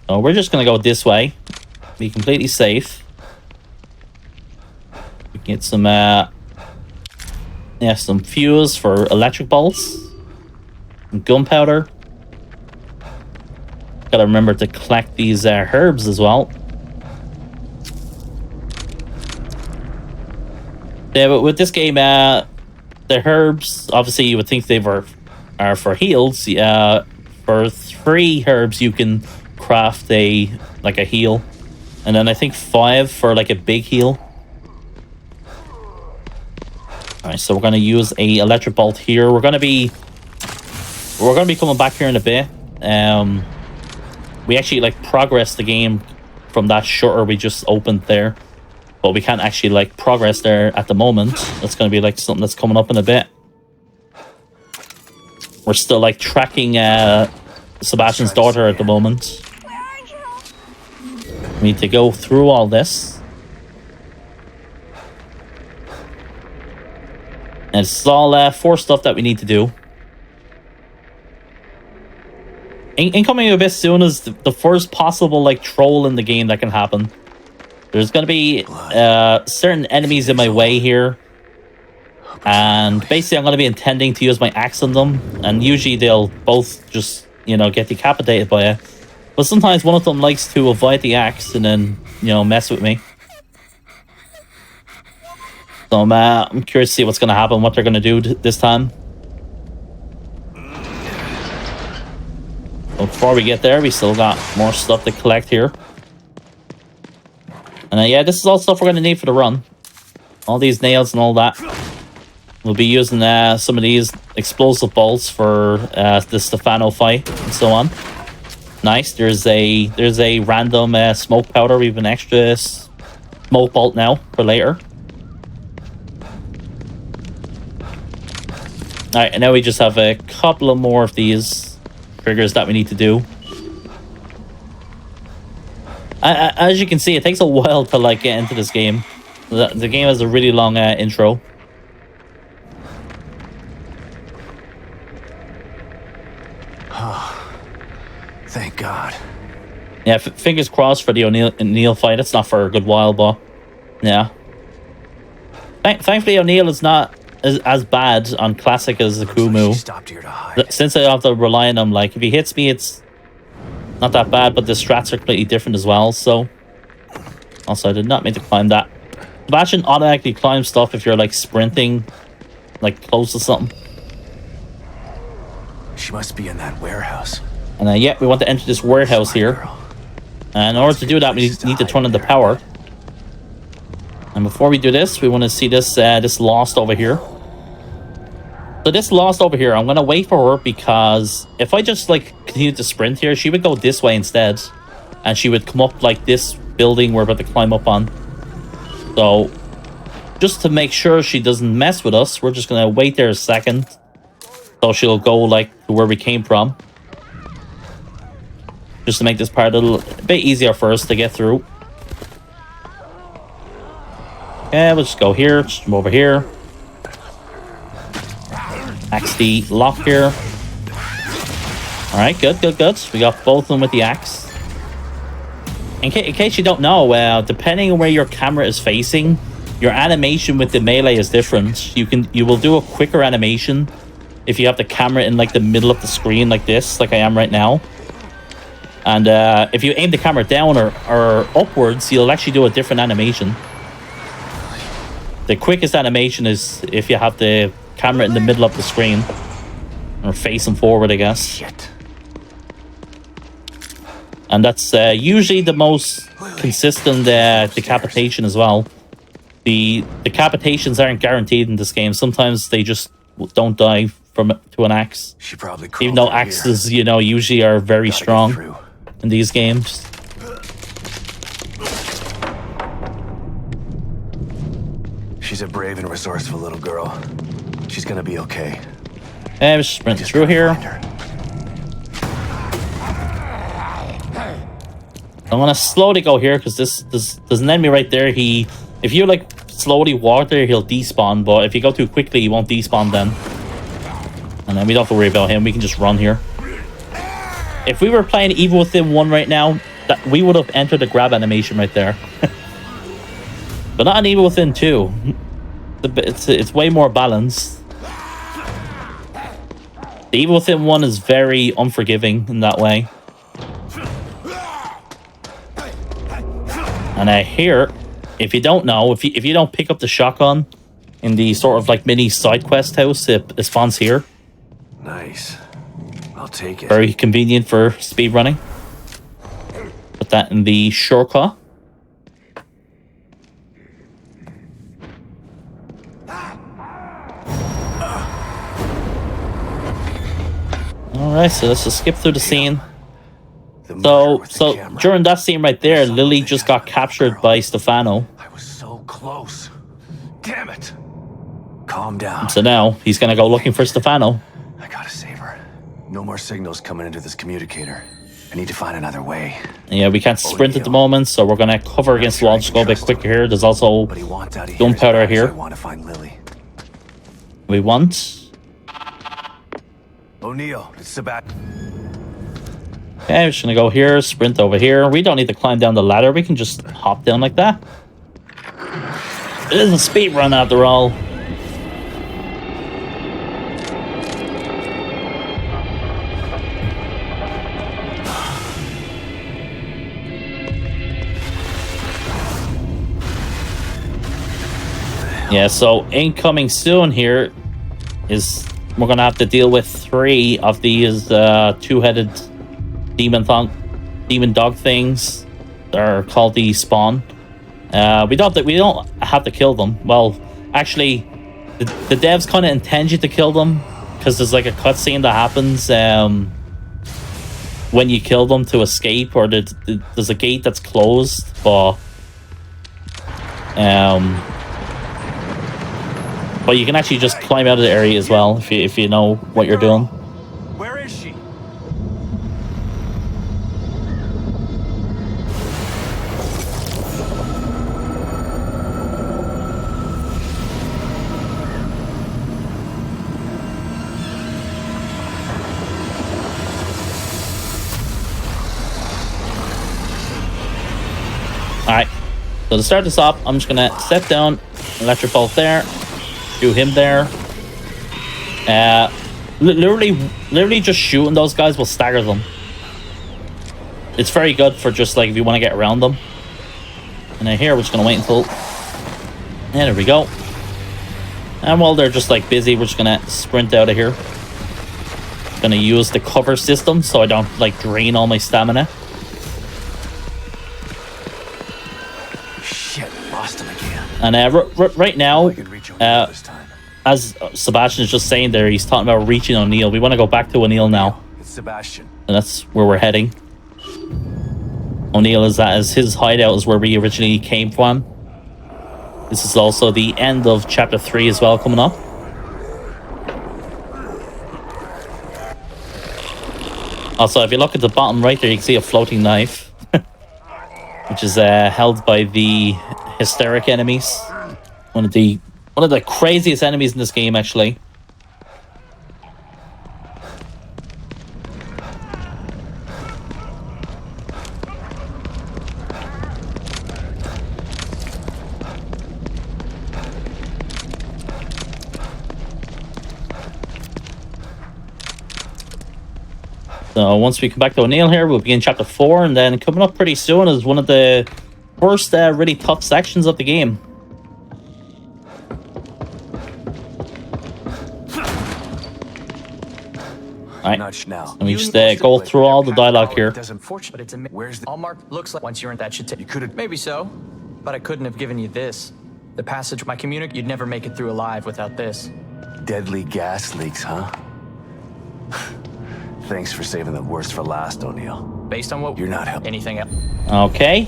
So we're just going to go this way. Be completely safe. We can get some... some fuse for electric bolts. Some gunpowder. Gotta remember to collect these herbs as well. Yeah, but with this game, the herbs, obviously you would think they are for heals. For 3 herbs you can craft a heal. And then I think 5 for like a big heal. Alright, so we're gonna use a electric bolt here. We're gonna be coming back here in a bit. We actually like progress the game from that shutter we just opened there, but we can't actually like progress there at the moment. That's going to be like something that's coming up in a bit. We're still like tracking Sebastian's daughter at the moment. We need to go through all this, and it's all 4 stuff that we need to do. Incoming a bit soon is the first possible like troll in the game that can happen. There's gonna be certain enemies in my way here, and basically I'm gonna be intending to use my axe on them, and usually they'll both just get decapitated by it. But sometimes one of them likes to avoid the axe and then mess with me. So I'm curious to see what's gonna happen, what they're gonna do this time. Before we get there, we still got more stuff to collect here. And yeah, this is all stuff we're going to need for the run. All these nails and all that. We'll be using some of these explosive bolts for the Stefano fight and so on. Nice. There's a random smoke powder. We have an extra smoke bolt now for later. Alright, and now we just have a couple of more of these triggers that we need to do. As you can see, it takes a while to like get into this game. The game has a really long intro. Oh, thank God. Yeah, fingers crossed for the O'Neill fight. It's not for a good while, but yeah. Thankfully, O'Neill is not as bad on classic as the Kumu. Stopped here to hide. Since I have to rely on him, like if he hits me, it's not that bad, but the strats are completely different as well. So, also, I did not mean to climb that. Sebastian automatically climbs stuff if you're like sprinting, like close to something. She must be in that warehouse. And yeah, we want to enter this warehouse here. And in order to do that, we need to turn on the power. And before we do this, we want to see this this lost over here. So this lost over here, I'm gonna wait for her because if I just like continue to sprint here, she would go this way instead, and she would come up like this building we're about to climb up on. So just to make sure she doesn't mess with us, we're just gonna wait there a second, so she'll go like to where we came from, just to make this part a bit easier for us to get through. Okay, we'll just go here, just come over here. Axe the lock here. Alright, good. We got both of them with the axe. In case you don't know, depending on where your camera is facing, your animation with the melee is different. You will do a quicker animation if you have the camera in like the middle of the screen like this, like I am right now. And if you aim the camera down or upwards, you'll actually do a different animation. The quickest animation is if you have the camera in the middle of the screen or facing forward, I guess. Shit. And that's usually the most consistent decapitation as well. The decapitations aren't guaranteed in this game. Sometimes they just don't die to an axe. She probably even though axes, you know, usually are very strong in these games. She's a brave and resourceful little girl. She's gonna be okay. Yeah, we're just sprinting through here. I'm gonna slowly go here because there's an enemy right there. If you like slowly walk there, he'll despawn. But if you go too quickly, he won't despawn then. And then we don't have to worry about him. We can just run here. If we were playing Evil Within 1 right now, we would have entered the grab animation right there. But not in Evil Within 2. It's way more balanced. The Evil Within 1 is very unforgiving in that way. And here, if you don't know, if you don't pick up the shotgun in the sort of like mini side quest house, it spawns here. Nice. I'll take it. Very convenient for speedrunning. Put that in the shortcut. Alright, so let's just skip through the scene. So during that scene right there, Lily just got captured by Stefano. I was so close. Damn it. Calm down. So now he's gonna go looking for Stefano. I gotta save her. No more signals coming into this communicator. I need to find another way. Yeah, we can't sprint at the moment, so we're gonna cover against the wall. Just go a bit quicker here. There's also gunpowder here. I want to find Lily. We want. O'Neill, it's Sebastian. Okay, we're just gonna go here, sprint over here. We don't need to climb down the ladder. We can just hop down like that. It is a speed run after all. Yeah, so incoming soon here is we're gonna have to deal with 3 of these two-headed demon dog things. They're called the spawn. We don't have to kill them. Well, actually, the devs kind of intend you to kill them because there's like a cutscene that happens when you kill them to escape, or there's a gate that's closed. But you can actually just climb out of the area as well if you know what you're doing. Where is she? Alright, so to start this off, I'm just gonna set down electric bolt there, shoot him there. Literally just shooting those guys will stagger them. it's very good for just like if you want to get around them. And then here we're just gonna wait until. Yeah, there we go. And while they're just like busy, we're just gonna sprint out of here. Gonna use the cover system so I don't like drain all my stamina. Shit, lost him again. And right now, I can reach O'Neill this time. as Sebastian is just saying there, he's talking about reaching O'Neill. We want to go back to O'Neill now, It's Sebastian. and that's where we're heading. O'Neill is his hideout is where we originally came from. This is also the end of chapter 3 as well coming up. Also, if you look at the bottom right there, you can see a floating knife, which is held by the hysteric enemies. One of the craziest enemies in this game, actually. So once we come back to O'Neill here, we'll begin chapter 4, and then coming up pretty soon is one of the first really tough sections of the game. Alright, Now. let me just go through all the dialogue here. But it's Where's the... all marked. Looks like once you're in that should take. You could've... Maybe so, but I couldn't have given you this. The passage, my communic. You'd never make it through alive without this. Deadly gas leaks, huh? Thanks for saving the worst for last, O'Neill. Based on what You're not helping. anything else. Okay.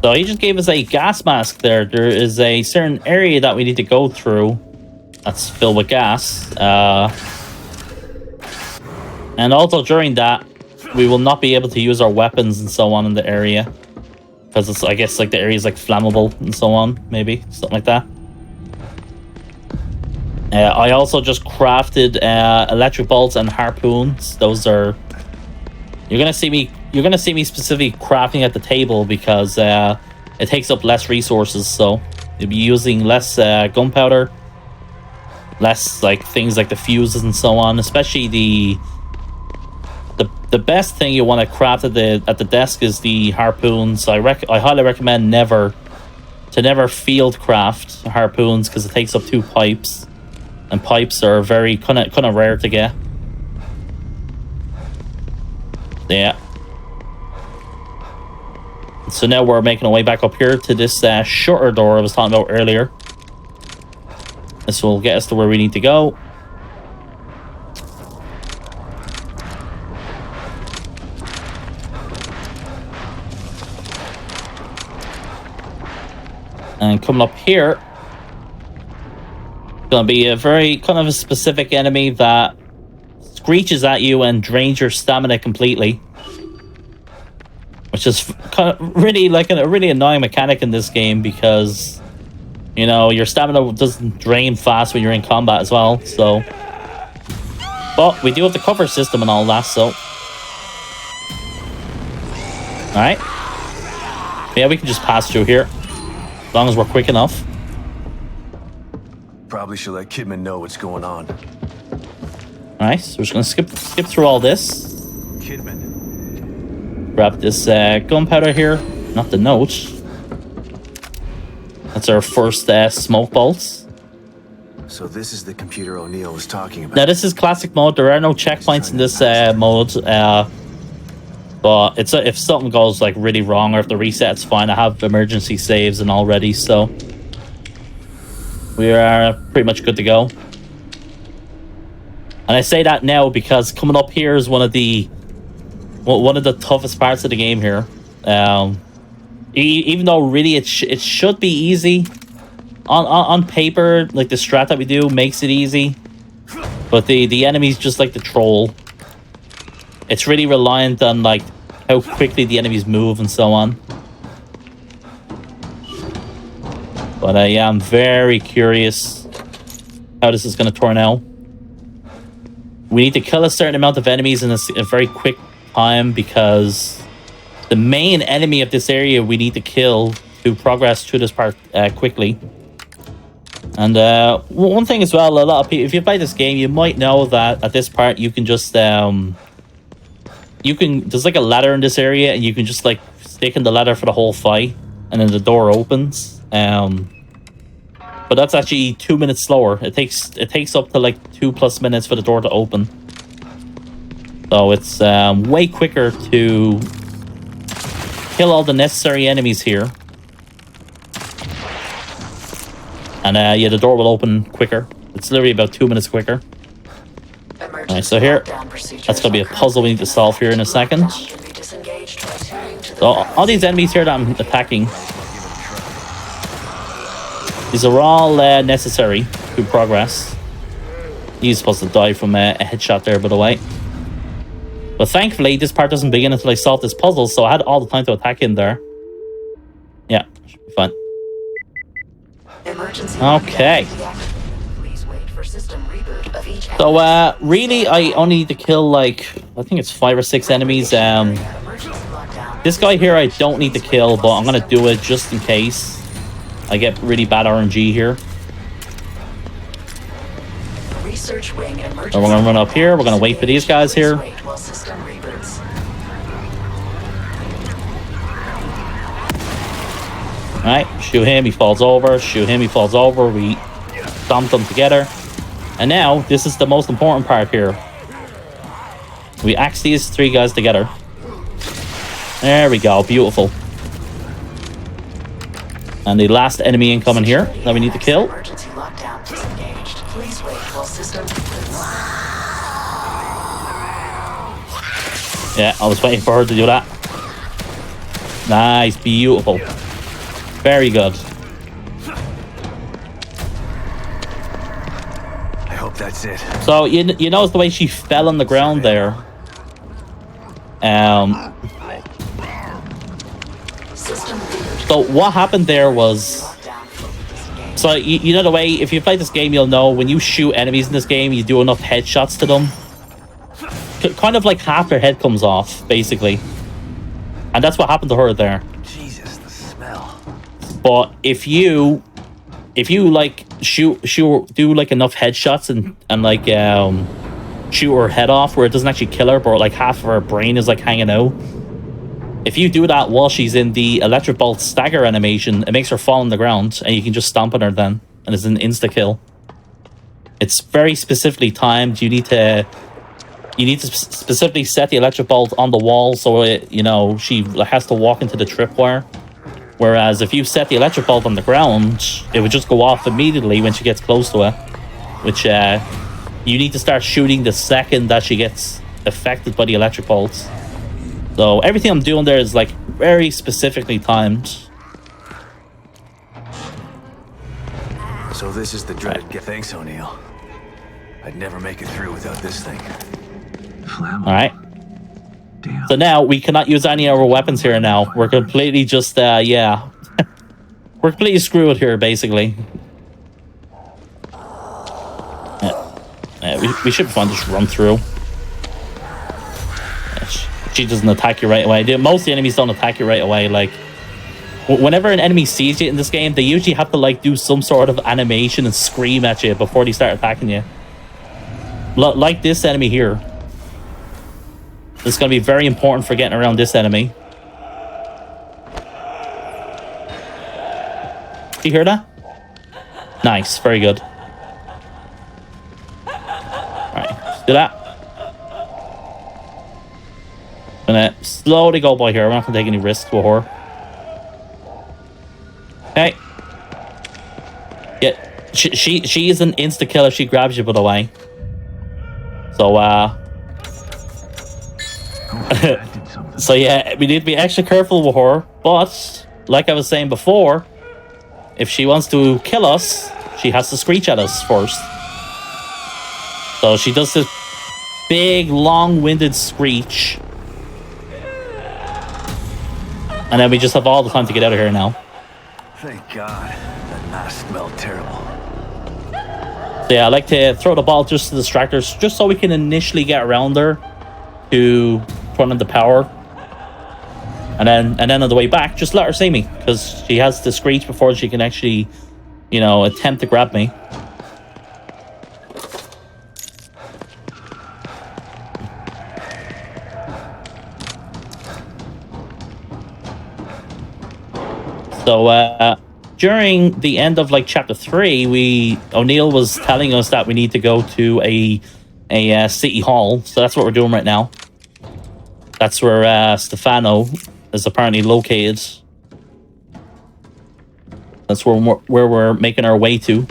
So he just gave us a gas mask there. There is a certain area that we need to go through that's filled with gas. And also during that, we will not be able to use our weapons and so on in the area. Because it's, I guess, like the area is like flammable and so on, maybe. Something like that. I also just crafted electric bolts and harpoons. Those are... You're gonna see me specifically crafting at the table because it takes up less resources, so you'll be using less gunpowder, less like things like the fuses and so on. Especially the best thing you want to craft at the desk is the harpoons. I highly recommend never field craft harpoons because it takes up 2 pipes, and pipes are very kind of rare to get. Yeah. So now we're making our way back up here to this shorter door I was talking about earlier. This will get us to where we need to go. And coming up here, it's going to be a very kind of a specific enemy that screeches at you and drains your stamina completely, which is kind of really like a really annoying mechanic in this game because, you know, your stamina doesn't drain fast when you're in combat as well. So, but we do have the cover system and all that. So, all right, yeah, we can just pass through here as long as we're quick enough. Probably should let Kidman know what's going on. Alright, so we're just gonna skip through all this. Kidman. Grab this gunpowder here. Not the note. That's our first smoke bolts. So this is the computer O'Neill was talking about. Now this is classic mode. There are no checkpoints in this mode. But if something goes like really wrong or if the reset's fine, I have emergency saves and all ready, so we are pretty much good to go. And I say that now because coming up here is one of the toughest parts of the game here. Even though really it should be easy on paper, like the strat that we do makes it easy, but the enemies just like the troll. It's really reliant on like how quickly the enemies move and so on. But yeah, I'm very curious how this is going to turn out. We need to kill a certain amount of enemies in a very quick time because the main enemy of this area we need to kill to progress through this part quickly. And one thing as well, a lot of people, if you play this game, you might know that at this part you can just there's like a ladder in this area, and you can just like stick in the ladder for the whole fight, and then the door opens. But that's actually 2 minutes slower. It takes up to like 2+ minutes for the door to open. So it's way quicker to kill all the necessary enemies here. And yeah, the door will open quicker. It's literally about 2 minutes quicker. Alright, so here, that's going to be a puzzle we need to solve here in a second. So all these enemies here that I'm attacking, these are all necessary to progress. He's supposed to die from a headshot there, by the way. But thankfully, this part doesn't begin until I solve this puzzle, so I had all the time to attack in there. Yeah, should be fine. Okay. So, really, I only need to kill, like, I think it's 5 or 6 enemies. This guy here I don't need to kill, but I'm going to do it just in case I get really bad RNG here. So we're going to run up here. We're going to wait for these guys here. Alright, shoot him, he falls over. Shoot him, he falls over. We stomp them together. And now, this is the most important part here. We axe these 3 guys together. There we go, beautiful. And the last enemy incoming here that we need to kill. Yeah, I was waiting for her to do that. Nice, beautiful. Very good. I hope that's it. So you notice the way she fell on the ground there. So what happened there was, so you know the way, if you play this game, you'll know when you shoot enemies in this game, you do enough headshots to them, kind of like half their head comes off, basically. And that's what happened to her there. Jesus, the smell. But if you like do like enough headshots and like shoot her head off where it doesn't actually kill her, but like half of her brain is like hanging out. If you do that while she's in the electric bolt stagger animation, it makes her fall on the ground, and you can just stomp on her then, and it's an insta kill. It's very specifically timed. You need to specifically set the electric bolt on the wall so it, you know, she has to walk into the tripwire. Whereas if you set the electric bolt on the ground, it would just go off immediately when she gets close to it. Which you need to start shooting the second that she gets affected by the electric bolts. So everything I'm doing there is like very specifically timed. So this is the dreaded Thanks, O'Neill. I'd never make it through without this thing. Alright. So now we cannot use any of our weapons here now. We're completely just, yeah. We're completely screwed here, basically. Yeah, we should be fine to just run through. She doesn't attack you right away. Most of the enemies don't attack you right away. Like, whenever an enemy sees you in this game, they usually have to like do some sort of animation and scream at you before they start attacking you. Like this enemy here. This is going to be very important for getting around this enemy. You hear that? Nice, very good. Alright, let's do that. Gonna slowly go by here. We're not gonna take any risks with her. Okay. Yeah, she is an insta killer. She grabs you, by the way. So so yeah, we need to be extra careful with her. But like I was saying before, if she wants to kill us, she has to screech at us first. So she does this big, long-winded screech. And then we just have all the time to get out of here now. Thank God. That mask smelled terrible. So yeah, I like to throw the ball just to distract her, just so we can initially get around her to turn on the power. And then on the way back, just let her see me, because she has to screech before she can actually, you know, attempt to grab me. So during the end of like chapter 3, O'Neill was telling us that we need to go to a city hall. So that's what we're doing right now. That's where Stefano is apparently located. That's where we're making our way to.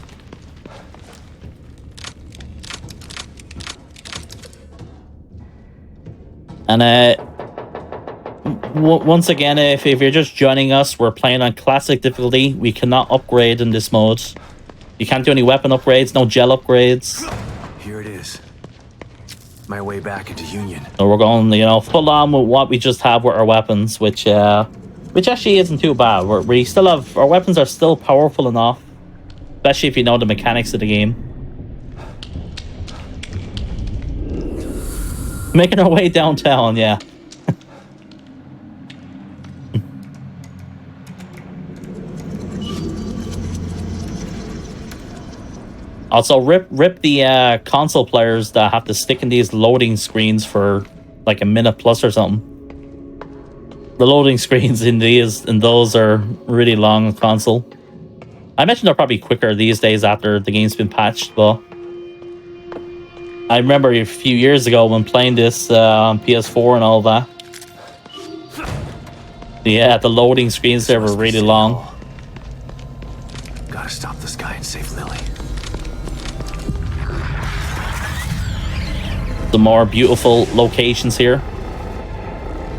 And once again, if you're just joining us, we're playing on classic difficulty. We cannot upgrade in this mode. You can't do any weapon upgrades, no gel upgrades. Here it is. My way back into Union. So we're going, full on with what we just have with our weapons, which actually isn't too bad. We still have, our weapons are still powerful enough, especially if you know the mechanics of the game. Making our way downtown, yeah. Also, rip the console players that have to stick in these loading screens for like a minute plus or something. The loading screens in those are really long on console. I imagine they're probably quicker these days after the game's been patched, but I remember a few years ago when playing this on PS4 and all that. Yeah, the loading screens there were really long. Gotta stop this guy and save Lily. The more beautiful locations here.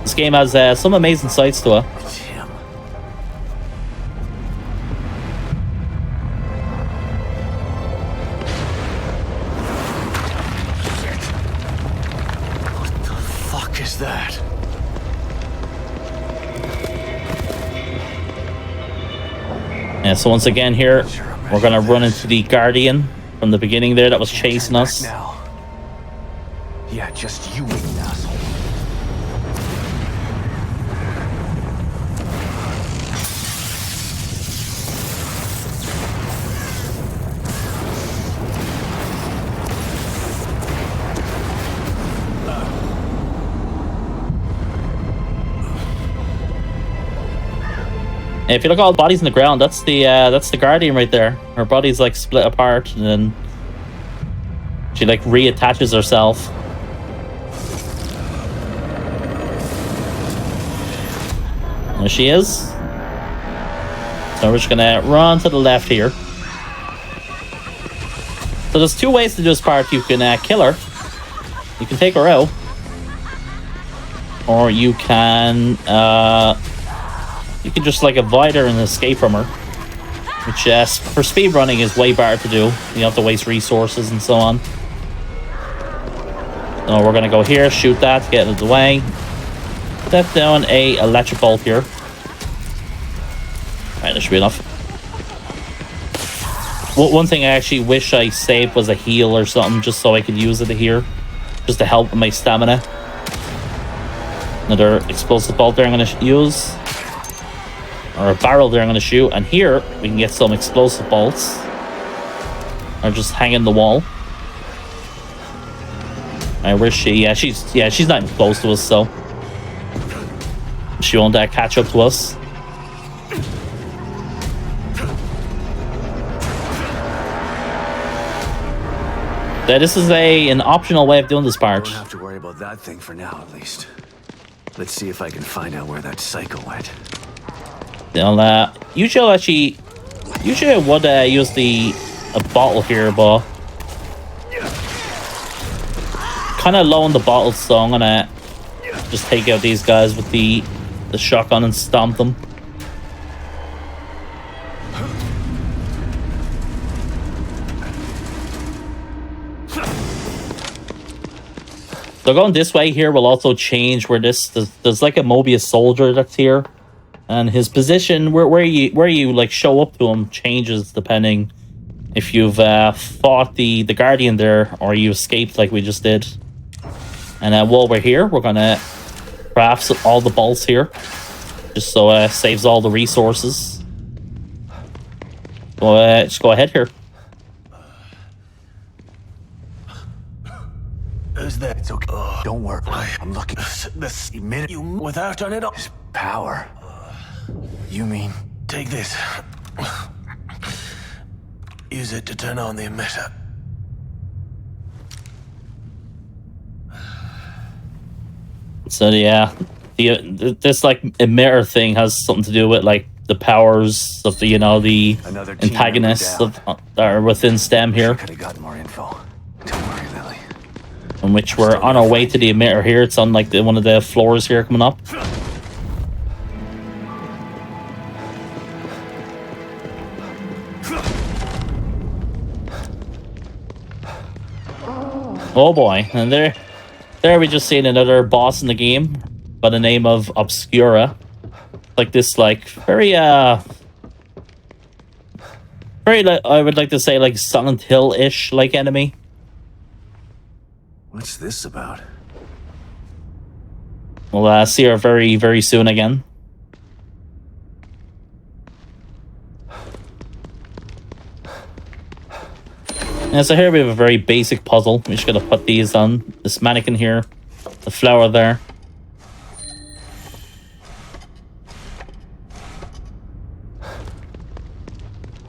This game has some amazing sights to it. It's him. What the fuck is that? Yeah, so once again here, we're gonna run into the Guardian from the beginning there that was chasing us. Now. Yeah, just you, asshole. If you look at all the bodies in the ground, that's the Guardian right there. Her body's like split apart, and then she like reattaches herself. There she is. So we're just gonna run to the left here. So there's two ways to do this part. You can kill her. You can take her out. Or you can just like avoid her and escape from her. Which for speedrunning is way better to do. You don't have to waste resources and so on. So we're gonna go here, shoot that, get out of the way. Set down a electric bulb here. Alright, that should be enough. One thing I actually wish I saved was a heal or something, just so I could use it here. Just to help with my stamina. Another explosive bolt there I'm going to use. Or a barrel there I'm going to shoot. And here, we can get some explosive bolts. Or just hang in the wall. Alright, where's she? Yeah, she's not even close to us, so she won't catch up to us. This is an optional way of doing this part. Don't have to worry about that thing for now, at least. Let's see if I can find out where that psycho went. Well, usually I would use a bottle here, but kind of low on the bottle, so I'm gonna just take out these guys with the shotgun and stomp them. So going this way here will also change where there's like a Mobius soldier that's here, and his position where you like show up to him changes depending if you've fought the Guardian there or you escaped like we just did. And while we're here, we're gonna craft all the bolts here, just so it saves all the resources. So just go ahead here. Is that? It's okay. Don't worry. I'm looking. This minute you without on it all. His power. You mean Take this. Use it to turn on the emitter. So yeah, this like emitter thing has something to do with like the powers of the the antagonists that are within STEM here. Could have gotten more info. Don't worry, Lily. In which we're on our way to the emitter here. It's on like one of the floors here coming up. Oh boy, and there we just seen another boss in the game by the name of Obscura. Like this, like very, I would like to say like Silent Hill-ish like enemy. What's this about? We'll see her very, very soon again. And so here we have a very basic puzzle. We're just gonna put these on this mannequin here, the flower there.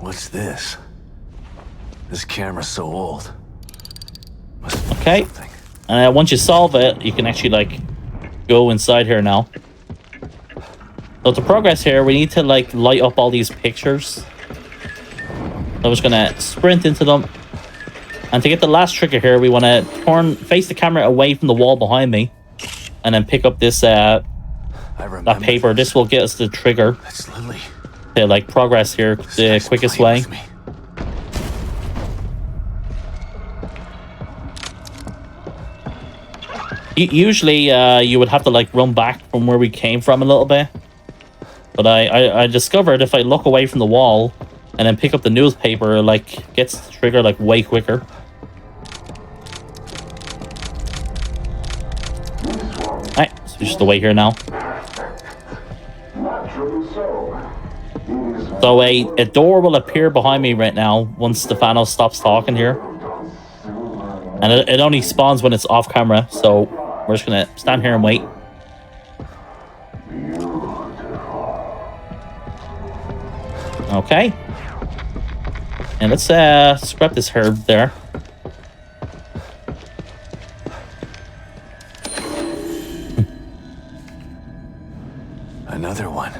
What's this? This camera's so old. Okay. And once you solve it, you can actually like go inside here now. So to progress here, we need to like light up all these pictures. So I'm just gonna sprint into them. And to get the last trigger here, we want to face the camera away from the wall behind me, and then pick up this that paper. This will get us the trigger to like progress here the quickest way. Usually, you would have to like run back from where we came from a little bit, but I discovered if I look away from the wall and then pick up the newspaper, like gets the trigger like way quicker. Alright, so just wait here now. So a door will appear behind me right now once Stefano stops talking here. And it only spawns when it's off camera, so we're just gonna stand here and wait. Okay. And let's scrap this herb there. Another one.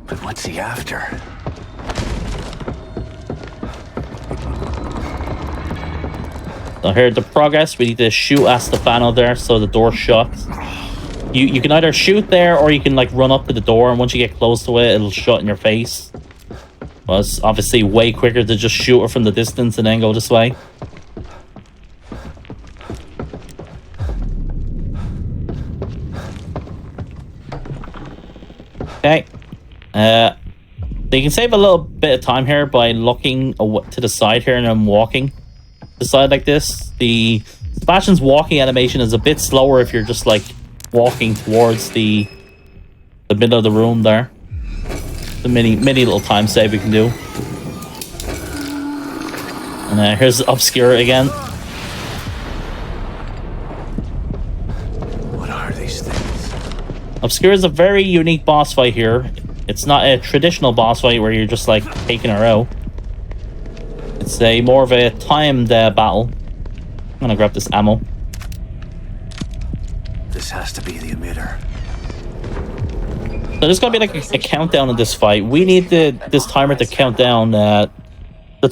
But what's he after? So here, the progress, we need to shoot at Stefano there so the door shuts. You can either shoot there or you can like run up to the door, and once you get close to it, it'll shut in your face. Well, it's obviously way quicker to just shoot her from the distance and then go this way. Okay. So you can save a little bit of time here by looking to the side here and then walking to the side like this. The Sebastian's walking animation is a bit slower if you're just like walking towards the middle of the room there. The mini little time save we can do. And here's Obscura again. What are these things? Obscura is a very unique boss fight here. It's not a traditional boss fight where you're just like taking her out. It's a more of a timed battle. I'm gonna grab this ammo. This has to be the emitter. So there's gonna be like a countdown in this fight. We need this timer to count down. The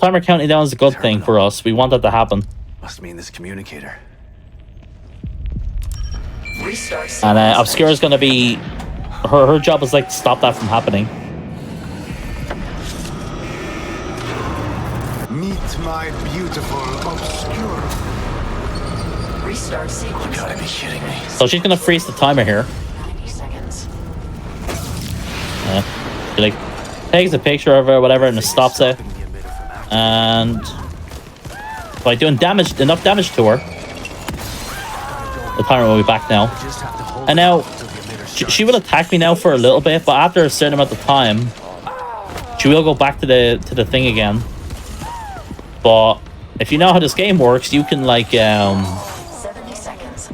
timer counting down is a good thing for us. We want that to happen. Must mean this communicator. And Obscura is gonna be her job is like to stop that from happening. Meet my beautiful Obscura. Restart sequence. You gotta be kidding me. So she's gonna freeze the timer here. 90 seconds. She like takes a picture of her or whatever and it stops it. And by doing enough damage to her, the timer will be back now. And now she will attack me now for a little bit, but after a certain amount of time, she will go back to the thing again. But if you know how this game works, you can like 70 seconds.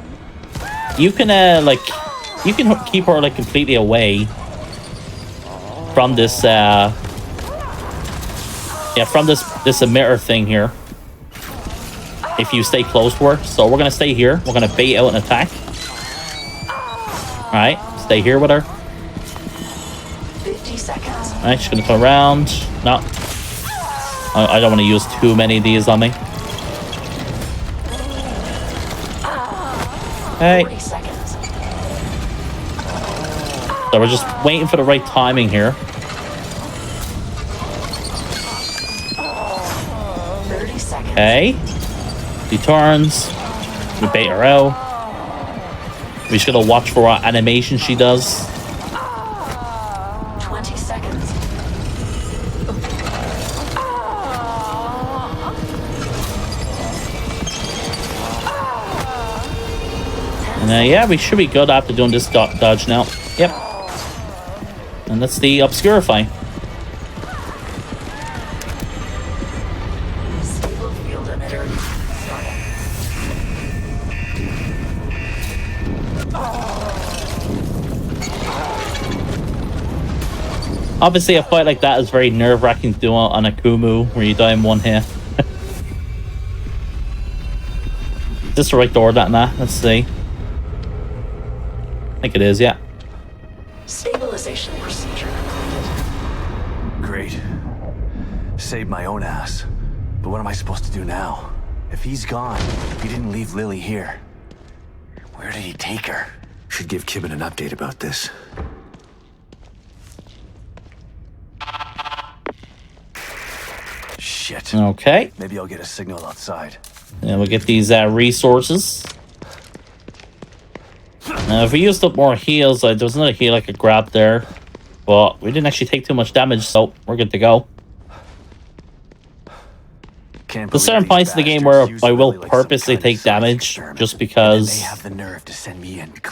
you can keep her like completely away. from this from this emitter thing here. If you stay close to her. So we're gonna stay here. We're gonna bait out an attack. Alright, stay here with her. 50 seconds. Alright, she's gonna turn around. No. I don't want to use too many of these on me. Hey. 40 seconds. So we're just waiting for the right timing here. 30 seconds. Okay. She turns. We bait her out. We're just gonna watch for what animation she does. 20 seconds. And yeah, we should be good after doing this dodge now. Yep. And that's the Obscurify. Stable field emitter started. Obviously, a fight like that is very nerve-wracking to do on a Kumu, where you die in one hit. Is this the right door, that nah? Let's see. I think it is, yeah. Stabilization procedure completed. Great. Saved my own ass. But what am I supposed to do now? If he's gone, he didn't leave Lily here. Where did he take her? Should give Kibben an update about this. Shit. Okay. Maybe I'll get a signal outside. And we'll get these resources. Now, if we used up more heals, there was another heal I could grab there. But we didn't actually take too much damage, so we're good to go. There's certain points in the game where I will purposely take damage just because,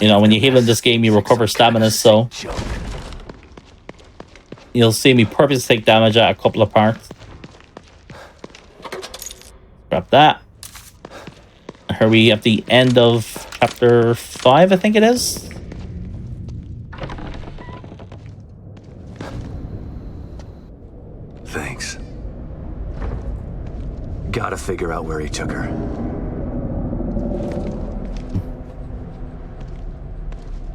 you know, when you heal in this game, you recover stamina, so you'll see me purposely take damage at a couple of parts. Grab that. Here we at the end of chapter 5, I think it is. Thanks. Gotta figure out where he took her.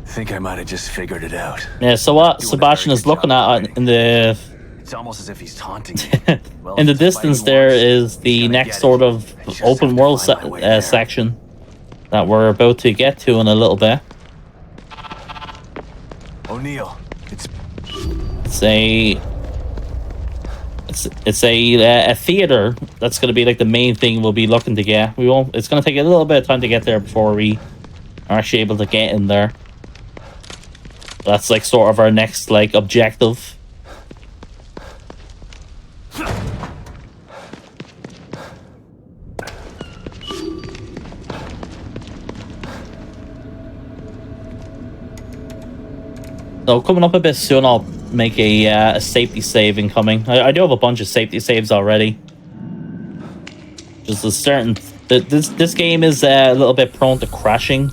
Think I might have just figured it out. Yeah, so what Sebastian is looking at in the... It's almost as if he's taunting me. Well, in the if it's distance fighting there once, is the he's gonna next get sort it. of I just open have to world find my way there. section that we're about to get to in a little bit. O'Neill, It's a theater that's going to be like the main thing we'll be looking to get. We won't. It's going to take a little bit of time to get there before we are actually able to get in there. That's like sort of our next like objective. So coming up a bit soon, I'll make a safety save incoming. I do have a bunch of safety saves already. Just a certain... This game is a little bit prone to crashing.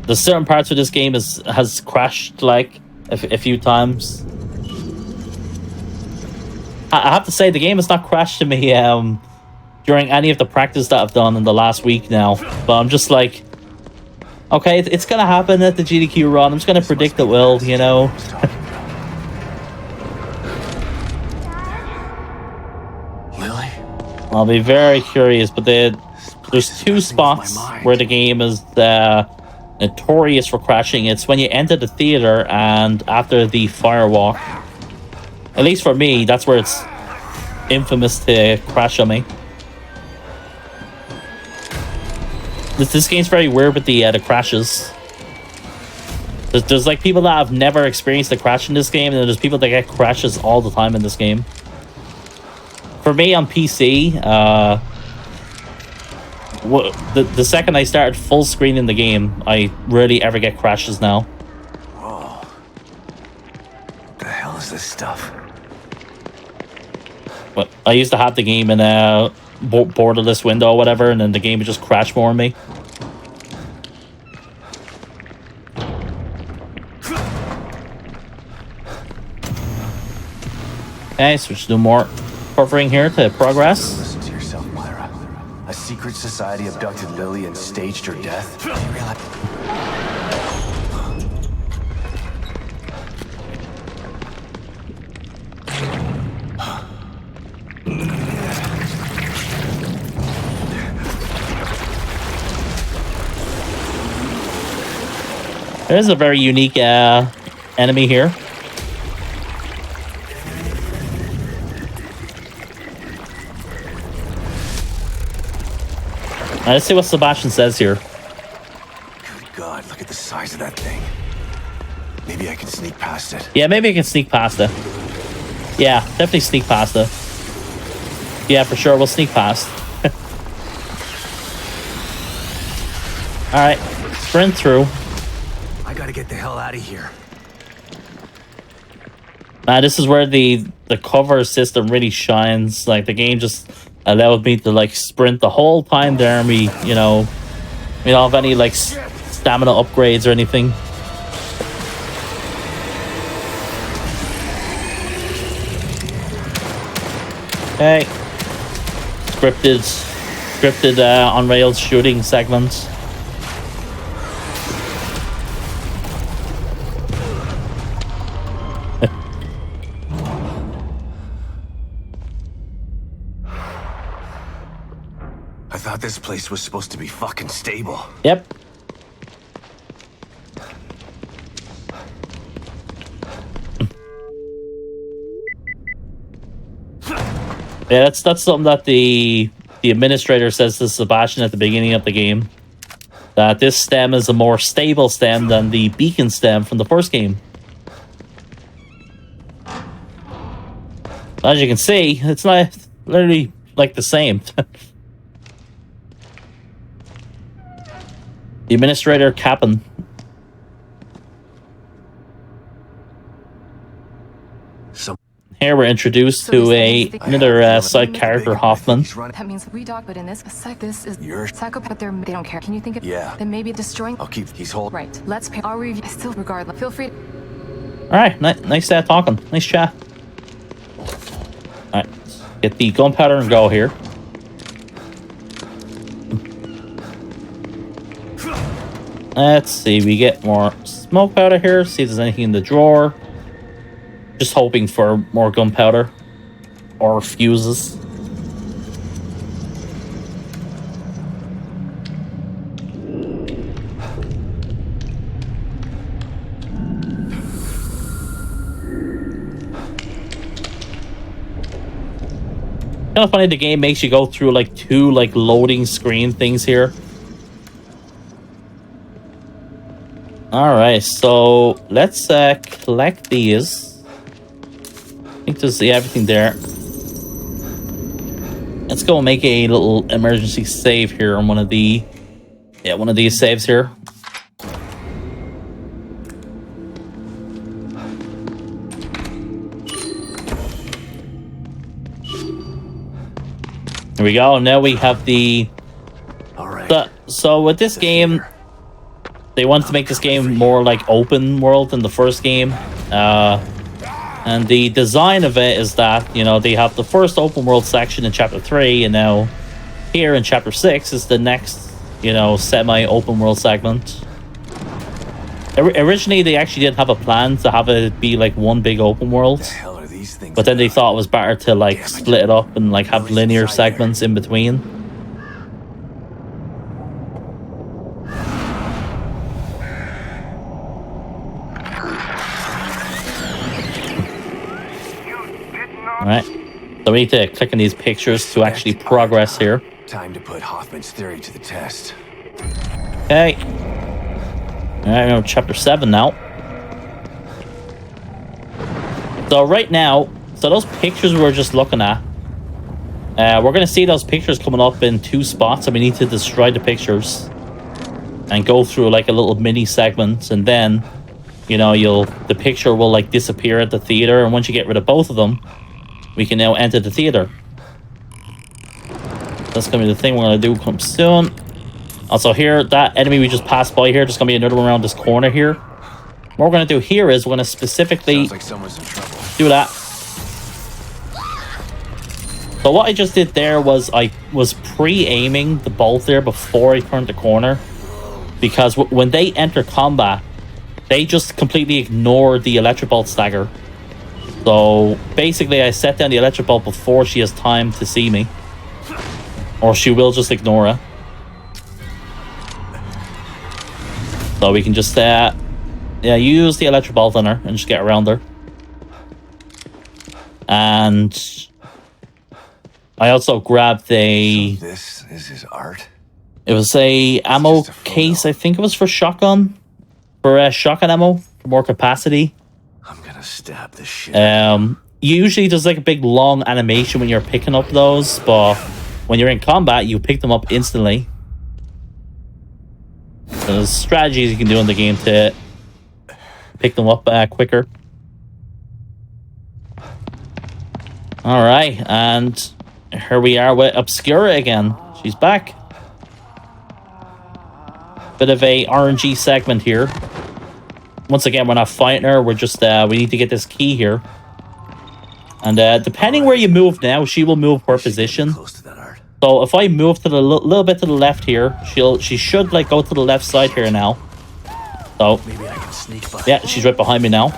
There's certain parts of this game has crashed like a few times. I have to say, the game has not crashed to me during any of the practice that I've done in the last week now. But I'm just like... Okay, it's gonna happen at the GDQ run. I'm just gonna predict it will, you know. Lily? I'll be very curious, but there's two spots where the game is notorious for crashing. It's when you enter the theater and after the firewalk. At least for me, that's where it's infamous to crash on me. This game's very weird with the crashes. There's like people that have never experienced a crash in this game, and then there's people that get crashes all the time in this game. For me on PC, the second I started full screen in the game, I rarely ever get crashes now. Whoa. What the hell is this stuff? But I used to have the game in a borderless window or whatever, and then the game would just crash more on me. Okay, so just do more covering here to progress. Listen to yourself, Myra. A secret society abducted Lily and staged her death. Do you realize? There's a very unique enemy here. Let's see what Sebastian says here. Good God, look at the size of that thing. Maybe I can sneak past it. Yeah, maybe I can sneak past it. Yeah, definitely sneak past it. Yeah, for sure, we'll sneak past. Alright, sprint through. I gotta get the hell out of here. This is where the cover system really shines. Like, the game just allowed me to, like, sprint the whole time there, and we don't have any, like, stamina upgrades or anything. Okay. Scripted on rails shooting segments. I thought this place was supposed to be fucking stable. Yep. Yeah, that's something that the administrator says to Sebastian at the beginning of the game. That this stem is a more stable stem than the beacon stem from the first game. As you can see, it's not literally like the same. The administrator Captain. Here we're introduced to another side character, Hoffman. That means we dock, but in this is You're psychopath, but they don't care. Can you think of? Yeah. Then maybe destroying. I'll keep he's whole. Right. Let's pay our review. Still, regardless, feel free. All right, nice talking. Nice chat. All right, get the gunpowder and go here. Let's see, we get more smoke powder here. See if there's anything in the drawer. Just hoping for more gunpowder or fuses. Kind of funny, the game makes you go through like two like loading screen things here. All right, so let's collect these. I think there's everything there. Let's go make a little emergency save here on one of these saves here. Here we go. Now we have the. All right. So with this game, they wanted to make this game more like open world than the first game. And the design of it is that, they have the first open world section in Chapter 3, and now here in Chapter 6 is the next, semi-open world segment. Originally, they actually did have a plan to have it be like one big open world. The hell are these things? But then they thought it was better to like split it up and like have linear segments in between. Alright, so we need to click on these pictures to actually progress here. Time to put Hoffman's theory to the test. Okay. Alright, we're on Chapter 7 now. So right now, those pictures we were just looking at, we're going to see those pictures coming up in two spots, and we need to destroy the pictures and go through like a little mini segment, and then, the picture will like disappear at the theater, and once you get rid of both of them, we can now enter the theater. That's going to be the thing we're going to do come soon. Also here, that enemy we just passed by here, just going to be another one around this corner here. What we're going to do here is we're going to specifically Sounds like someone's in trouble. do that. But what I just did there was I was pre-aiming the bolt there before I turned the corner. Because when they enter combat, they just completely ignore the electric bolt stagger. So basically I set down the electric bolt before she has time to see me. Or she will just ignore it. So we can just use the electric bolt on her and just get around her. And I also grabbed a... So this is his art? It was a ammo case, I think it was for shotgun. For shotgun ammo, for more capacity. I'm gonna stab the shit. Usually there's like a big long animation when you're picking up those, but when you're in combat, you pick them up instantly. So there's strategies you can do in the game to pick them up quicker. Alright, and here we are with Obscura again. She's back. Bit of a RNG segment here. Once again, we're not fighting her. We're just, we need to get this key here. And depending where you move now, she will move her position. So if I move to the little bit to the left here, she should like go to the left side here now. So maybe I can sneak by. Yeah, she's right behind me now.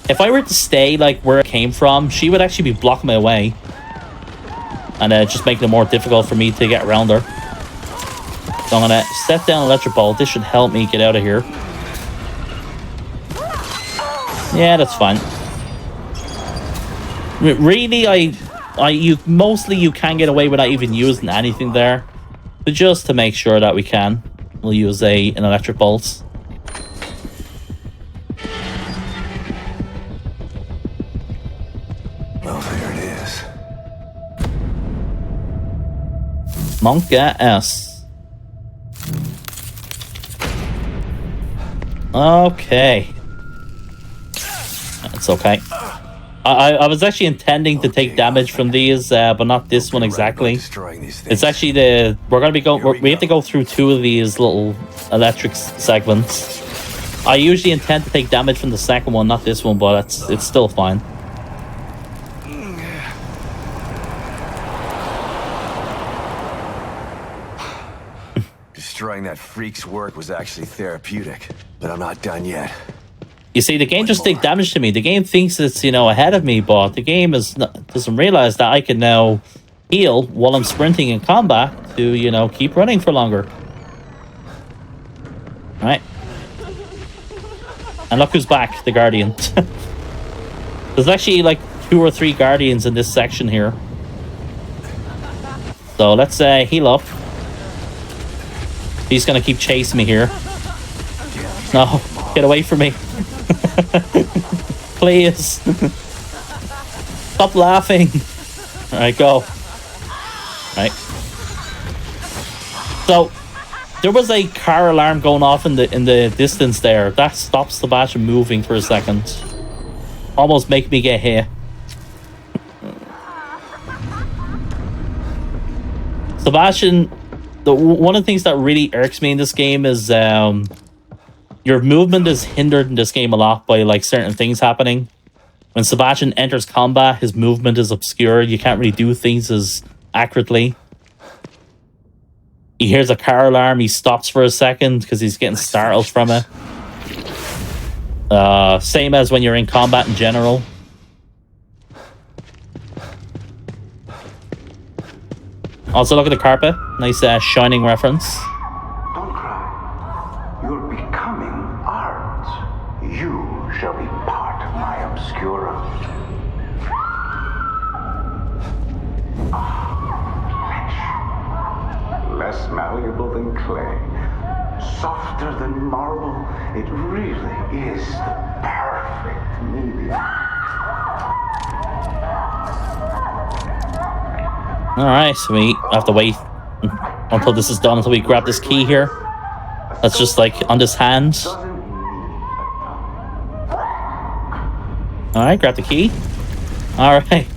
If I were to stay like where it came from, she would actually be blocking my way. And just making it more difficult for me to get around her. So I'm gonna set down electric bolt. This should help me get out of here. Yeah, that's fine. Really, mostly you can get away without even using anything there. But just to make sure that we can, we'll use an electric bolt. Well, there it is. Monka S. Okay. It's okay. I was actually intending to take damage from these, but not this one exactly. It's actually we're gonna be we have to go through two of these little electric segments. I usually intend to take damage from the second one, not this one, but it's still fine. Destroying that freak's work was actually therapeutic, but I'm not done yet. You see, the game just did damage to me. The game thinks it's, ahead of me, but the game doesn't realize that I can now heal while I'm sprinting in combat to, keep running for longer. Alright. And look who's back, the Guardian. There's actually like 2 or 3 Guardians in this section here. So let's heal up. He's gonna keep chasing me here. No, get away from me. Please. Stop laughing. Alright, go. Right. So there was a car alarm going off in the distance there. That stops Sebastian moving for a second. Almost make me get here. Sebastian, one of the things that really irks me in this game is your movement is hindered in this game a lot by like certain things happening. When Sebastian enters combat, his movement is obscured. You can't really do things as accurately. He hears a car alarm. He stops for a second because he's getting startled from it. Same as when you're in combat in general. Also, look at the carpet. Nice shining reference. Don't cry. You're becoming art. You shall be part of my obscura. Flesh. Less malleable than clay. Softer than marble. It really is the perfect medium. Alright, so we have to wait until this is done, until we grab this key here. That's just like on this hand. Alright, grab the key. Alright.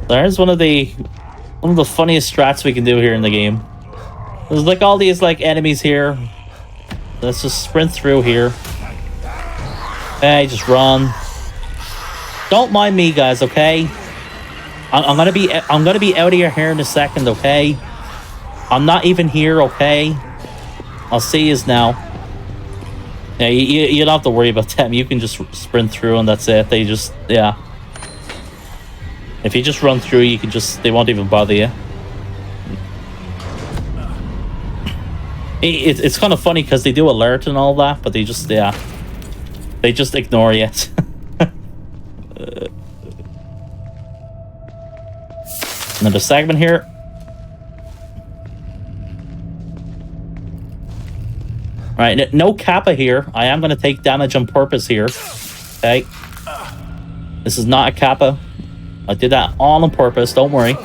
There's one of the funniest strats we can do here in the game. There's like all these like enemies here. Let's just sprint through here. Hey, just run. Don't mind me, guys, okay? I'm gonna be out of your hair in a second, okay? I'm not even here, okay? I'll see you now. Yeah, you don't have to worry about them. You can just sprint through and that's it. They just, yeah. If you just run through, you can just, they won't even bother you. It's kind of funny because they do alert and all that, but they just, yeah. They just ignore you. Another segment here. Right, no kappa here. I am going to take damage on purpose here. Okay. This is not a kappa. I did that all on purpose. Don't worry.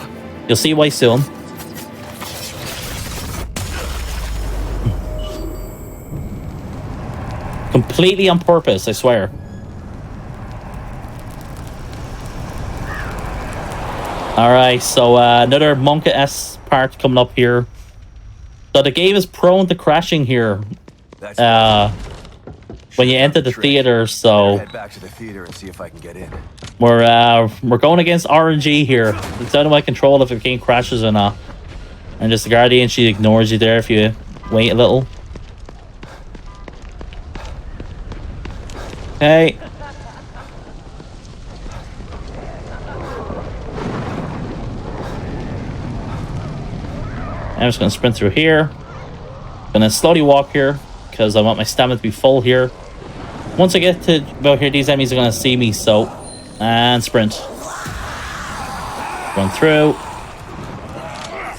You'll see why soon. Completely on purpose, I swear. Alright, so another Monka-S part coming up here. So the game is prone to crashing here. When you enter the theater, so head back to the theater and see if I can get in. We're going against RNG here. It's out of my control if the game crashes or not. And just the Guardian, she ignores you there if you wait a little. Okay. I'm just gonna sprint through here. Gonna slowly walk here because I want my stamina to be full here. Once I get to about here, these enemies are gonna see me, so and sprint. Run through.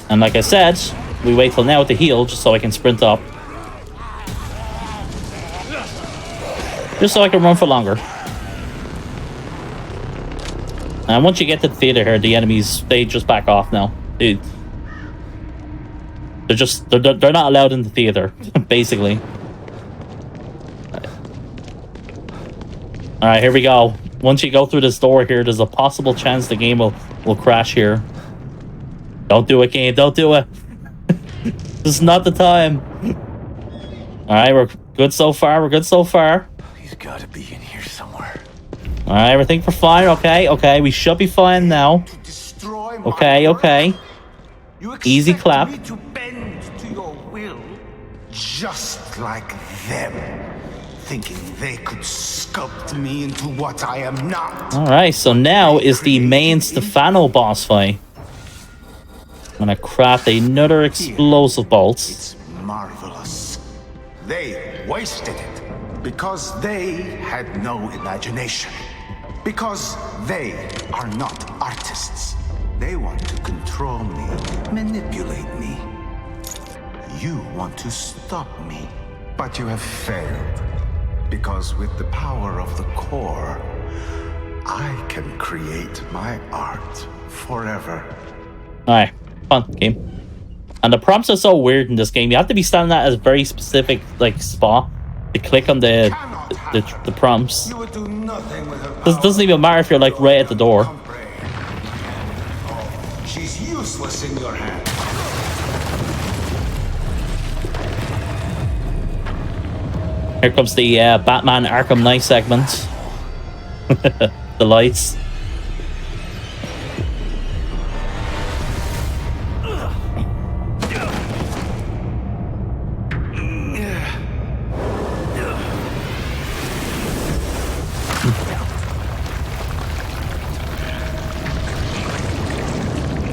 And like I said, we wait till now to heal just so I can sprint up. Just so I can run for longer. And once you get to the theater here, the enemies, they just back off now. They're not allowed in the theater, basically. Alright, here we go. Once you go through this door here, there's a possible chance the game will crash here. Don't do it, game. Don't do it. This is not the time. Alright, we're good so far. We're good so far. He's got to be in here somewhere. Alright, everything for fine. Okay. We should be fine now. Okay. Easy clap. Me to bend to your will, just like them, thinking they could sculpt me into what I am not. Alright, so now is the main Stefano boss fight. I'm gonna craft another explosive bolt. It's marvelous. They wasted it because they had no imagination. Because they are not artists. They want to control me, manipulate me. You want to stop me, but you have failed. Because with the power of the core, I can create my art forever. Alright, fun game. And the prompts are so weird in this game. You have to be standing at a very specific spot to click on the prompts. You would do nothing with her power. This doesn't even matter if you're right at the door. She's useless in your hands. Here comes the Batman Arkham Knight segment. The lights.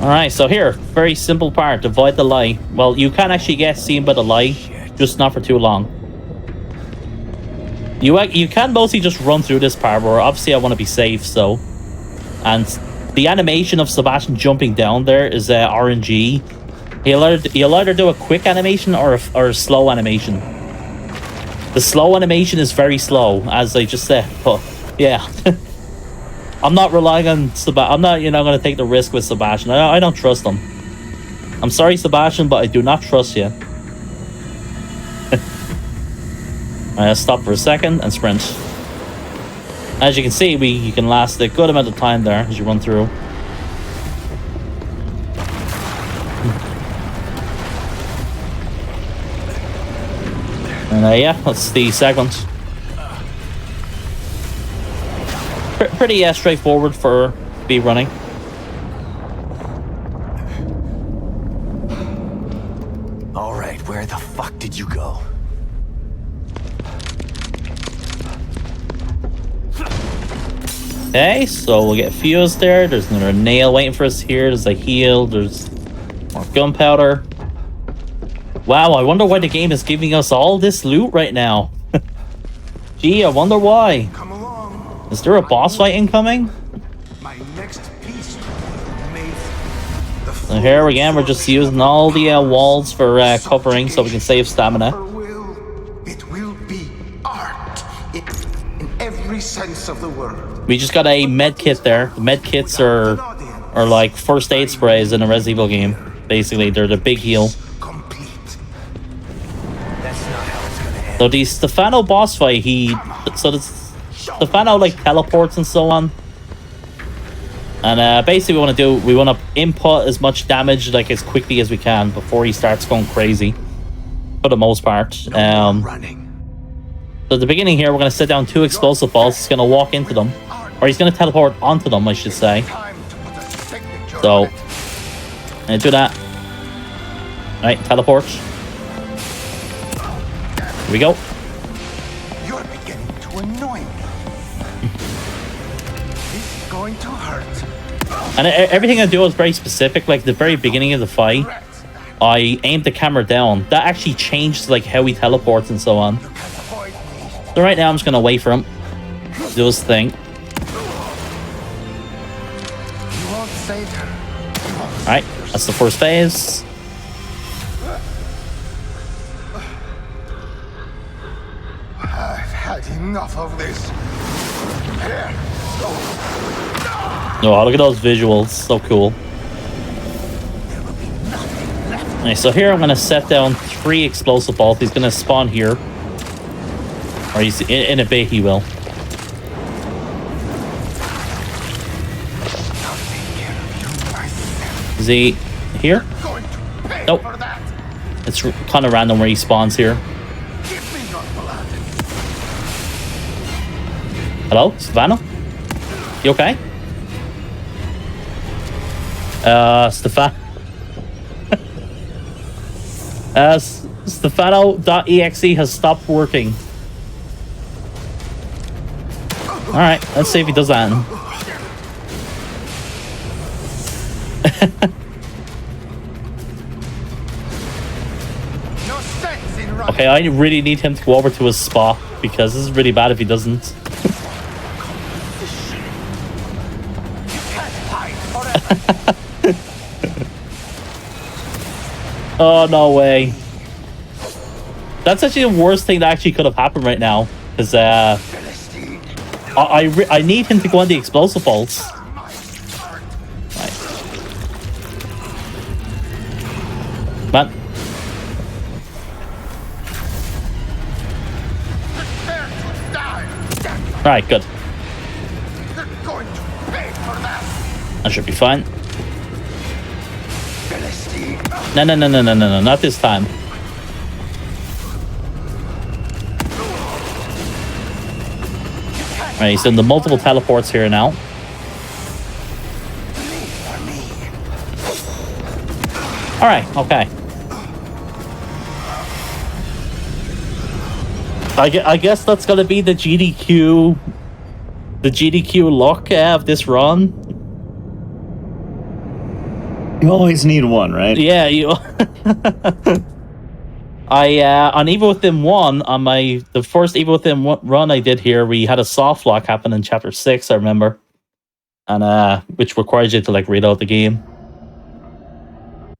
Alright, so here, very simple part, avoid the light. Well, you can actually get seen by the light, just not for too long. You can mostly just run through this part, where obviously I want to be safe, so. And the animation of Sebastian jumping down there is RNG. He'll either do a quick animation or a slow animation. The slow animation is very slow, as I just said, but yeah. I'm not relying on Sebastian. I'm not, going to take the risk with Sebastian. I don't trust him. I'm sorry, Sebastian, but I do not trust you. Alright, let's stop for a second and sprint. As you can see, you can last a good amount of time there as you run through. And yeah, that's the segment. Pretty straightforward for speed running. Okay, so we'll get fused there. There's another nail waiting for us here. There's a heal. There's more gunpowder. Wow, I wonder why the game is giving us all this loot right now. Gee, I wonder why. Come along. Is there a boss fight incoming? My next piece made the So here again, we're just using all the walls for covering so we can save stamina. It will be art in every sense of the word. We just got a med kit there. The med kits are like first aid sprays in a Resident Evil game. Basically, they're the big heal. So the Stefano boss fight, Stefano like teleports and so on. And basically we want to input as much damage like as quickly as we can before he starts going crazy. For the most part. So at the beginning here, we're going to set down 2 explosive balls. He's going to walk into them. Or he's going to teleport onto them, I should say. So, I'm going to do that. Alright, teleport. Here we go. You're beginning to annoy me. This is going to hurt. And everything I do is very specific. Like the very beginning of the fight, I aimed the camera down. That actually changed like how he teleports and so on. So right now I'm just gonna wait for him. Do his thing. Alright, that's the first phase. I've had enough of this. Here. Oh, look at those visuals. So cool. Okay, so here I'm going to set down 3 explosive balls. He's going to spawn here. Or he's in a bit, he will. Is he here? Nope. It's kind of random where he spawns here. Hello, Stefano? You okay? Stefano.exe has stopped working. Alright, let's see if he does that. Okay, I really need him to go over to his spot because this is really bad if he doesn't. Oh, no way. That's actually the worst thing that actually could have happened right now. Because, I need him to go on the explosive bolts. Right. Man. Alright, good. That should be fine. No, not this time. Right, he's doing the multiple teleports here now. Alright, okay. I guess that's gonna be the GDQ luck of this run. You always need one, right? Yeah, you. On Evil Within 1, on the first Evil Within 1 run I did here, we had a soft lock happen in chapter 6, I remember. And which requires you to like read out the game.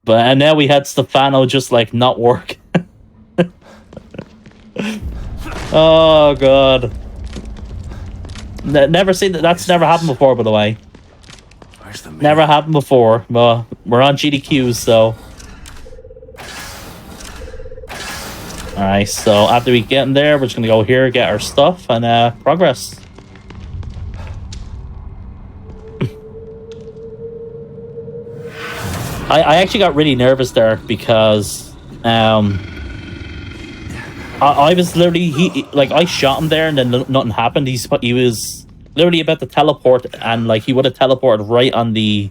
And now we had Stefano just like not work. Oh god. Never seen that. That's never happened before, by the way. Never happened before. Well, we're on GDQs, so. Alright, so after we get in there, we're just gonna go here, get our stuff, and progress. I actually got really nervous there because I was literally I shot him there and then nothing happened. He was literally about to teleport and like he would have teleported right on the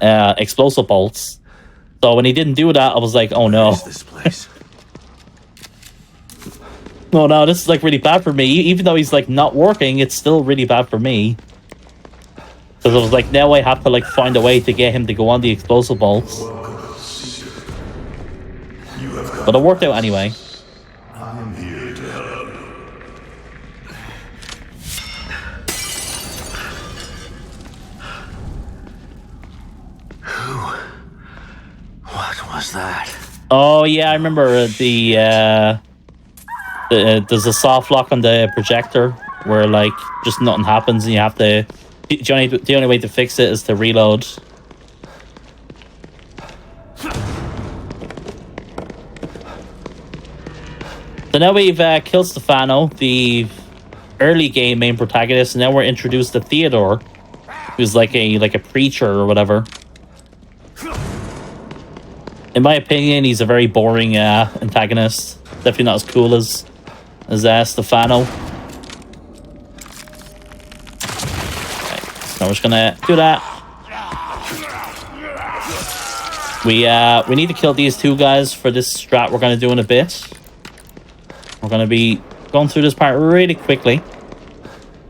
explosive bolts. So when he didn't do that, I was like, oh no. This place? No, this is like really bad for me. Even though he's like not working, it's still really bad for me. Because I was like, now I have to like find a way to get him to go on the explosive bolts. But it worked out anyway. I'm here to help. What was that? Oh yeah, I remember there's a soft lock on the projector where like just nothing happens and you have to. The only way to fix it is to reload. So now we've killed Stefano, the early game main protagonist, and now we're introduced to Theodore, who's like a preacher or whatever. In my opinion, he's a very boring antagonist. Definitely not as cool as Stefano. Okay, so we're just gonna do that. We need to kill these two guys for this strat we're gonna do in a bit. We're gonna be going through this part really quickly.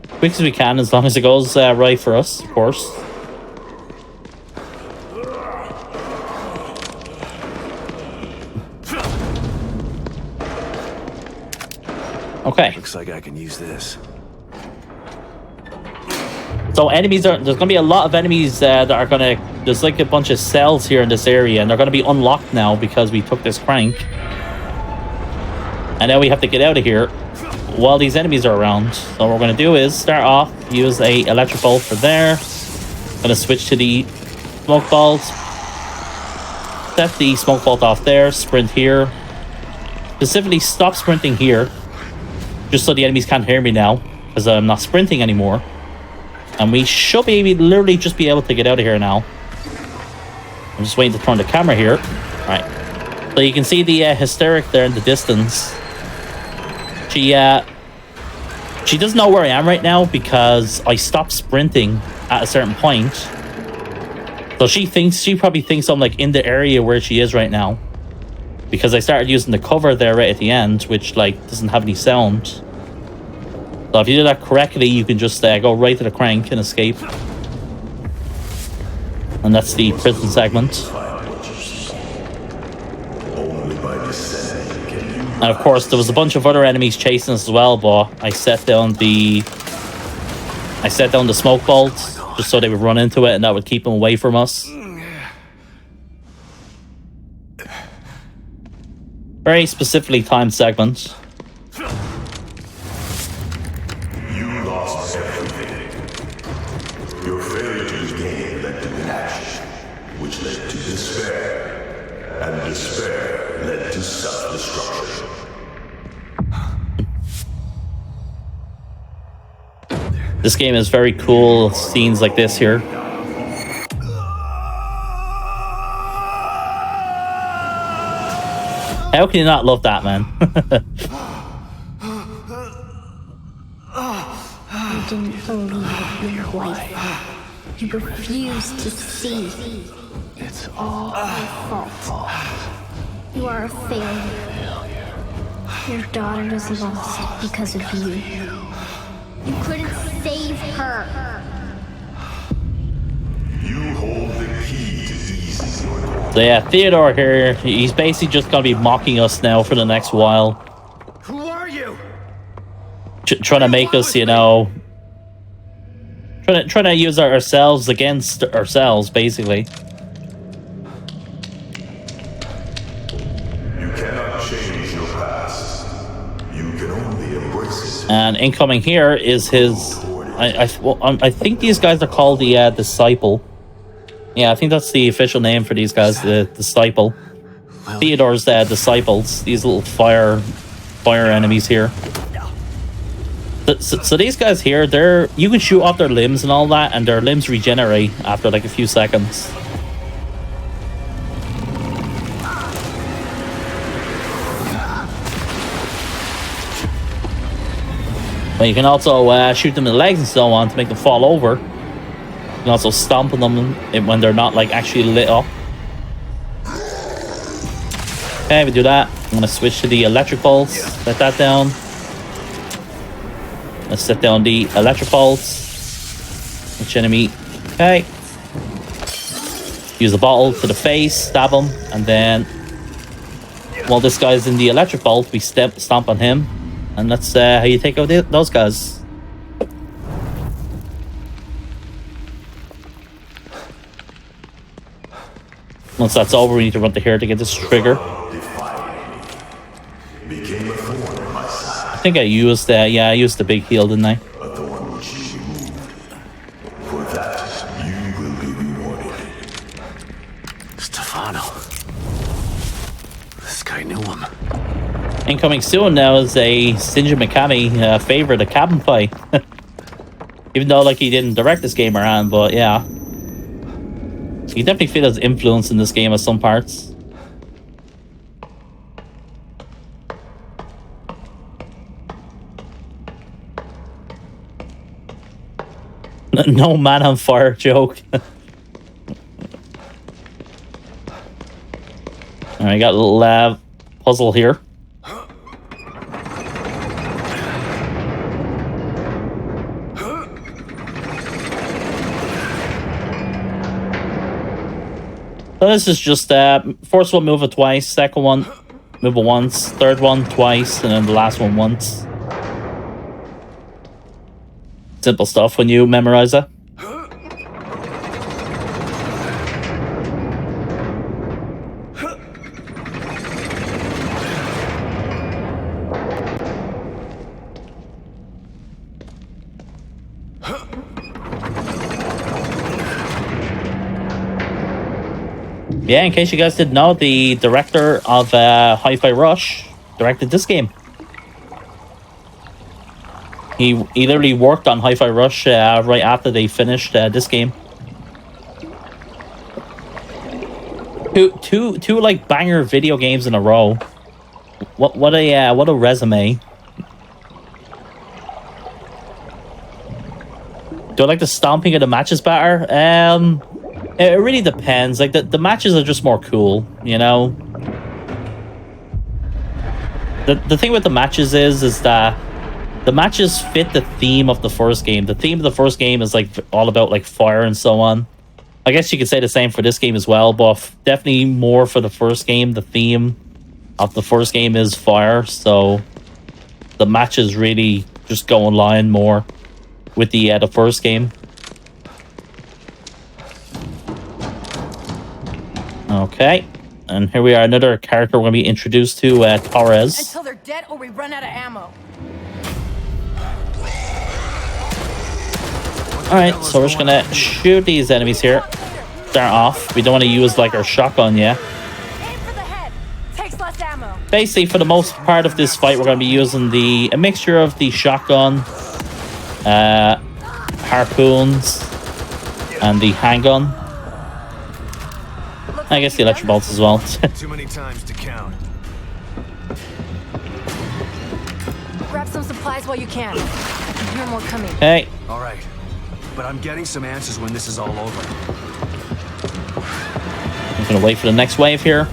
Quick as we can, as long as it goes right for us, of course. Okay. Looks like I can use this. So there's gonna be a lot of enemies that are gonna. There's like a bunch of cells here in this area, and they're gonna be unlocked now because we took this crank. And now we have to get out of here while these enemies are around. So what we're gonna do is start off, use a electric bolt for there. Gonna switch to the smoke bolt. Set the smoke bolt off there. Sprint here. Specifically, stop sprinting here. Just so the enemies can't hear me now, because I'm not sprinting anymore. And we should be literally just be able to get out of here now. I'm just waiting to turn the camera here. Alright. So you can see the hysteric there in the distance. She doesn't know where I am right now because I stopped sprinting at a certain point. So she probably thinks I'm like in the area where she is right now. Because I started using the cover there right at the end, which like doesn't have any sound. So if you do that correctly, you can just go right to the crank and escape. And that's the prison segment. And of course, there was a bunch of other enemies chasing us as well, but I set down the smoke bolt just so they would run into it, and that would keep them away from us. Very specifically timed segment. You lost everything. Your failure to the game led to inaction, which led to despair. And despair led to self-destruction. This game is very cool. Scenes like this here. How can you not love that, man? You didn't believe your wife. You refused to see. It's all your fault. You are a failure. Your daughter was lost because of you. You couldn't save her. You hold the key to easing your door. So yeah, Theodore here, he's basically just gonna be mocking us now for the next while. Who are you? Trying to make us, you know... Trying to use ourselves against ourselves, basically. You cannot change your past. You can only embrace it. And incoming here is his... I think these guys are called the Disciple. Yeah, I think that's the official name for these guys, the Disciple. Theodore's Disciples, these little fire enemies here. So these guys here, you can shoot off their limbs and all that, and their limbs regenerate after like a few seconds. But you can also shoot them in the legs and so on to make them fall over. You can also stomp on them when they're not like actually lit up. Okay, we do that. I'm gonna switch to the electric bolts. Set that down. Let's set down the electric bolts. Which enemy Okay. Use a bottle to the face, stab him, and then while this guy's in the electric bolt, we stomp on him, and that's how you take out those guys. Once that's over, we need to run to here to get this trigger. I think I used I used the big heal, didn't I? Incoming soon now is a Shinji Mikami favorite, a cabin fight. Even though like he didn't direct this game around, but yeah. You definitely feel his influence in this game at some parts. No man on fire joke. Alright, got a little puzzle here. So this is just first one move it twice, second one move it once, third one twice, and then the last one once. Simple stuff when you memorize it. Yeah, in case you guys didn't know, the director of Hi-Fi Rush directed this game. He literally worked on Hi-Fi Rush right after they finished this game. Two like banger video games in a row. What a resume. Do I like the stomping of the matches better? It really depends. Like the matches are just more cool, you know. The thing with the matches is that the matches fit the theme of the first game. The theme of the first game is like all about like fire and so on. I guess you could say the same for this game as well, but definitely more for the first game. The theme of the first game is fire, so the matches really just go in line more with the first game. Okay, and here we are, another character we're going to be introduced to, Torres. Until they're dead or we run out of ammo. Alright, so we're just going to shoot these enemies here. Start off. We don't want to use like our shotgun yet. Aim for the head. Takes less ammo. Basically, for the most part of this fight, we're going to be using a mixture of the shotgun, harpoons, and the handgun. I guess the electric bolts as well. Too many times to count. Grab some supplies while you can. I can hear more coming. Okay. All right, but I'm getting some answers when this is all over. I'm gonna wait for the next wave here.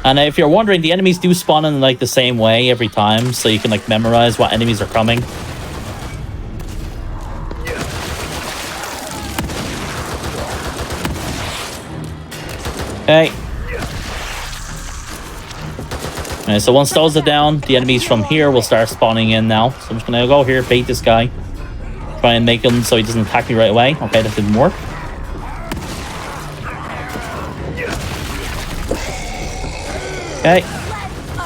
And if you're wondering, the enemies do spawn in like the same way every time, so you can like memorize what enemies are coming. Okay. Alright, so once those are down, the enemies from here will start spawning in now. So I'm just gonna go here, bait this guy. Try and make him so he doesn't attack me right away. Okay, that didn't work. Okay.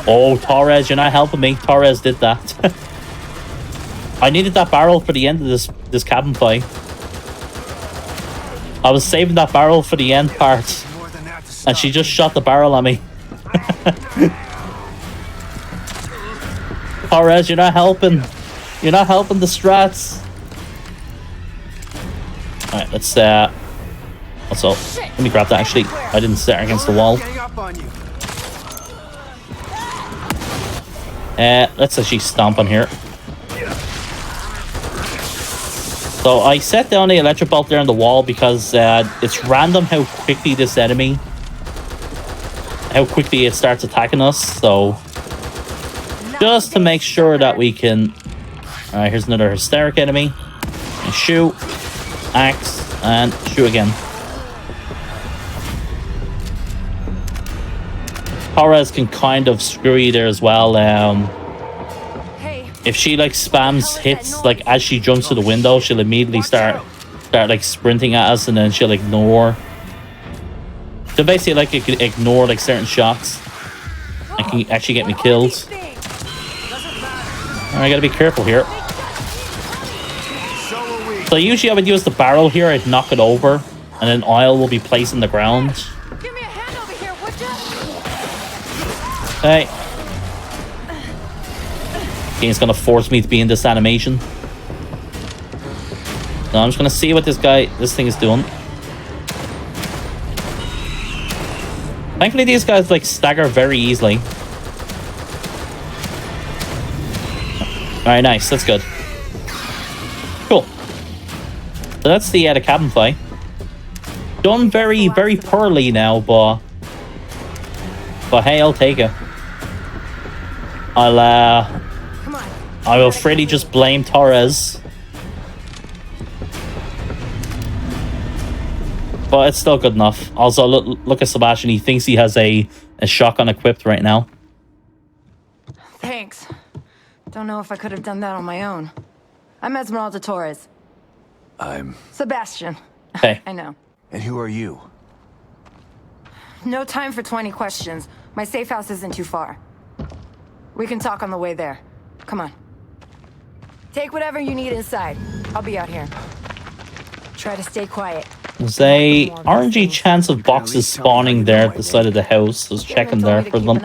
Oh, Torres, you're not helping me. Torres did that. I needed that barrel for the end of this cabin fight. I was saving that barrel for the end part. And she just shot the barrel at me. Torres, you're not helping. You're not helping the strats. Alright, let's let me grab that actually. I didn't start against the wall. Let's actually stomp on here. So I set down the electric bolt there on the wall because it's random how quickly it starts attacking us. So just to make sure that we can. Alright, here's another hysteric enemy. And shoot. Axe. And shoot again. Torres can kind of screw you there as well. If she like spams hits like as she jumps to the window, she'll immediately start like sprinting at us, and then she'll ignore. So basically, like it can ignore like certain shots and can actually get me killed. I gotta be careful here. So usually I would use the barrel here. I'd knock it over, and then oil will be placed in the ground. Give me a hand over here, would you? Hey. Game's gonna force me to be in this animation. Now I'm just gonna see what this thing is doing. Thankfully these guys like stagger very easily. Alright, nice, that's good. Cool. So that's the cabin fight. Done very, very poorly now, but hey, I'll take it. I will freely just blame Torres. But it's still good enough. Also, look at Sebastian. He thinks he has a shotgun equipped right now. Thanks. Don't know if I could have done that on my own. I'm Esmeralda Torres. I'm... Sebastian. Hey. I know. And who are you? No time for 20 questions. My safe house isn't too far. We can talk on the way there. Come on. Take whatever you need inside. I'll be out here. Try to stay quiet. There's a RNG chance of boxes spawning there at the side of the house. I was checking there for them.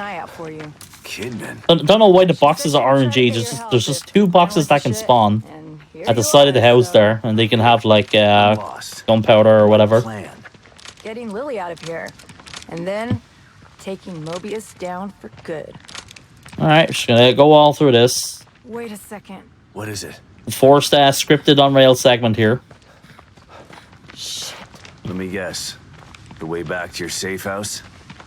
Don't know why the boxes are RNG. There's just 2 boxes that can spawn at the side of the house there, and they can have like gunpowder or whatever. Getting Lily out of here, and then taking Mobius down for good. All right, just gonna go all through this. Wait a second. What is it? Forced scripted on rail segment here. Let me guess. The way back to your safe house?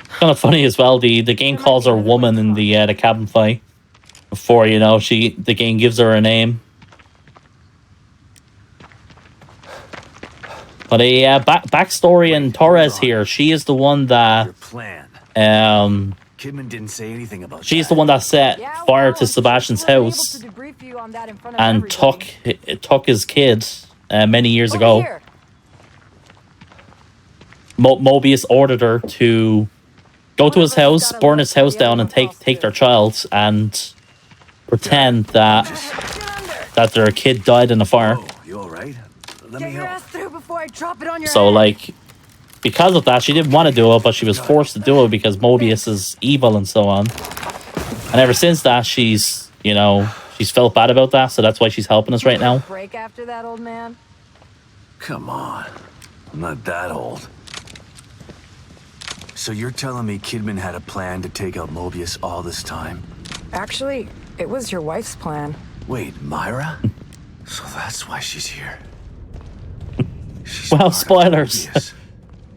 Kind of funny as well. The game calls her woman in the cabin fight. Before the game gives her a name. But a backstory in Torres here. She is the one that Your plan. Kidman didn't say anything about she's the one that set fire to Sebastian's house and took his kid many years ago. Mobius ordered her to go to his house, burn his house down, and take their child and pretend that their kid died in a fire. You all right? Let me help. Through before I drop it on your So head. like, because of that, she didn't want to do it, but she was forced to do it because Mobius is evil and so on. And ever since that, she's felt bad about that, so that's why she's helping us right now. Break after that, old man. Come on. I'm not that old. So you're telling me Kidman had a plan to take out Mobius all this time? Actually, it was your wife's plan. Wait, Myra? So that's why she's here. Well, spoilers.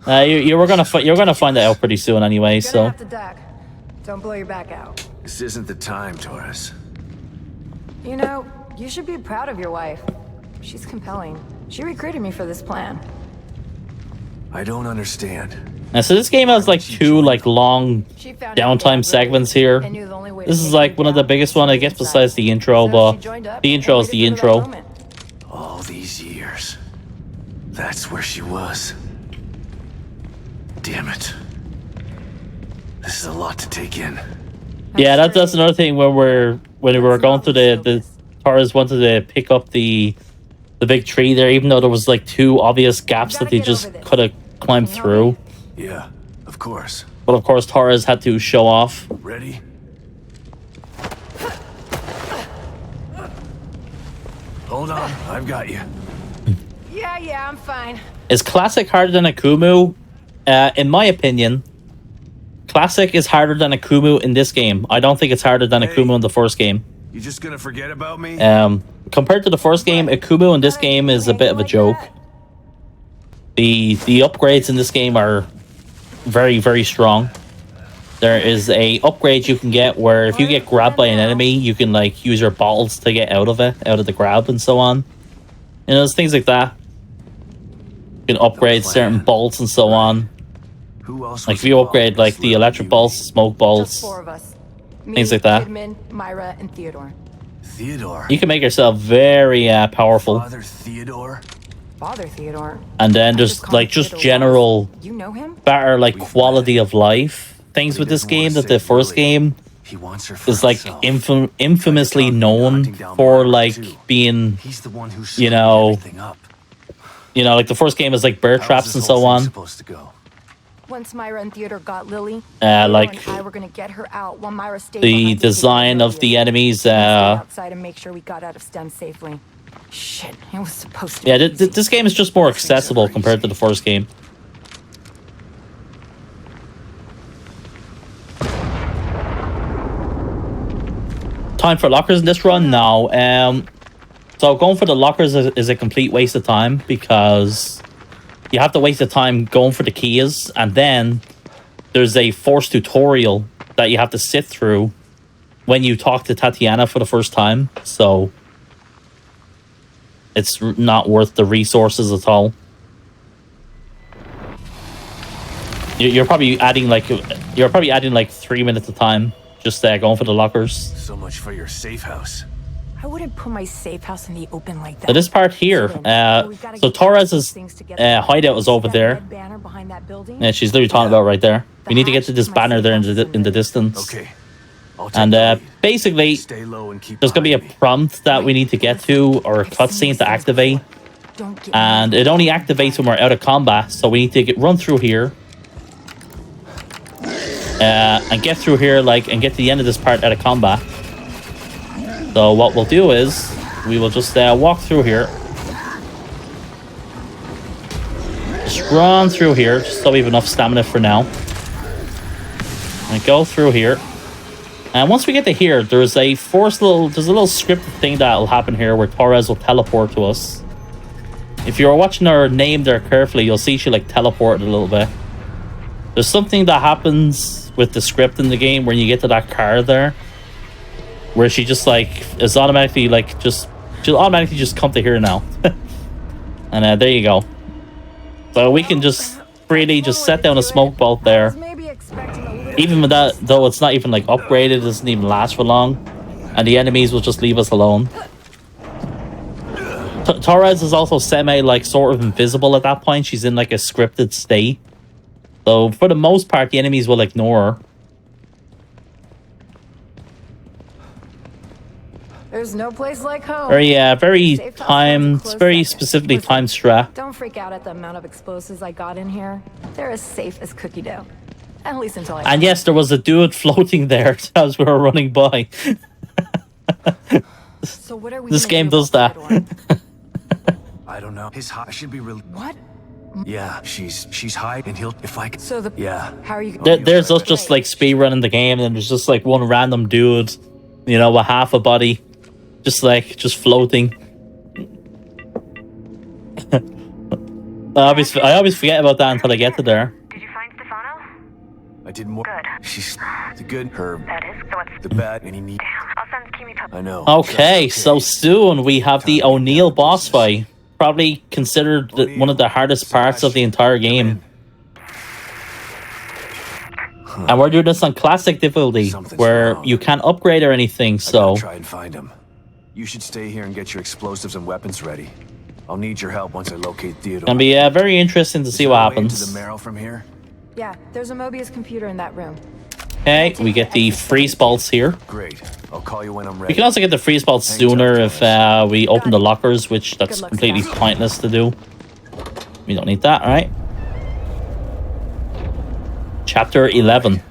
You're gonna find that out pretty soon anyway. So. Have to duck. Don't blow your back out. This isn't the time, Torres. You know, you should be proud of your wife. She's compelling. She recruited me for this plan. I don't understand. So this game has like 2 like long downtime segments here. This is like one of the biggest one, I guess, besides the intro, but the intro is the intro. All these years. That's where she was. Damn it. This is a lot to take in. Yeah, that's another thing when we were going through the Torres wanted to pick up the big tree there, even though there was like 2 obvious gaps that they just could have climbed through. Yeah, of course. But of course, Torres had to show off. Ready? Hold on, I've got you. Yeah, I'm fine. Is Classic harder than Akumu? In my opinion, Classic is harder than Akumu in this game. I don't think it's harder than Akumu in the first game. You just gonna forget about me? Compared to the first game, Akumu in this game is a bit of a joke. The upgrades in this game are very, very strong. There is a upgrade you can get where if you get grabbed by an enemy, you can like use your bottles to get out of the grab and so on. There's things like that. You can upgrade certain bolts and so on. Who else? Like if you upgrade like the electric bolts, smoke Just bolts, 4 of us. Me, things like that. Kidman, Myra, and Theodore. Theodore. You can make yourself very powerful. Father Theodore. Father Theodore. And then I just call like him just Theodore general Wallace. You know him? better like quality of life things with this game that the first game He wants her for is like himself. infamously known Hunting down for Myra, like too. being He's the one who you screwed know everything up. like the first game is like bear How's traps this and whole so thing on. supposed to go? Once Myra and Theodore got Lily, Theodore Like and I were gonna get her out while Myra stayed the behind to design take of the Lily. enemies Stay outside and make sure we got out of STEM safely. Shit, it was supposed to. yeah be easy. this game is just more accessible compared to the first game. Time for lockers in this run now. So going for the lockers is a complete waste of time because you have to waste the time going for the keys, and then there's a forced tutorial that you have to sit through when you talk to Tatiana for the first time. So it's not worth the resources at all. You're probably adding like 3 minutes of time just going for the lockers. So much for your safe house. I wouldn't put my safe house in the open like that. So this part here, so Torres's hideout is over there. Yeah, she's literally talking about right there. We need to get to this banner there in the distance. Okay. And basically, Stay low and keep there's gonna be a prompt that we need to get to, or a cutscene to activate, and it only activates when we're out of combat. So we need to run through here, and get through here, and get to the end of this part out of combat. So what we'll do is we will just walk through here, just run through here, just so we have enough stamina for now, and go through here. And once we get to here, there's a little scripted thing that'll happen here where Torres will teleport to us. If you're watching her name there carefully, you'll see she teleported a little bit. There's something that happens with the script in the game when you get to that car there, where she just is automatically she'll automatically just come to here now. And there you go. So we can just freely just set down a smoke bolt there. Even with that, though, it's not even upgraded, it doesn't even last for long, and the enemies will just leave us alone. Torres is also sort of invisible at that point. She's in a scripted state, so for the most part the enemies will ignore her. There's no place like home. Very specifically time strat. Don't freak out at the amount of explosives I got in here. They're as safe as cookie dough. At least until I... And yes, there was a dude floating there as we were running by. So what are we this game does that. I don't know. His high should be really... What? Yeah, she's high, and he'll... If I could... So the... Yeah. How are you... There's us just speed running the game, and there's just one random dude, with half a body, just floating. I always forget about that until I get to there. I did more. Good. She's the good, her. That is. So what's the bad, and he needs. I'll send Kimi top. I know. Okay, so soon we have the O'Neill boss fight. Probably considered one of the hardest parts of the entire game. And we're doing this on classic difficulty, where you can't upgrade or anything. So try and find him. You should stay here and get your explosives and weapons ready. I'll need your help once I locate Theodore. Gonna be very interesting to see what happens. Into the marrow from here. Yeah, there's a Mobius computer in that room. Okay, we get the freeze bolts here. Great. I'll call you when I'm ready. We can also get the freeze bolts sooner if we open the lockers, which that's completely pointless to do. We don't need that, alright? Chapter 11.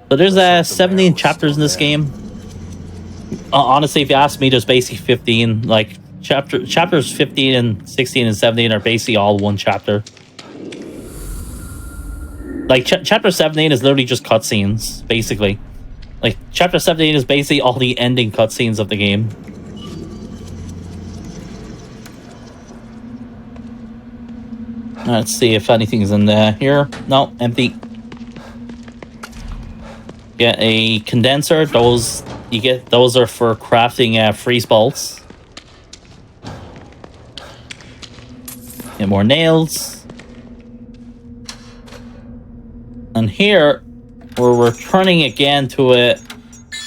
So there's 17 chapters in this game. Honestly, if you ask me, there's basically 15. Chapters 15 and 16 and 17 are basically all one chapter. Chapter 17 is literally just cutscenes, basically. Chapter 17 is basically all the ending cutscenes of the game. Let's see if anything's in there. Here. No, empty. Get a condenser. Those are for crafting freeze bolts. Get more nails. And here, we're returning again to a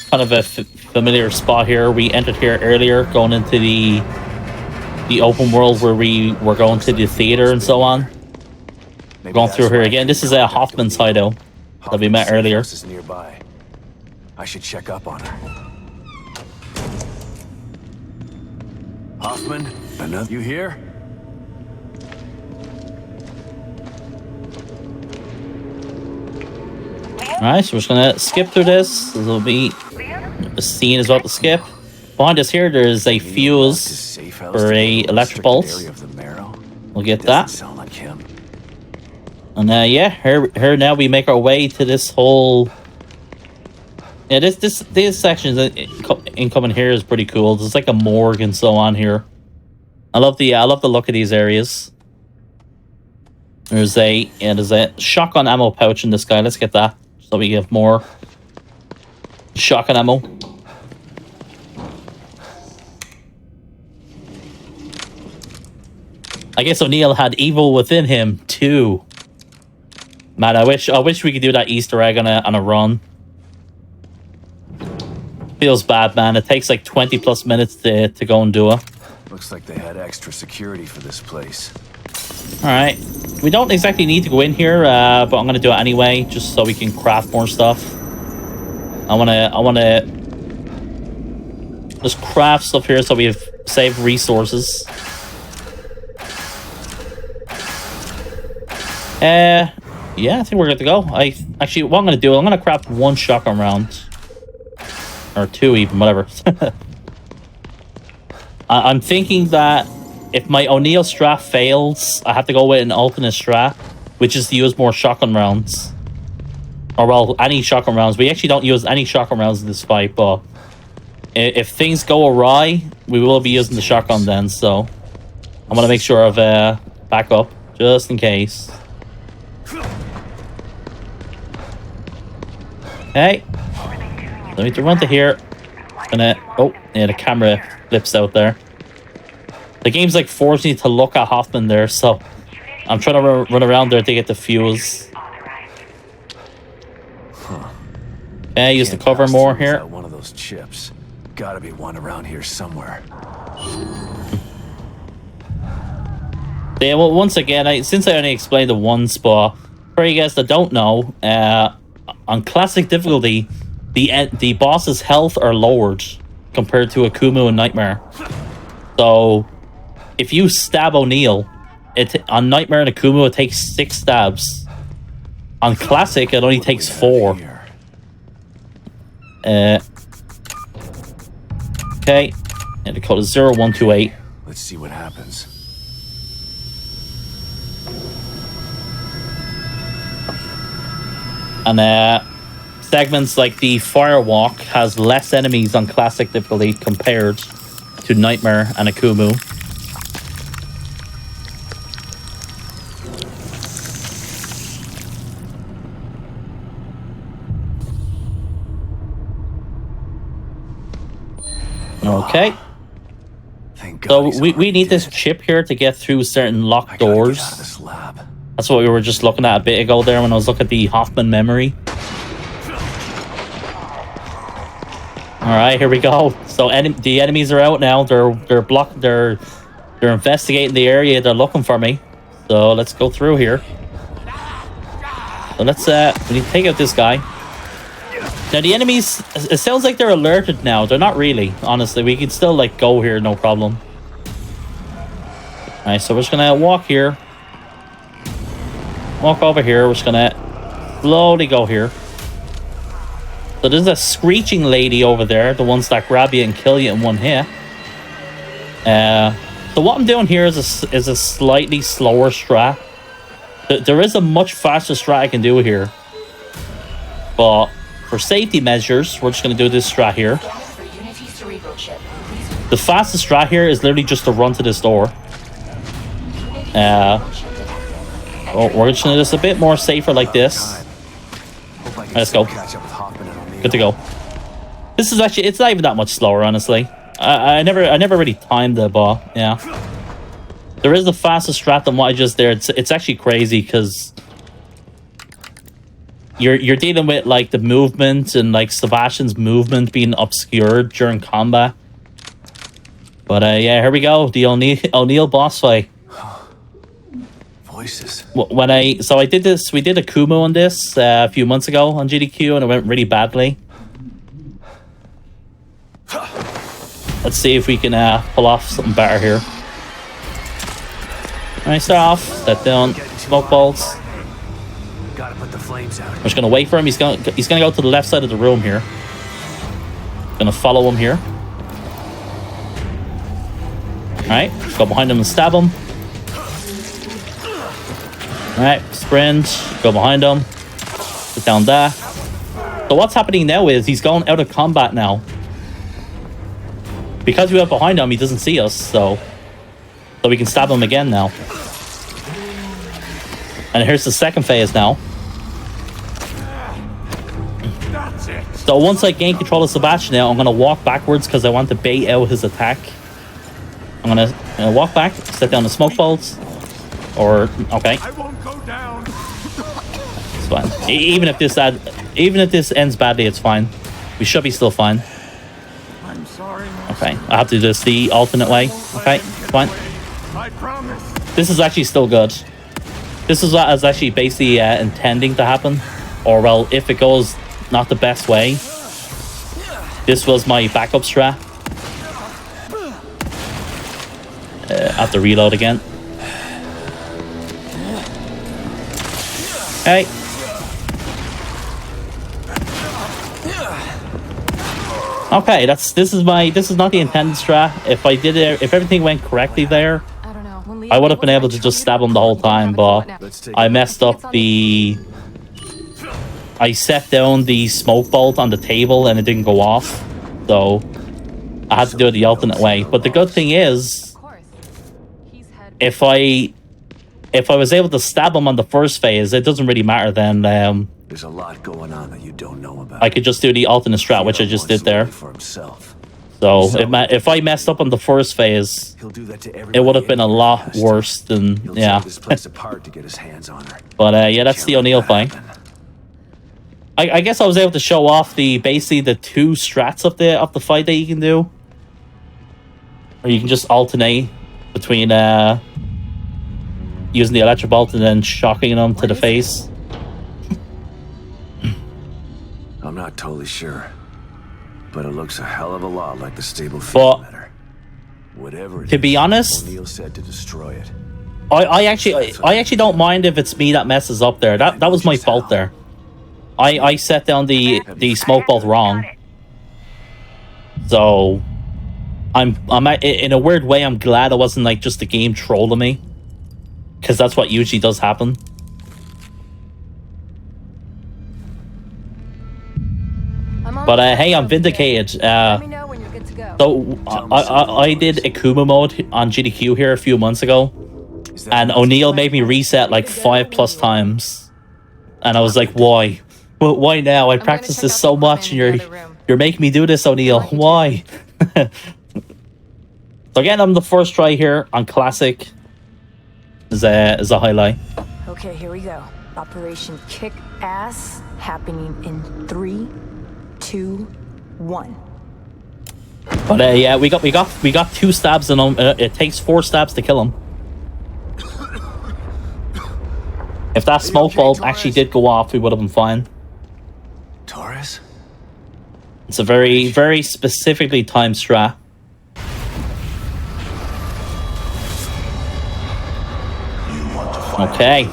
kind of a familiar spot here. We entered here earlier, going into the open world where we were going to the theater and so on. Going through here again. This is a Hoffman's hideout that we met earlier. Is nearby. I should check up on her. Hoffman, another you here? Alright, so we're just gonna skip through this. This will be a scene is about to skip. Behind us here, there's a fuse for a electric bolt. We'll get that. And yeah, here now we make our way to this whole. Yeah, this section incoming here is pretty cool. There's like a morgue and so on here. I love the look of these areas. There's a shotgun ammo pouch in this guy. Let's get that so we have more shotgun ammo. I guess O'Neill had evil within him too. Man, I wish we could do that Easter egg on a run. Feels bad, man. It takes like 20 plus minutes to go and do it. Looks like they had extra security for this place. Alright. We don't exactly need to go in here, but I'm gonna do it anyway, just so we can craft more stuff. I wanna just craft stuff here so we have saved resources. Yeah, I think we're good to go. Actually, what I'm gonna do, I'm gonna craft 1 shotgun round. Or 2 even, whatever. I'm thinking that if my O'Neill strat fails, I have to go with an alternate strat, which is to use more shotgun rounds. Or, well, any shotgun rounds. We actually don't use any shotgun rounds in this fight, but if things go awry, we will be using the shotgun then, so I'm gonna make sure of back up, just in case. Okay. Let me run to here. Oh, yeah, the camera flips out there. The game's like forcing you to look at Hoffman there, so I'm trying to run around there to get the fuse. Okay, use the cover more here. One of those chips. Gotta be one around here somewhere. Yeah, well, once again, since I only explained the one spot, for you guys that don't know, on classic difficulty, the boss's health are lowered compared to Akumu and Nightmare. So, if you stab O'Neill, on Nightmare and Akumu it takes 6 stabs. On classic, it only takes 4. Okay, and the code is 0128. Let's see what happens. And segments like the Firewalk has less enemies on classic difficulty compared to Nightmare and Akumu. Okay. So we need this chip here to get through certain locked doors. That's what we were just looking at a bit ago there when I was looking at the Hoffman memory. Alright, here we go. So the enemies are out now. They're blocked. They're investigating the area. They're looking for me. So let's go through here. So let's we need to take out this guy. Now the enemies, it sounds like they're alerted now. They're not really, honestly. We can still like go here, no problem. Alright, so we're just gonna walk here. Walk over here. We're just gonna slowly go here. So there's a screeching lady over there, the ones that grab you and kill you in one hit. So what I'm doing here is a slightly slower strat. There is a much faster strat I can do here, but for safety measures, we're just going to do this strat here. The fastest strat here is literally just to run to this door. We're just going to do this a bit more safer like this. Let's go. Good to go. This is actually, it's not even that much slower, honestly. I never really timed the ball. Yeah. There is the fastest strat than what I just did. It's actually crazy because you're dealing with like the movement and like Sebastian's movement being obscured during combat. But yeah, here we go. The O'Neill boss fight. Voices. When I did this, we did a Kumo on this a few months ago on GDQ, and it went really badly. Let's see if we can pull off something better here. Alright, start off. Set down smoke bolts. Gotta put the flames out. I'm just gonna wait for him. He's gonna go to the left side of the room here. Gonna follow him here. Alright, go behind him and stab him. Alright, sprint, go behind him. Put down there. So what's happening now is he's going out of combat now. Because we went behind him, he doesn't see us, so we can stab him again now. And here's the second phase now. So once I gain control of Sebastian now, I'm going to walk backwards because I want to bait out his attack. I'm going to walk back, set down the smoke bolts. Or, okay. I won't go down. It's fine. Even if this ends badly, it's fine. We should be still fine. I'm sorry. Okay, I have to do this the alternate way. Okay, fine. I promise. This is actually still good. This is what I was actually basically intending to happen. Or, well, if it goes not the best way, this was my backup strat. I have to reload again. Hey. Okay, this is not the intended strat. If everything went correctly there, I would have been able to just stab him the whole time, but I messed up I set down the smoke bolt on the table and it didn't go off, so I had to do it the alternate way. But the good thing is, if I was able to stab him on the first phase, it doesn't really matter then. There's a lot going on that you don't know about. I could just do the alternate strat, which I just did there. So if I messed up on the first phase, it would have been a lot worse than, yeah. But yeah, that's the O'Neill fight. I guess I was able to show off basically the two strats of the fight that you can do. Or you can just alternate between using the electric bolt and then shocking them to the face. I'm not totally sure, but it looks a hell of a lot like the stable field matter. Whatever it to be is, honest, O'Neill said to destroy it. I actually don't mind if it's me that messes up there. That was my fault there. I set down the smoke bolt wrong. So I'm in a weird way, I'm glad it wasn't like just the game trolling me, because that's what usually does happen. But hey, I'm vindicated. So I did Akuma mode on GDQ here a few months ago, and O'Neill made me reset like 5+ times, and I was like, why? Well, why now? I practiced this so much, and you're making me do this, O'Neill. Why? So again, I'm the first try here on Classic. Is a highlight. Okay, here we go. Operation Kick Ass happening in 3, 2, 1. But yeah, we got 2 stabs in him. It takes 4 stabs to kill him. If that smoke bolt actually did go off, we would have been fine. Torres? It's a very, very specifically timed strat. Okay.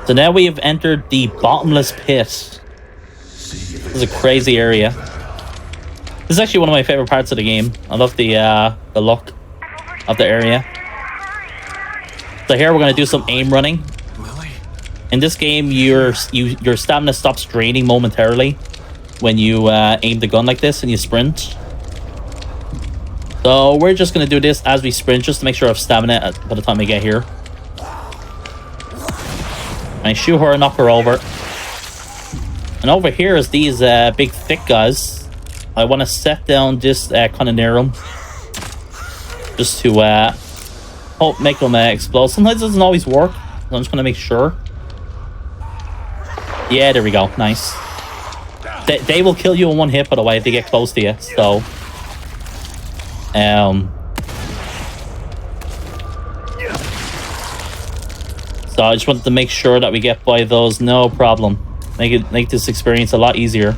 So now we have entered the bottomless pit. This is a crazy area. This is actually one of my favorite parts of the game. I love the look of the area. So here we're gonna do some aim running. In this game, your stamina stops draining momentarily when you aim the gun like this and you sprint. So we're just gonna do this as we sprint, just to make sure I have stamina by the time we get here. I shoot her and knock her over. And over here is these big thick guys. I want to set down just kind of near them, just to make them explode. Sometimes it doesn't always work, so I'm just going to make sure. Yeah, there we go. Nice. They will kill you in one hit, by the way, if they get close to you. So, so I just wanted to make sure that we get by those, no problem. Make this experience a lot easier.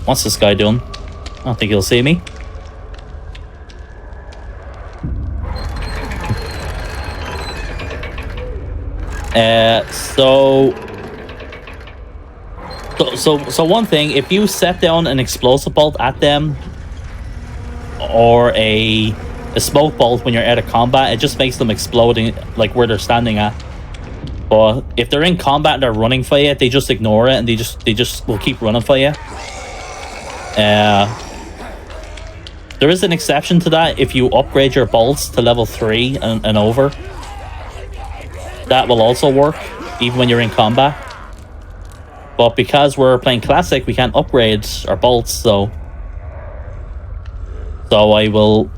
What's this guy doing? I don't think he'll see me. So one thing, if you set down an explosive bolt at them or a smoke bolt when you're out of combat, it just makes them exploding like where they're standing at. But if they're in combat and they're running for you, they just ignore it and they just will keep running for you. There is an exception to that. If you upgrade your bolts to level 3 and over, that will also work even when you're in combat. But because we're playing classic, we can't upgrade our bolts, so I will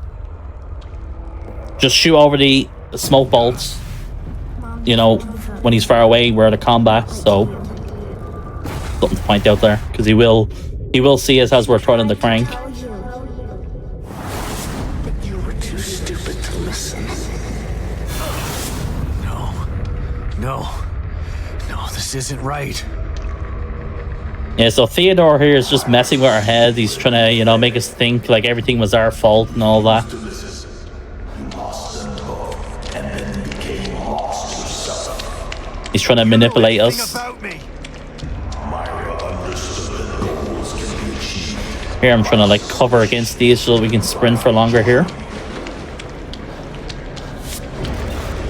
just shoot over the smoke bolts, you know, when he's far away, we're out of combat. So something to point out there, because he will see us as we're turning the crank. You were too stupid to listen. No, this isn't right. Yeah, so Theodore here is just messing with our head. He's trying to, you know, make us think like everything was our fault and all that. He's trying to manipulate us. Here I'm trying to like cover against these so we can sprint for longer here.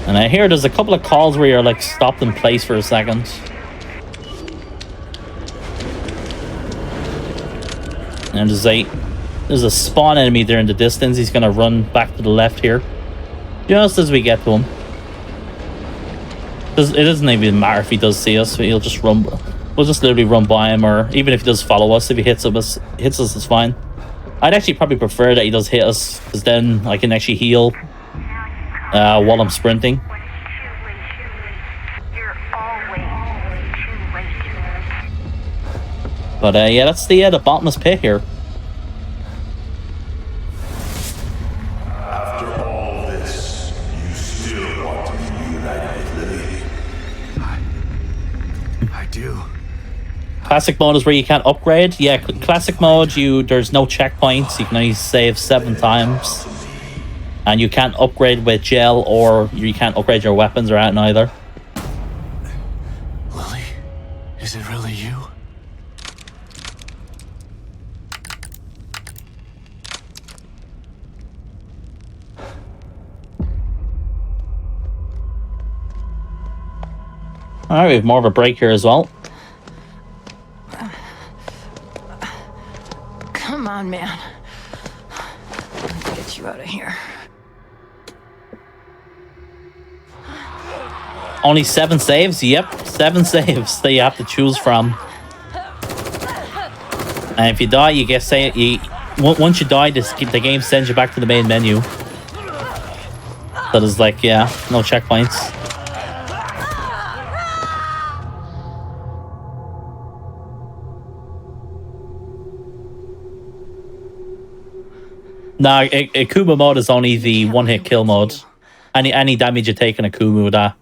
And I hear there's a couple of calls where you're like stopped in place for a second. And there's a spawn enemy there in the distance. He's gonna run back to the left here, just as we get to him. It doesn't even matter if he does see us. He'll just run. We'll just literally run by him, or even if he does follow us, if he hits us, it's fine. I'd actually probably prefer that he does hit us, because then I can actually heal while I'm sprinting. But yeah, that's the bottomless pit here. After all this, you still want to be reunited with Lily? I do. Classic mode is where you can't upgrade. Yeah, classic mode, there's no checkpoints. You can only save 7 times. And you can't upgrade with gel, or you can't upgrade your weapons or anything either. Lily, is it really you? Alright, we have more of a break here as well. Come on, man. Let's get you out of here. Only 7 saves? Yep, 7 saves that you have to choose from. And if you die, you get once you die, the game sends you back to the main menu. So there's like, yeah, no checkpoints. Nah, Akuma mode is only the one-hit kill mode. Any damage you take in Akuma,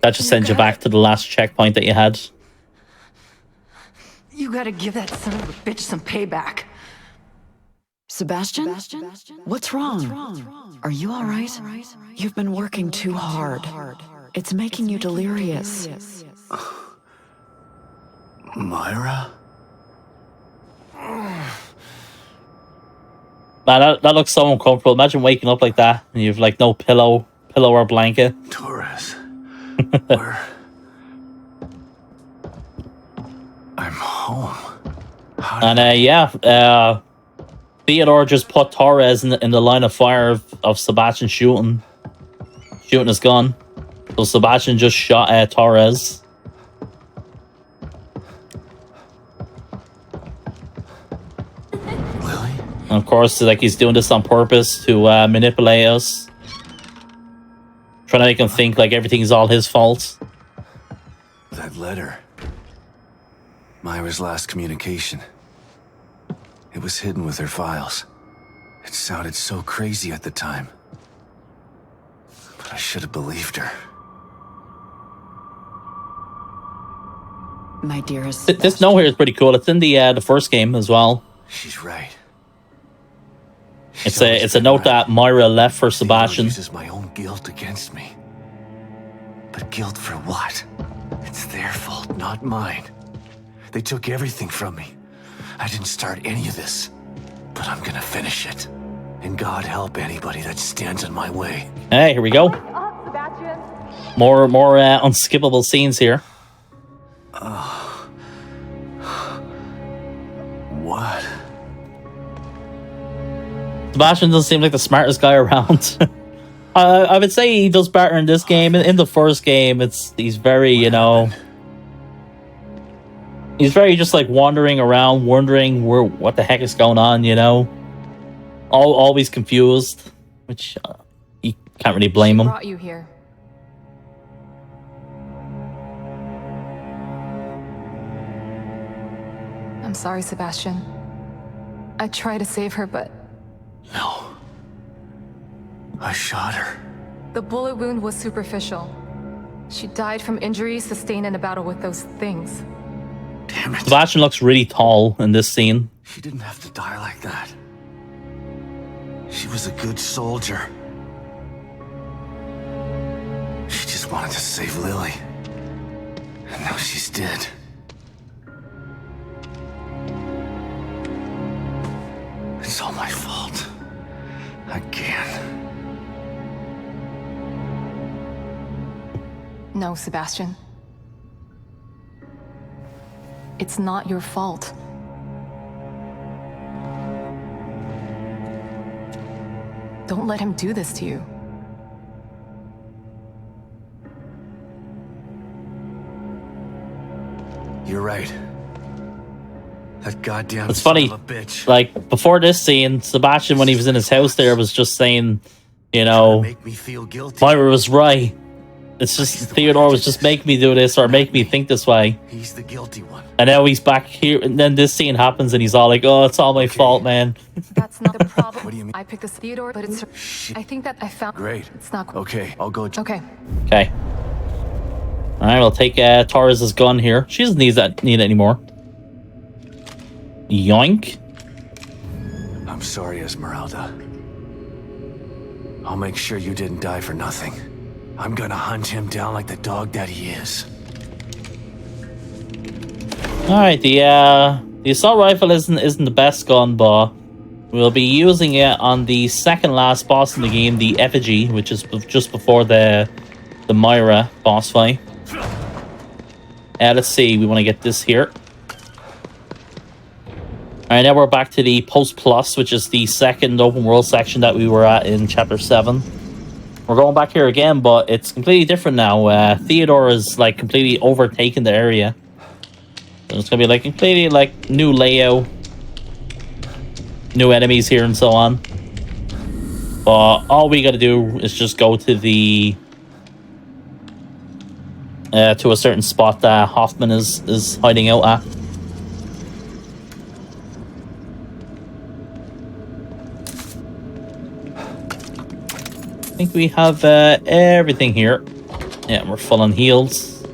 that just sends you back to the last checkpoint that you had. You gotta give that son of a bitch some payback. Sebastian? What's wrong? Are you all right? You've been working too hard. It's making you delirious. Myra? Man, that looks so uncomfortable. Imagine waking up like that and you've like no pillow or blanket. Torres. Where? I'm home. And Theodore just put Torres in the line of fire of Sebastian shooting his gun. So Sebastian just shot Torres. Lily? And of course, like he's doing this on purpose to manipulate us. Trying to make him think like everything's all his fault. That letter. Myra's last communication. It was hidden with her files. It sounded so crazy at the time. But I should have believed her. My dearest. This note here is pretty cool. It's in the first game as well. She's right. It's a note that Myra left for Sebastian. Uses my own guilt against me. But guilt for what? It's their fault, not mine. They took everything from me. I didn't start any of this, but I'm gonna finish it. And God help anybody that stands in my way. Hey, here we go. More unskippable scenes here. What? Sebastian doesn't seem like the smartest guy around. I would say he does better in this game. In the first game, he's very, you know, he's very just like wandering around, wondering what the heck is going on, you know. Always confused, which you can't really blame him. Brought you here. I'm sorry, Sebastian. I tried to save her, but... No. I shot her. The bullet wound was superficial. She died from injuries sustained in a battle with those things. Damn it. Sebastian looks really tall in this scene. She didn't have to die like that. She was a good soldier. She just wanted to save Lily. And now she's dead. It's all my fault. Again. No, Sebastian. It's not your fault. Don't let him do this to you. You're right. That goddamn It's funny, son of a bitch. like, before this scene, Sebastian, when he was in his house there, was just saying, you know, Make me feel guilty. Myra was right. It's just, Theodore was just making me do this or make me think this way. He's the guilty one. And now he's back here, and then this scene happens, and he's all like, oh, it's all my fault, man. That's not the problem. What do you mean? I picked this Theodore, but it's... I think that I found... Great. It's not... Okay, I'll go. Okay. Okay. Alright, we'll take Torres's gun here. She doesn't need it anymore. Yoink. I'm sorry, Esmeralda. I'll make sure you didn't die for nothing. I'm gonna hunt him down like the dog that he is. Alright, the assault rifle isn't the best gun, but we'll be using it on the second last boss in the game, the Effigy, which is just before the Myra boss fight. Let's see, we want to get this here. Alright, now we're back to the Post Plus, which is the second open world section that we were at in Chapter 7. We're going back here again, but it's completely different now. Theodore is like completely overtaken the area. So it's gonna be like completely like new layout, new enemies here and so on. But all we gotta do is just go to the to a certain spot that Hoffman is hiding out at. I think we have everything here. Yeah, we're full on heals.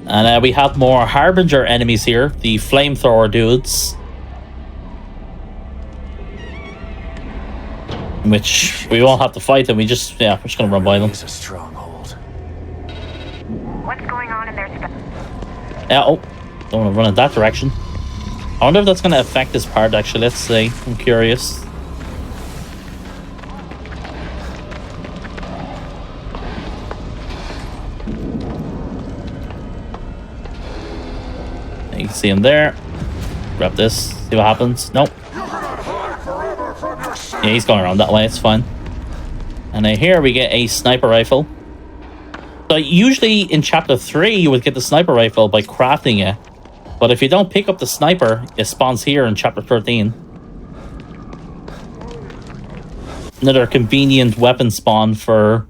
And we have more Harbinger enemies here, the flamethrower dudes. Which we won't have to fight them, we're just gonna run by them. It's a stronghold. What's going on in there? Yeah, oh, don't want to run in that direction. I wonder if that's going to affect this part, actually. Let's see. I'm curious. You can see him there. Grab this. See what happens. Nope. Yeah, he's going around that way. It's fine. And then here we get a sniper rifle. So usually in Chapter 3, you would get the sniper rifle by crafting it. But if you don't pick up the sniper, it spawns here in Chapter 13. another convenient weapon spawn for,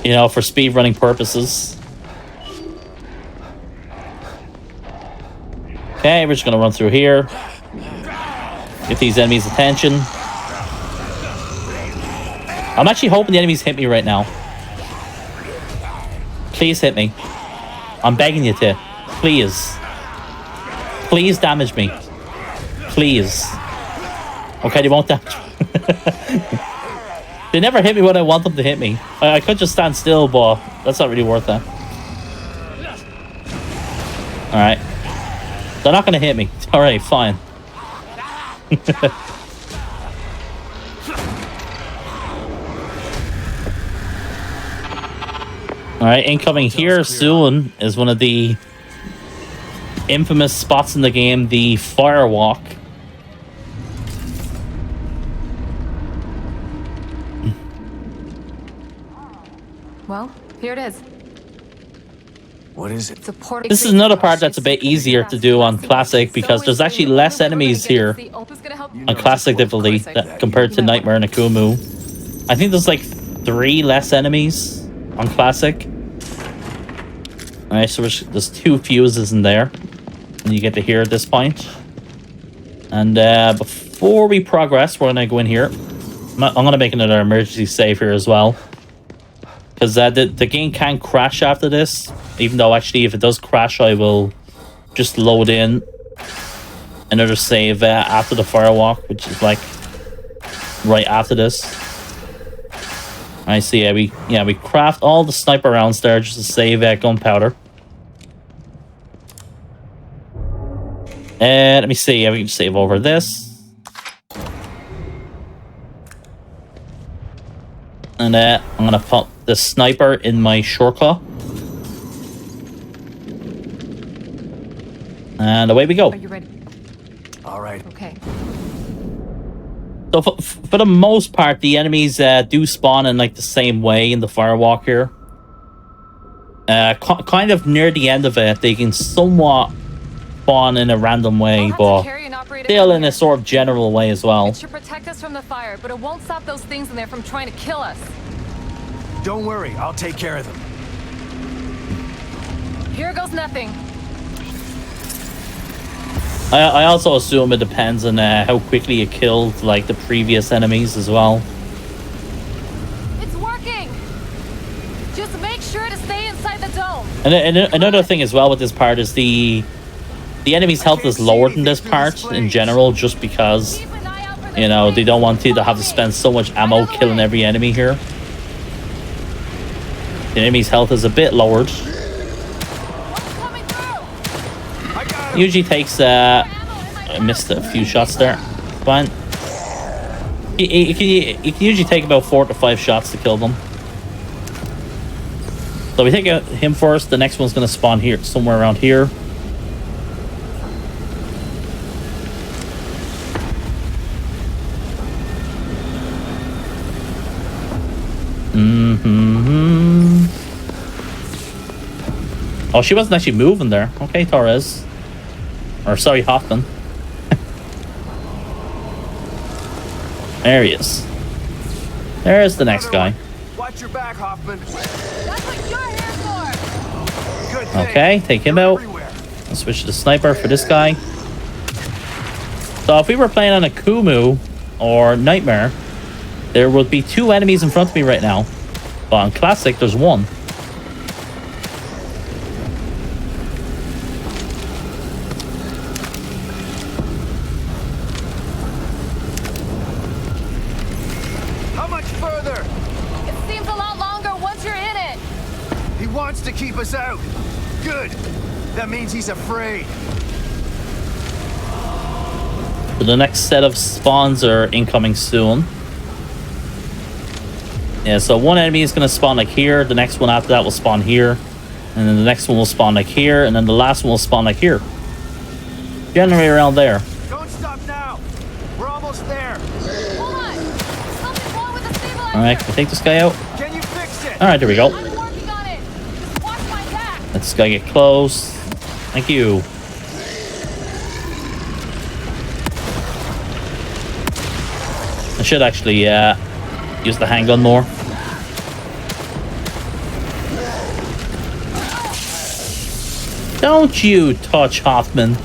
you know, for speedrunning purposes. Okay, we're just gonna run through here. Get these enemies' attention. I'm actually hoping the enemies hit me right now. Please hit me. I'm begging you to. Please. Please damage me. Please. Okay, they won't damage me. They never hit me when I want them to hit me. I could just stand still, but that's not really worth that. Alright. They're not gonna hit me. Alright, fine. Alright, incoming here soon is one of the infamous spots in the game, the firewalk. Well, here it is. What is it? This is another part that's a bit easier to do on Classic because there's actually less enemies here on Classic difficulty compared to Nightmare and Akumu. I think there's like 3 less enemies on Classic. Alright, so there's 2 fuses in there. And you get to hear at this point. And before we progress, we're going to go in here. I'm going to make another emergency save here as well. Because the game can crash after this. Even though actually if it does crash, I will just load in another save after the firewalk, which is like right after this. I see. We craft all the sniper rounds there just to save gunpowder. Let me see. We can save over this. And I'm gonna put the sniper in my shortcut. And away we go. Are you ready? All right. Okay. So for the most part, the enemies do spawn in like the same way in the firewalk here. Kind of near the end of it, they can somewhat spawn in a random way, but still in a sort of general way as well. It should protect us from the fire, but it won't stop those things in there from trying to kill us. Don't worry, I'll take care of them. Here goes nothing. I also assume it depends on how quickly it killed like the previous enemies as well. It's working. Just make sure to stay inside the dome. And another thing as well with this part is the enemy's health is lower than this part in general, just because, you know, they don't want you to have to spend so much ammo killing every enemy here. The enemy's health is a bit lowered. Usually takes I missed a few shots there. Fine. You can usually take about 4 to 5 shots to kill them. So we take out him first. The next one's going to spawn here, somewhere around here. Oh, she wasn't actually moving there. Okay, Torres. Or sorry, Hoffman. There he is. There's the next guy. Watch your back, Hoffman. That's what you're here for. Good thing. Okay, take him out. I'll switch to the sniper for this guy. So if we were playing on a Kumu or Nightmare, there would be 2 enemies in front of me right now. But on Classic, there's 1. How much further? It seems a lot longer once you're in it. He wants to keep us out. Good. That means he's afraid. So the next set of spawns are incoming soon. Yeah, so one enemy is going to spawn like here. The next one after that will spawn here. And then the next one will spawn like here. And then the last one will spawn like here. Generally around there. Don't stop now. We're almost there. Hold on. Something's wrong with the stabilizer. Alright, can we take this guy out? Can you fix it? Alright, there we go. I'm working on it. Just watch my back. Let this guy get close. Thank you. should actually use the handgun more. Don't you touch Hoffman.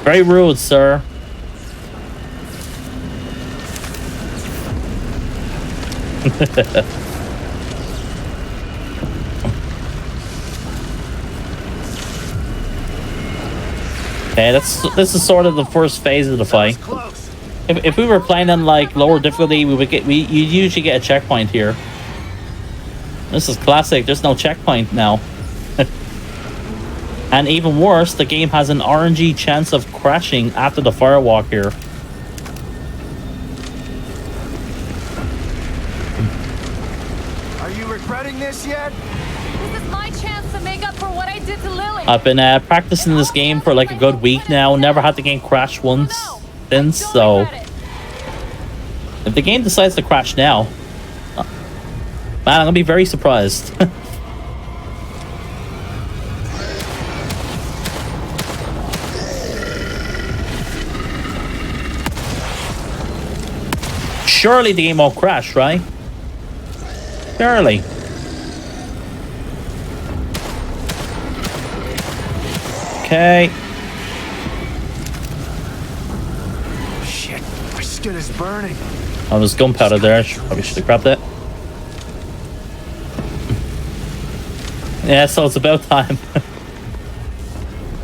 Very rude, sir. Okay, this is sort of the first phase of the fight. If we were playing on like lower difficulty, you'd usually get a checkpoint here. This is classic. There's no checkpoint now. And even worse, the game has an RNG chance of crashing after the firewalk here. Are you regretting this yet? This is my chance to make up for what I did to Lily. I've been practicing this game for like a good week now. Never had the game crash once since, so if the game decides to crash now, man, I'm gonna be very surprised. Surely the game won't crash, right? Surely. Okay. Shit, my skin is burning. Oh, there's gunpowder there. Probably should have grabbed it. Yeah, so it's about time.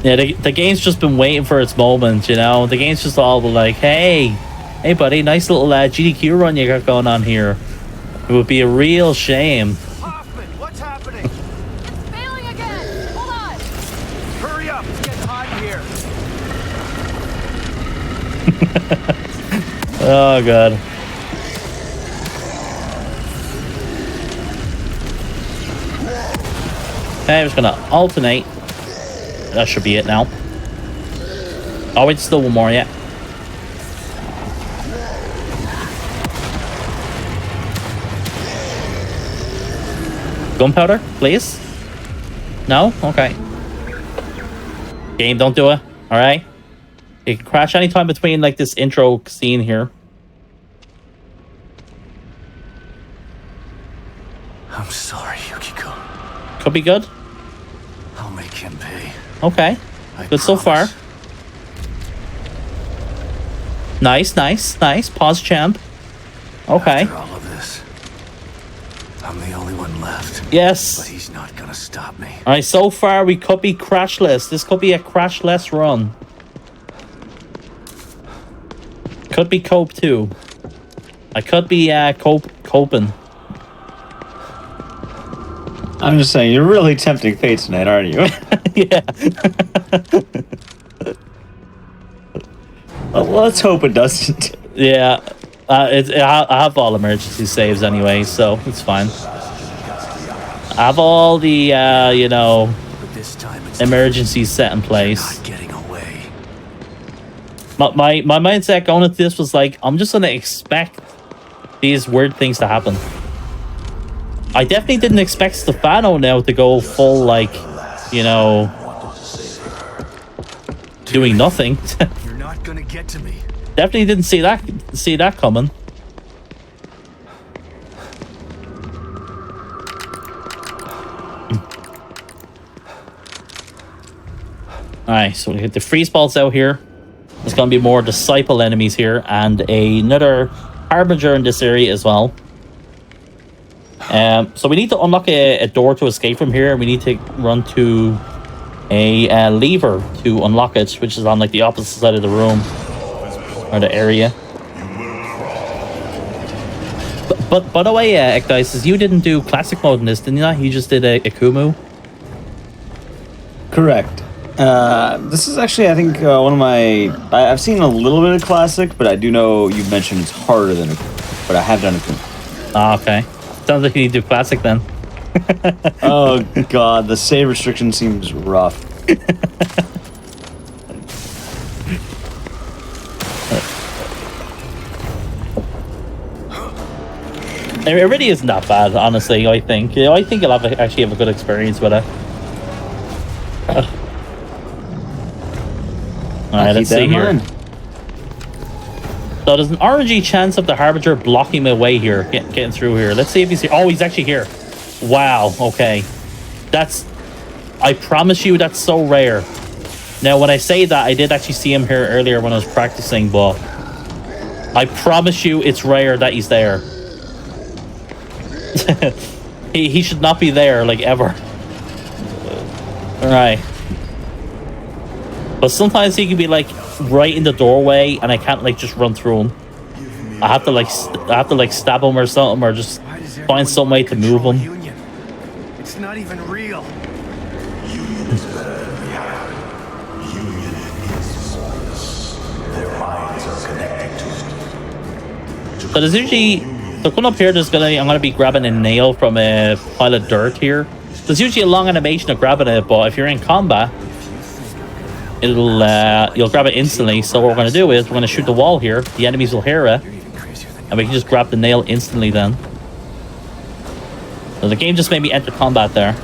Yeah, the game's just been waiting for its moment, you know? The game's just all like, hey buddy, nice little GDQ run you got going on here. It would be a real shame. Hoffman, what's happening? It's failing again. Hold on. Hurry up, it's getting hot in here. Oh, God. Okay, I'm just gonna alternate. That should be it now. Oh, wait, still one more, yeah. Gunpowder, please? No? Okay. Game, don't do it. Alright? It can crash anytime between, like, this intro scene here. I'm sorry, Yukiko. Could be good. I'll make him pay. Okay. Good so far. Nice, nice, nice. Pause, champ. Okay. After all of this, I'm the only one left. Yes. But he's not gonna stop me. Alright, so far we could be crashless. This could be a crashless run. Could be cope too. I could be coping. I'm just saying, you're really tempting fate tonight, aren't you? Yeah. Well, let's hope it doesn't. Yeah. I have all emergency saves anyway, so it's fine. I have all the, you know, emergencies set in place. My mindset going into this was like, I'm just going to expect these weird things to happen. I definitely didn't expect Stefano now to go full, like, you know, doing nothing. You're not gonna get to me. Definitely didn't see that coming. Alright, so we hit the freeze balls out here. There's gonna be more disciple enemies here and another harbinger in this area as well. So we need to unlock a door to escape from here. We need to run to a lever to unlock it, which is on like the opposite side of the room or the area. But by the way, Ekdice, you didn't do classic mode in this, didn't you? You just did a Kumu. Correct. This is actually, I think, one of my... I've seen a little bit of classic, but I do know you mentioned it's harder than a... But I have done a Kumu. Ah, okay. Sounds like you need to do classic then. Oh god, the save restriction seems rough. It really isn't that bad, honestly. I think. You know, I think you'll actually have a good experience with it. All right, let's see here. So there's an RNG chance of the Harbinger blocking my way here, getting through here. Let's see if he's here. Oh, he's actually here. Wow, okay. That's... I promise you, that's so rare. Now, when I say that, I did actually see him here earlier when I was practicing, but... I promise you, it's rare that he's there. he should not be there, like, ever. Alright. But sometimes he can be, like, right in the doorway, and I can't, like, just run through him. I have to, like, stab him or something, or just find some way to move him. Union? It's not even real. Union is better than we are. Union is flawless. Their minds are connected to it. So there's usually... So coming up here, I'm gonna be grabbing a nail from a pile of dirt here. There's usually a long animation of grabbing it, but if you're in combat, you'll grab it instantly. So what we're gonna do is we're gonna shoot the wall here. The enemies will hear it, and we can just grab the nail instantly then. So the game just made me enter combat there.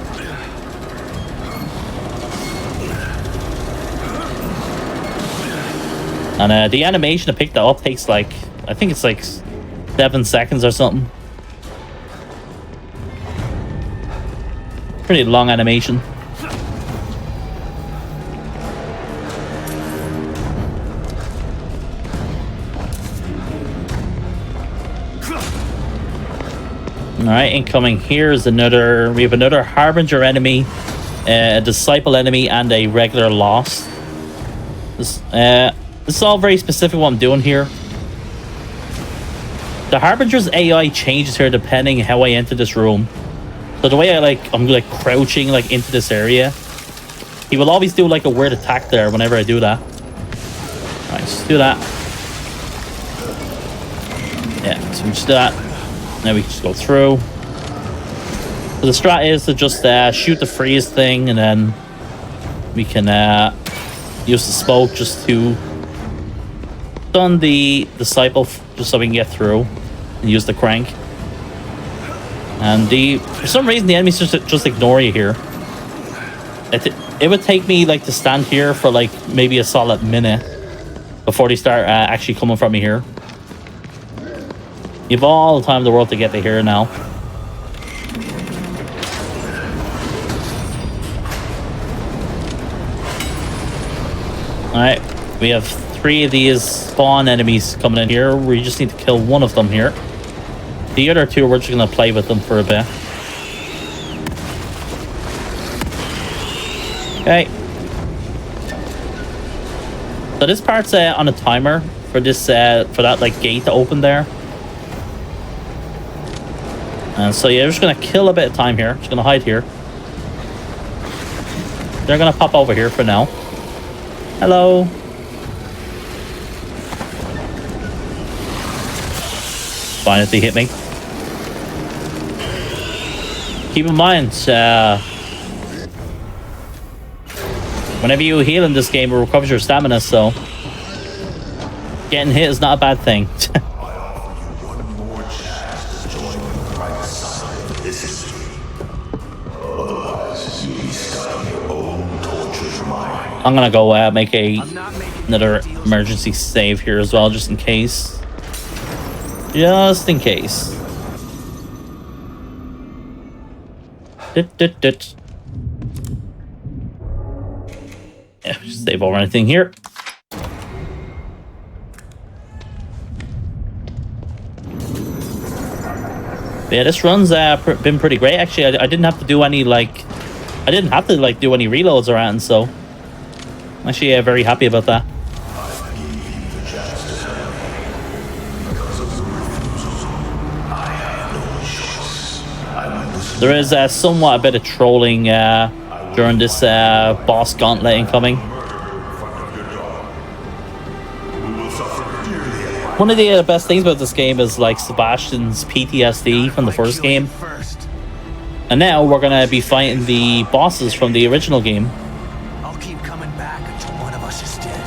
And the animation to pick that up takes like, I think it's like 7 seconds or something. Pretty long animation. Alright, incoming here is another... We have another Harbinger enemy, a Disciple enemy, and a regular Lost. This is all very specific what I'm doing here. The Harbinger's AI changes here depending how I enter this room. So the way I'm like crouching like into this area, he will always do like a weird attack there whenever I do that. Alright, let's do that. Yeah, so we just do that. Now we can just go through. So the strat is to just shoot the freeze thing, and then we can use the smoke just to stun the Disciple, just so we can get through, and use the crank. And for some reason the enemies just ignore you here. It would take me like to stand here for like maybe a solid minute before they start actually coming from me here. You have all the time in the world to get to here now. Alright, we have 3 of these spawn enemies coming in here. We just need to kill one of them here. The other 2, we're just going to play with them for a bit. Okay. So this part's on a timer for this for that like gate to open there. And so yeah, we're just going to kill a bit of time here. Just going to hide here. They're going to pop over here for now. Hello. Fine if they hit me. Keep in mind, whenever you heal in this game, it recovers your stamina, so getting hit is not a bad thing. I'm gonna go make another emergency save here as well, just in case. Just in case. Yeah, save over anything here. Yeah, this run's been pretty great. Actually, I didn't have to do any like, I didn't have to like do any reloads around, so I'm actually very happy about that. There is somewhat a bit of trolling during this boss gauntlet incoming. One of the best things about this game is like Sebastian's PTSD from the first game. And now we're going to be fighting the bosses from the original game. I'll keep coming back until one of us is dead.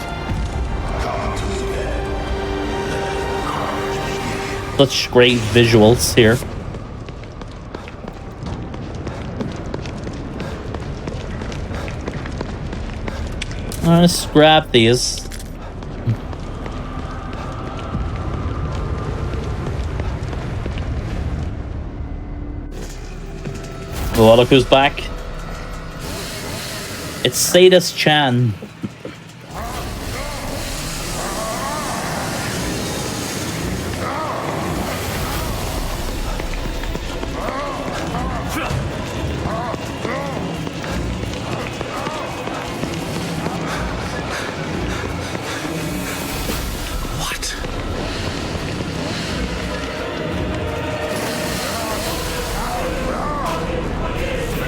Such great visuals here. Let's grab these. Oh, look who's back. It's Sadist Chan.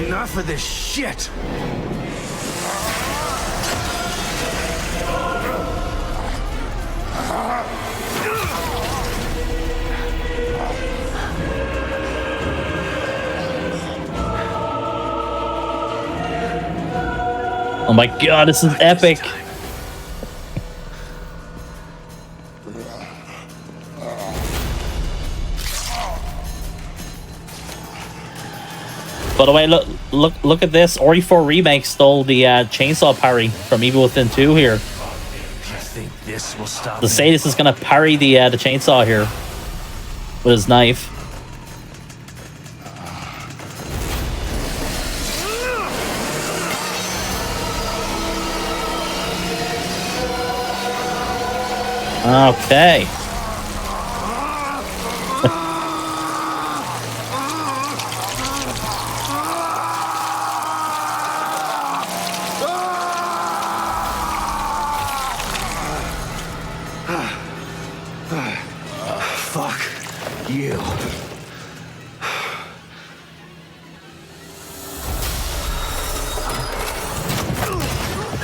Enough of this shit! Oh my god, this is epic! By the way, look at this. RE4 Remake stole the chainsaw parry from Evil Within 2 here. You think this will stop The Sadist is gonna parry the chainsaw here with his knife. Okay. Fuck you.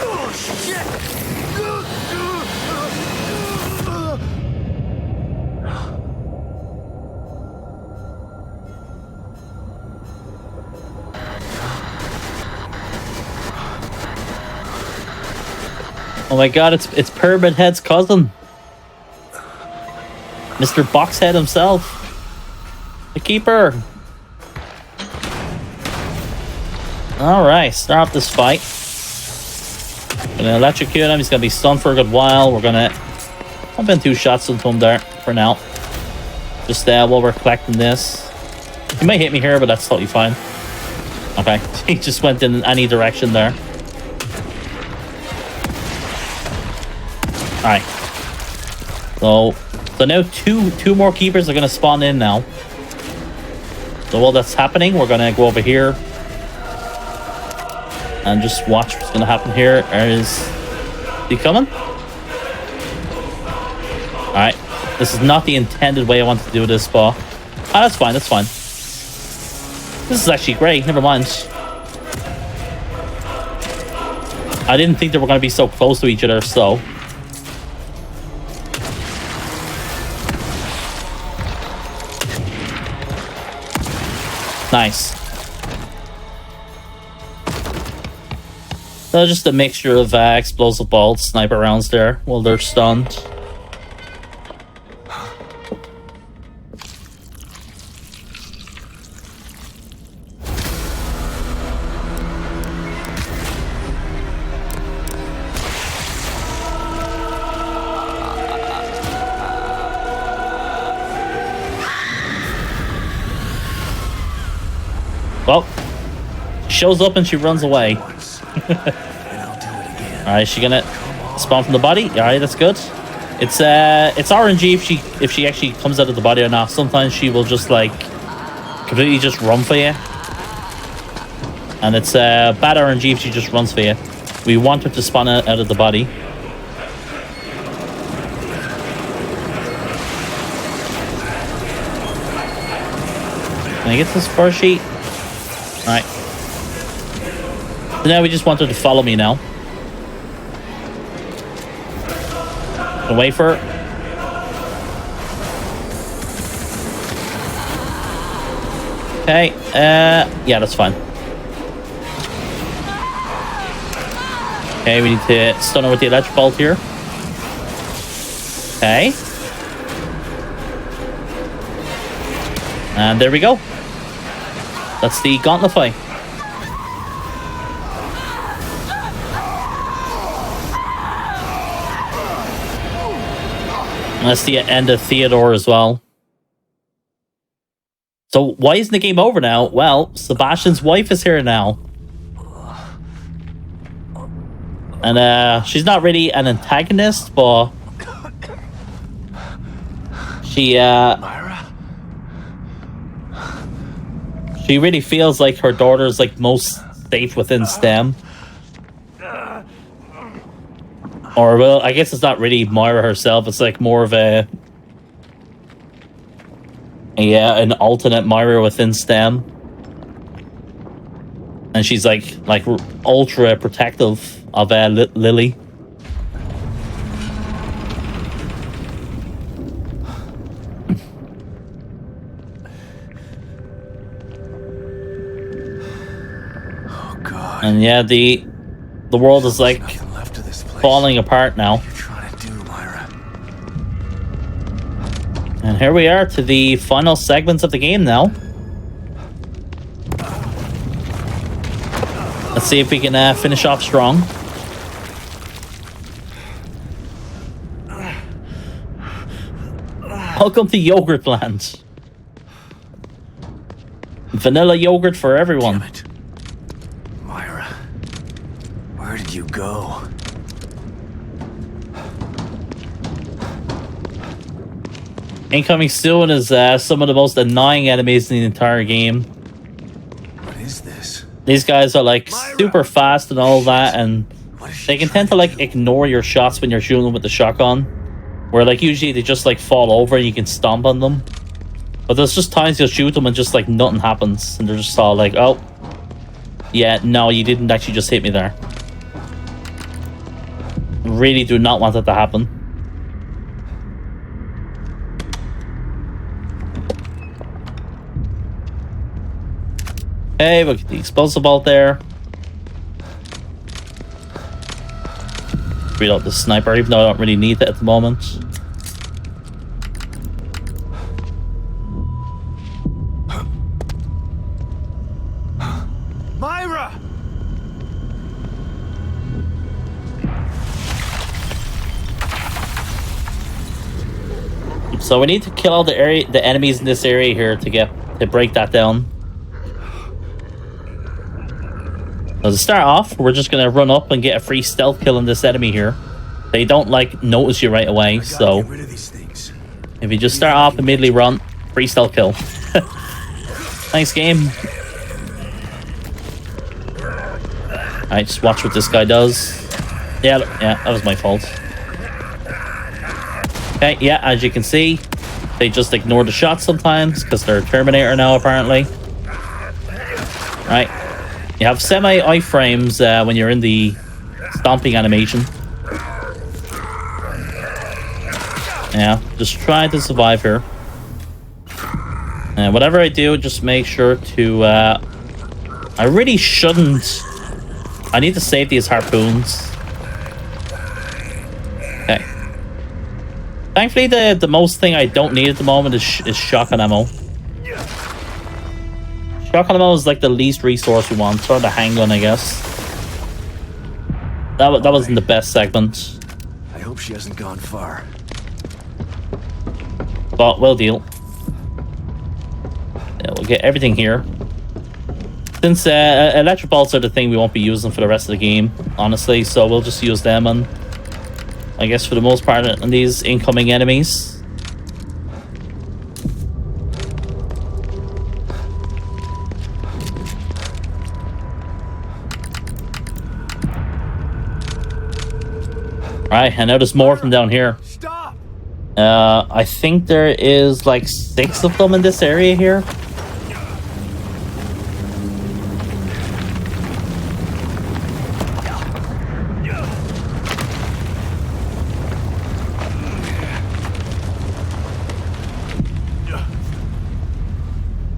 Oh, shit! Oh my god, it's Pyramid Head's cousin. Mr. Boxhead himself. The Keeper. Alright, start this fight. Gonna electrocute him, he's gonna be stunned for a good while. We're gonna pump in 2 shots into him there for now. Just while we're collecting this. He might hit me here, but that's totally fine. Okay, he just went in any direction there. Alright. So now two more keepers are going to spawn in now. So while that's happening, we're going to go over here and just watch what's going to happen here. Is he coming? Alright. This is not the intended way I want to do this, but that's fine, that's fine. This is actually great, never mind. I didn't think they were going to be so close to each other, so... Nice. So just a mixture of explosive bolts, sniper rounds there while they're stunned. Well, she shows up and she runs away. Alright, is she gonna spawn from the body? Alright, that's good. It's RNG if she actually comes out of the body or not. Sometimes she will just like completely just run for you. And it's bad RNG if she just runs for you. We want her to spawn out of the body. Can I get this first sheet? Alright. So now we just want her to follow me now. I'll wait for her. Okay, yeah, that's fine. Okay, we need to stun her with the electric bolt here. Okay. And there we go. That's the gauntlet fight. And that's the end of Theodore as well. So why isn't the game over now? Well, Sebastian's wife is here now. And she's not really an antagonist, but she really feels like her daughter's like most safe within STEM. Or well, I guess it's not really Myra herself, it's like more of an alternate Myra within STEM. And she's like ultra protective of Lily. Oh God. And yeah, the world is like falling apart now. What are you trying to do, Myra? And here we are to the final segments of the game now. Let's see if we can finish off strong. Welcome to Yogurt Land. Vanilla yogurt for everyone. Damn it. Myra, where did you go? Incoming soon is some of the most annoying enemies in the entire game. What is this? These guys are like super fast and all that, and they can tend to like ignore your shots when you're shooting them with the shotgun. Where like usually they just like fall over and you can stomp on them. But there's just times you'll shoot them and just like nothing happens. And they're just all like, oh, yeah, no, you didn't actually just hit me there. Really do not want that to happen. Hey, look at the explosive bolt there. Reload the sniper, even though I don't really need it at the moment. Myra! So we need to kill all the enemies in this area here to break that down. So to start off, we're just gonna run up and get a free stealth kill on this enemy here. They don't like notice you right away, so if you just start off and immediately run, free stealth kill. Thanks, game. Alright, just watch what this guy does. Yeah, that was my fault. Okay, yeah, as you can see, they just ignore the shots sometimes because they're a Terminator now, apparently. Right. You have semi-iframes when you're in the stomping animation. Yeah, just try to survive here. And whatever I do, just make sure to... I really shouldn't... I need to save these harpoons. Okay. Thankfully, the most thing I don't need at the moment is shotgun ammo. Shotgun ammo is like the least resource we want. Sort of the handgun, I guess. That wasn't the best segment. I hope she hasn't gone far. But we'll deal. Yeah, we'll get everything here. Since electric bolts are the thing we won't be using for the rest of the game, honestly, so we'll just use them on, I guess, for the most part, on these incoming enemies. Right, I know there's more from down here. Stop! I think there is like 6 of them in this area here.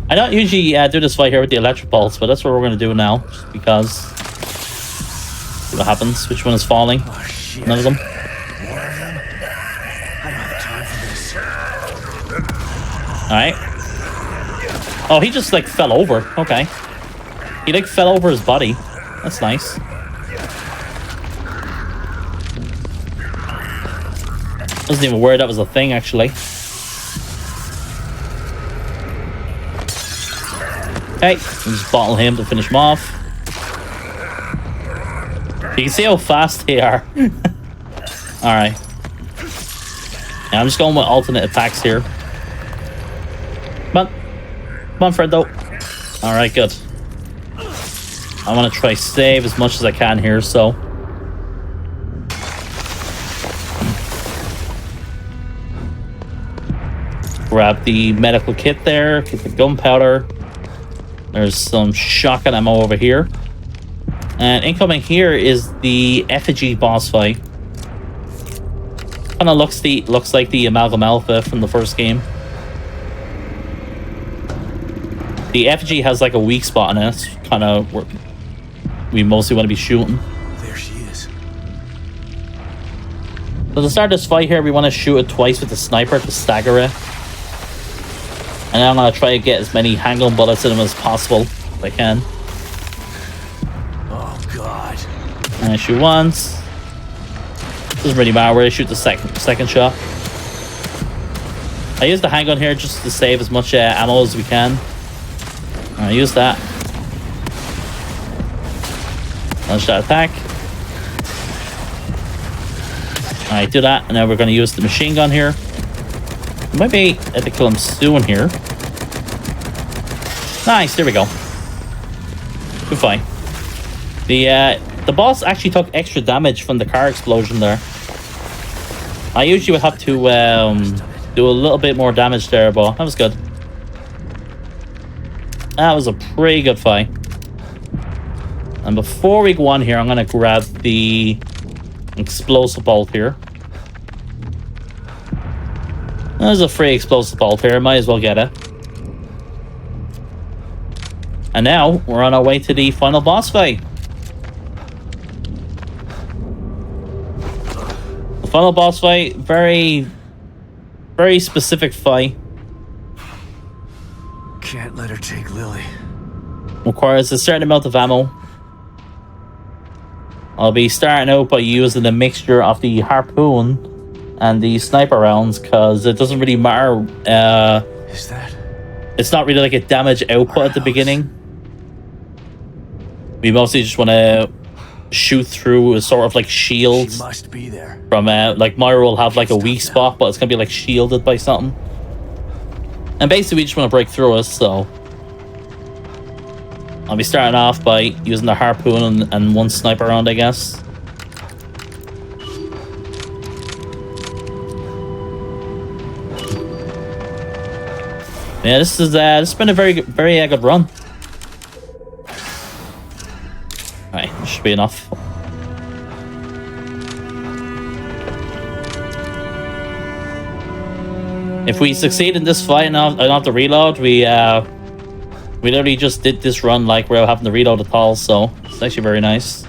I don't usually do this fight here with the electric bolts, but that's what we're going to do now, just because. See what happens. Which one is falling? Oh, shit. None of them. More of them? I don't have time for this. Alright. Oh, he just like fell over. Okay. He like fell over his body. That's nice. Wasn't even aware that was a thing, actually. Okay, we'll just bottle him to finish him off. You can see how fast they are. Alright. Yeah, I'm just going with alternate attacks here. Come on, Freddo. Alright, good. I want to try save as much as I can here, so... Grab the medical kit there, get the gunpowder. There's some shotgun ammo over here. And incoming here is the effigy boss fight. Kind of looks like the Amalgam Alpha from the first game. The effigy has like a weak spot in it. It's kind of where we mostly want to be shooting. There she is. So to start this fight here, we want to shoot it twice with the sniper to stagger it. And I'm going to try to get as many handgun bullets in him as possible if I can. Oh, God. And I shoot once. Doesn't really matter where I shoot the second shot. I use the handgun here just to save as much ammo as we can. And I use that. One shot attack. Alright, do that. And now we're going to use the machine gun here. Might be able to kill him soon here. Nice, there we go. Good fight. The boss actually took extra damage from the car explosion there. I usually would have to do a little bit more damage there, but that was good. That was a pretty good fight. And before we go on here, I'm going to grab the explosive bolt here. There's a free explosive bolt here. Might as well get it. And now we're on our way to the final boss fight. The final boss fight, very specific fight. Can't let her take Lily. Requires a certain amount of ammo. I'll be starting out by using a mixture of the harpoon and the sniper rounds, because it doesn't really matter. Is that? It's not really like a damage output at the beginning. We mostly just want to shoot through a sort of like shield. She must be there. From like Myra will have like a weak spot, but it's gonna be like shielded by something. And basically we just want to break through it, so I'll be starting off by using the harpoon and one sniper round, I guess. Yeah, this has been a very good run. Alright, this should be enough. If we succeed in this fight and I don't have to reload, we literally just did this run like without having to reload at all, so it's actually very nice.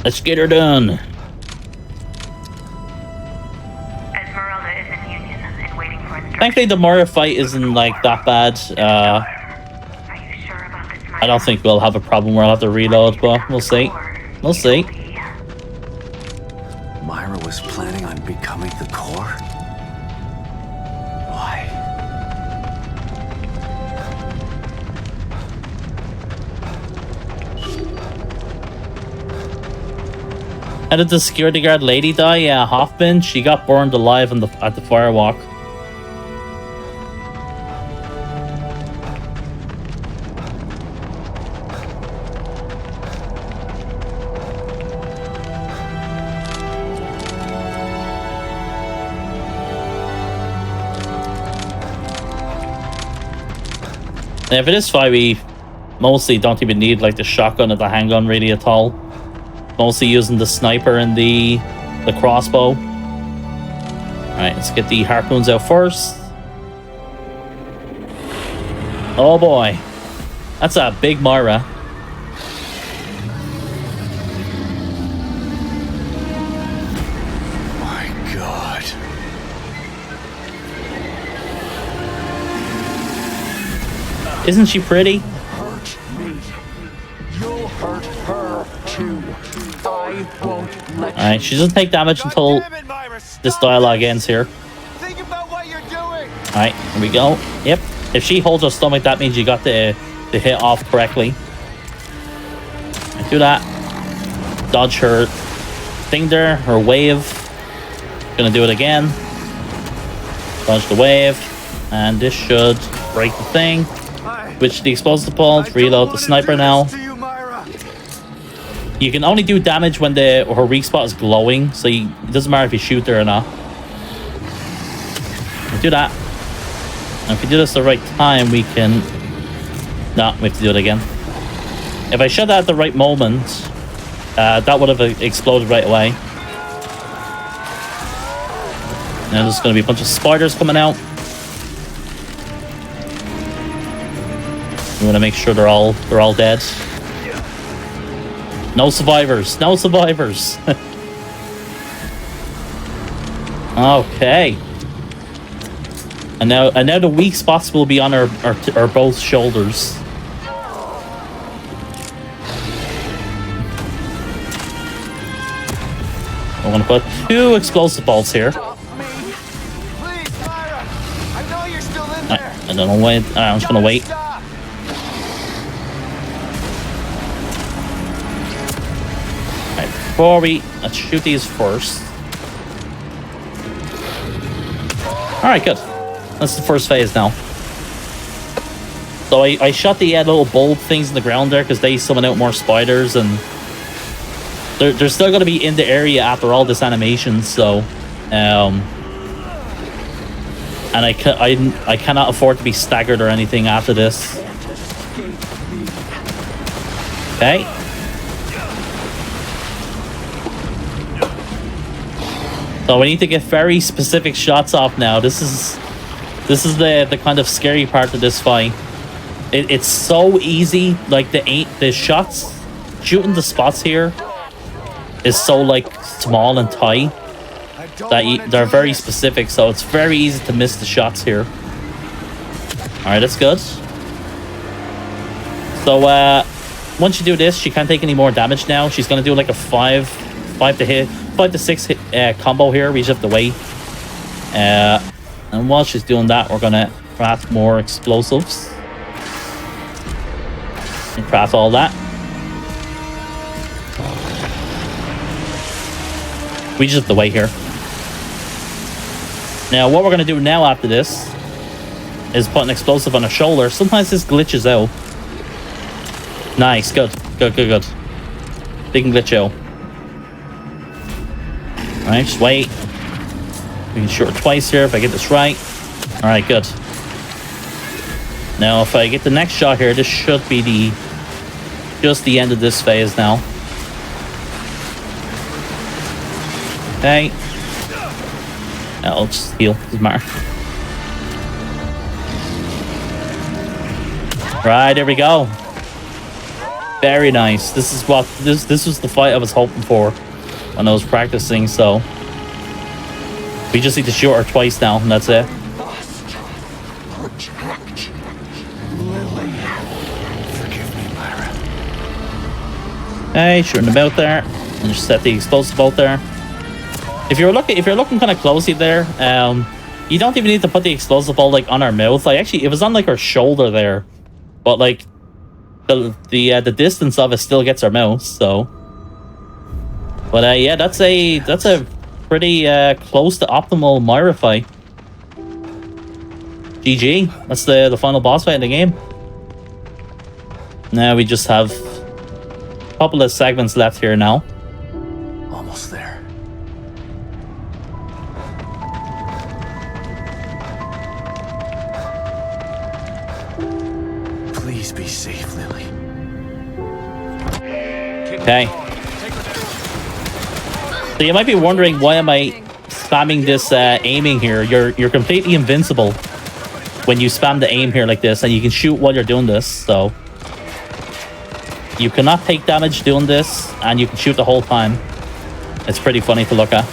Let's get her done. Thankfully, the Moira fight isn't like that bad. I don't think we'll have a problem where I'll have to reload, but we'll see. We'll see. Myra was planning on becoming the core? Why? How did the security guard lady die? Yeah, Hoffman. She got burned alive at the firewalk. Yeah, for this fight, we mostly don't even need like the shotgun or the handgun really at all. Mostly using the sniper and the crossbow. Alright, let's get the harpoons out first. Oh boy. That's a big Moira. My God. Isn't she pretty? Hurt me. You'll hurt her too. I won't let you. Alright, she doesn't take damage until this dialogue ends here. Think about what you're doing. Alright, here we go. Yep. If she holds her stomach, that means you got the hit off correctly. Do that. Dodge her thing there, her wave. Gonna do it again. Dodge the wave. And this should break the thing. Switch the explosive bolt. Reload the sniper now. You can only do damage when her weak spot is glowing, so it doesn't matter if you shoot there or not. Do that. And if we do this the right time, we can... No, we have to do it again. If I shot that at the right moment, that would have exploded right away. Now there's going to be a bunch of spiders coming out. We want to make sure they're all dead. No survivors. No survivors. Okay. And now the weak spots will be on our both shoulders. I'm gonna put 2 explosive bolts here. I don't know when. I'm just gonna wait. Alright, before let's shoot these first. Alright, good. That's the first phase now. So I shot the little bulb things in the ground there because they summon out more spiders, and they're still going to be in the area after all this animation. So, and I cannot afford to be staggered or anything after this. Okay. So we need to get very specific shots off now. This is the kind of scary part of this fight. It's so easy. Like the shots, shooting the spots here is so like small and tight that they're very specific. So it's very easy to miss the shots here. All right, that's good. So once you do this, she can't take any more damage now. She's gonna do like a 5 to 6 hit combo here. We just have to wait. And while she's doing that, we're gonna craft more explosives. And craft all that. We just have to wait here. Now, what we're gonna do now after this is put an explosive on her shoulder. Sometimes this glitches out. Nice, good. Good. Didn't glitch out. Alright, just wait. We can shoot her twice here if I get this right. Alright, good. Now, if I get the next shot here, this should be just the end of this phase now. Okay. I'll just heal. Doesn't matter. Right, there we go. Very nice. This is what this was the fight I was hoping for when I was practicing, so we just need to shoot her twice now, and that's it. Protect Lily. Forgive me, Myra. Okay, shooting them out there, and just set the explosive out there. If you're looking kind of closely there, you don't even need to put the explosive bolt like on her mouth. Like actually, it was on like her shoulder there, but like the distance of it still gets her mouth. So, but yeah, that's a pretty close to optimal Myra fight. GG. That's the final boss fight in the game. Now we just have a couple of segments left here now. Almost there. Please be safe, Lily. Okay. So you might be wondering, why am I spamming this aiming here? You're completely invincible when you spam the aim here like this, and you can shoot while you're doing this. So you cannot take damage doing this, and you can shoot the whole time. It's pretty funny to look at.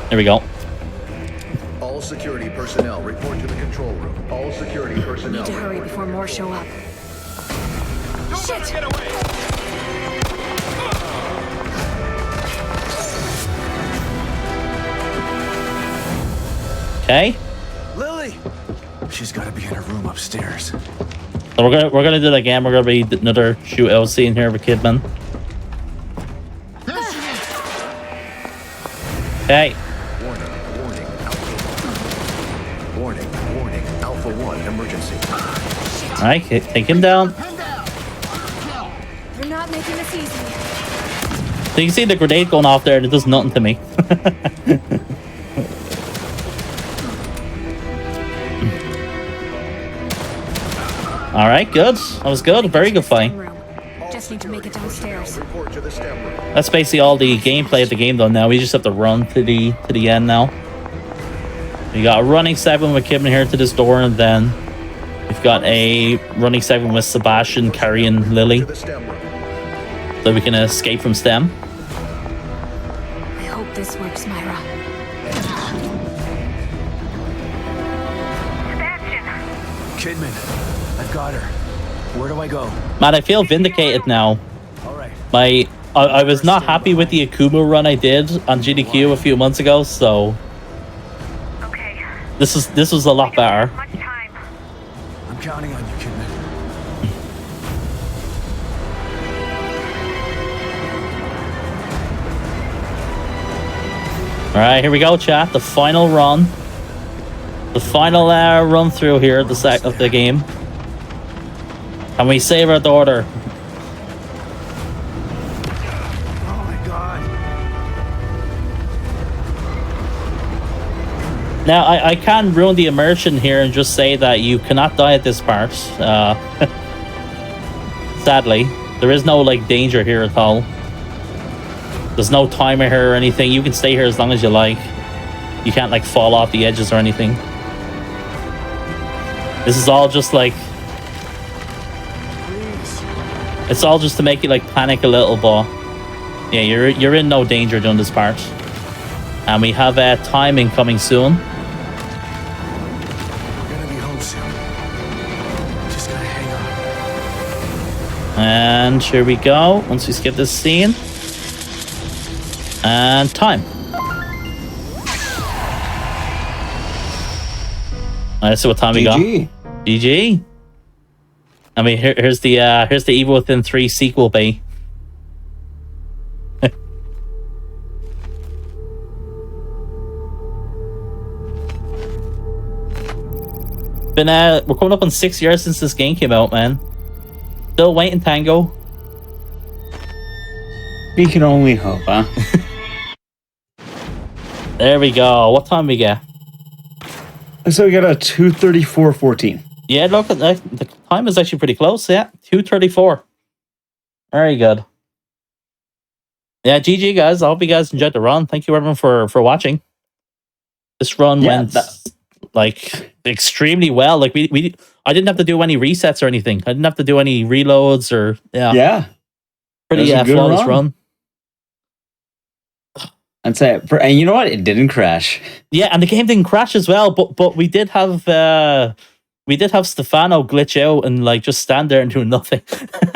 There we go. All security personnel report to the control room. All security personnel. Need to hurry before more show up. Shit! Okay. Lily! She's got to be in her room upstairs. So we're gonna do that again. We're gonna be another shootout scene here with Kidman. Okay. Warning, Alpha 1, emergency. Alright, take him down. You're not making this easy. So you can see the grenade going off there and it does nothing to me. Alright, good. That was good. Very good fight. Just need to make it downstairs. That's basically all the gameplay of the game done now. We just have to run to the end now. We got a running segment with Kidman here to this door, and then we've got a running segment with Sebastian carrying Lily. So we can escape from STEM. I hope this works, Myra. Kidman, I've got her. Where do I go? Man, I feel vindicated now. I was not happy with the Akumu run I did on GDQ a few months ago, so this was a lot better. I'm counting on you, Kidman. All right, here we go, chat. The final run. The final run through here of the game. And we save our daughter. Now, I can ruin the immersion here and just say that you cannot die at this part. Sadly, there is no like danger here at all. There's no timer here or anything. You can stay here as long as you like. You can't like fall off the edges or anything. This is all just like... It's all just to make you like panic a little, but yeah, you're in no danger doing this part. And we have timing coming soon. And here we go. Once we skip this scene. And time. Let's see what time we got. GG. I mean, here's the Evil Within 3 sequel, bait. We're coming up on 6 years since this game came out, man. Still waiting, Tango. We can only hope, huh? There we go. What time we get? So we got a 2:34:14. Yeah, look, the time is actually pretty close. Yeah, 2:34. Very good. Yeah, GG guys. I hope you guys enjoyed the run. Thank you everyone for watching. This run went like extremely well. Like I didn't have to do any resets or anything. I didn't have to do any reloads or pretty flawless run. I'd say, and you know what? It didn't crash. Yeah, and the game didn't crash as well. But we did have Stefano glitch out and like just stand there and do nothing.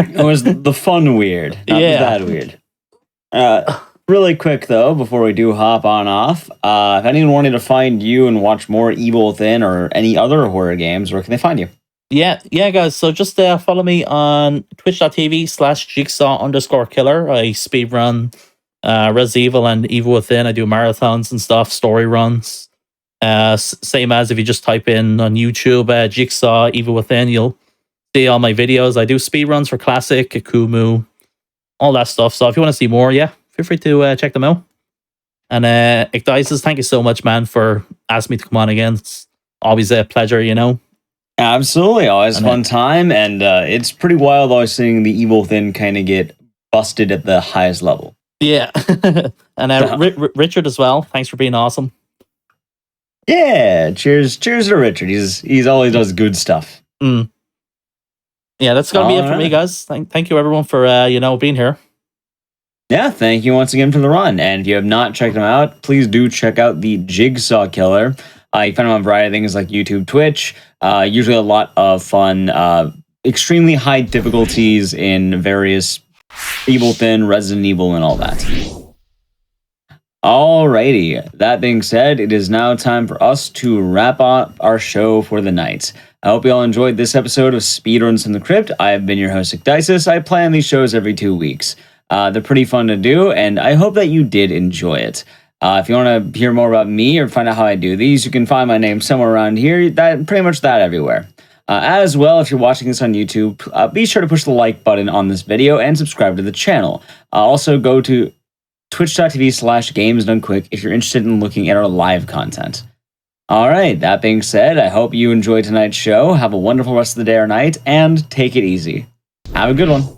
It was the fun weird, not the bad weird. Really quick though, before we do hop on off, if anyone wanted to find you and watch more Evil Within or any other horror games, where can they find you? Yeah, guys. So just follow me on twitch.tv/jigsaw_killer. I speedrun Res Evil and Evil Within. I do marathons and stuff, story runs. Same as if you just type in on YouTube Jigsaw Evil Within, you'll see all my videos. I do speedruns for Classic, Akumu, all that stuff. So if you want to see more, feel free to check them out. And Igdices, thank you so much, man, for asking me to come on again. It's always a pleasure, you know. Absolutely, always a fun time, and it's pretty wild always seeing the Evil Within kind of get busted at the highest level. Yeah, and Richard as well. Thanks for being awesome. Yeah, cheers to Richard. He's always does good stuff. Yeah, that's gonna be it for me, guys. Thank you everyone for being here. Yeah, thank you once again for the run. And if you have not checked them out, please do check out the Jigsaw Killer. You find them on a variety of things like YouTube, Twitch. Usually a lot of fun, extremely high difficulties in various Evil Within, Resident Evil, and all that. Alrighty, that being said, it is now time for us to wrap up our show for the night. I hope you all enjoyed this episode of Speedruns from the Crypt. I have been your host, Ecdysis. I plan these shows every 2 weeks. They're pretty fun to do, and I hope that you did enjoy it. If you want to hear more about me or find out how I do these, you can find my name somewhere around here. Pretty much that everywhere. As well, if you're watching this on YouTube, be sure to push the like button on this video and subscribe to the channel. Also, go to twitch.tv/gamesdonequick if you're interested in looking at our live content. Alright, that being said, I hope you enjoyed tonight's show. Have a wonderful rest of the day or night, and take it easy. Have a good one.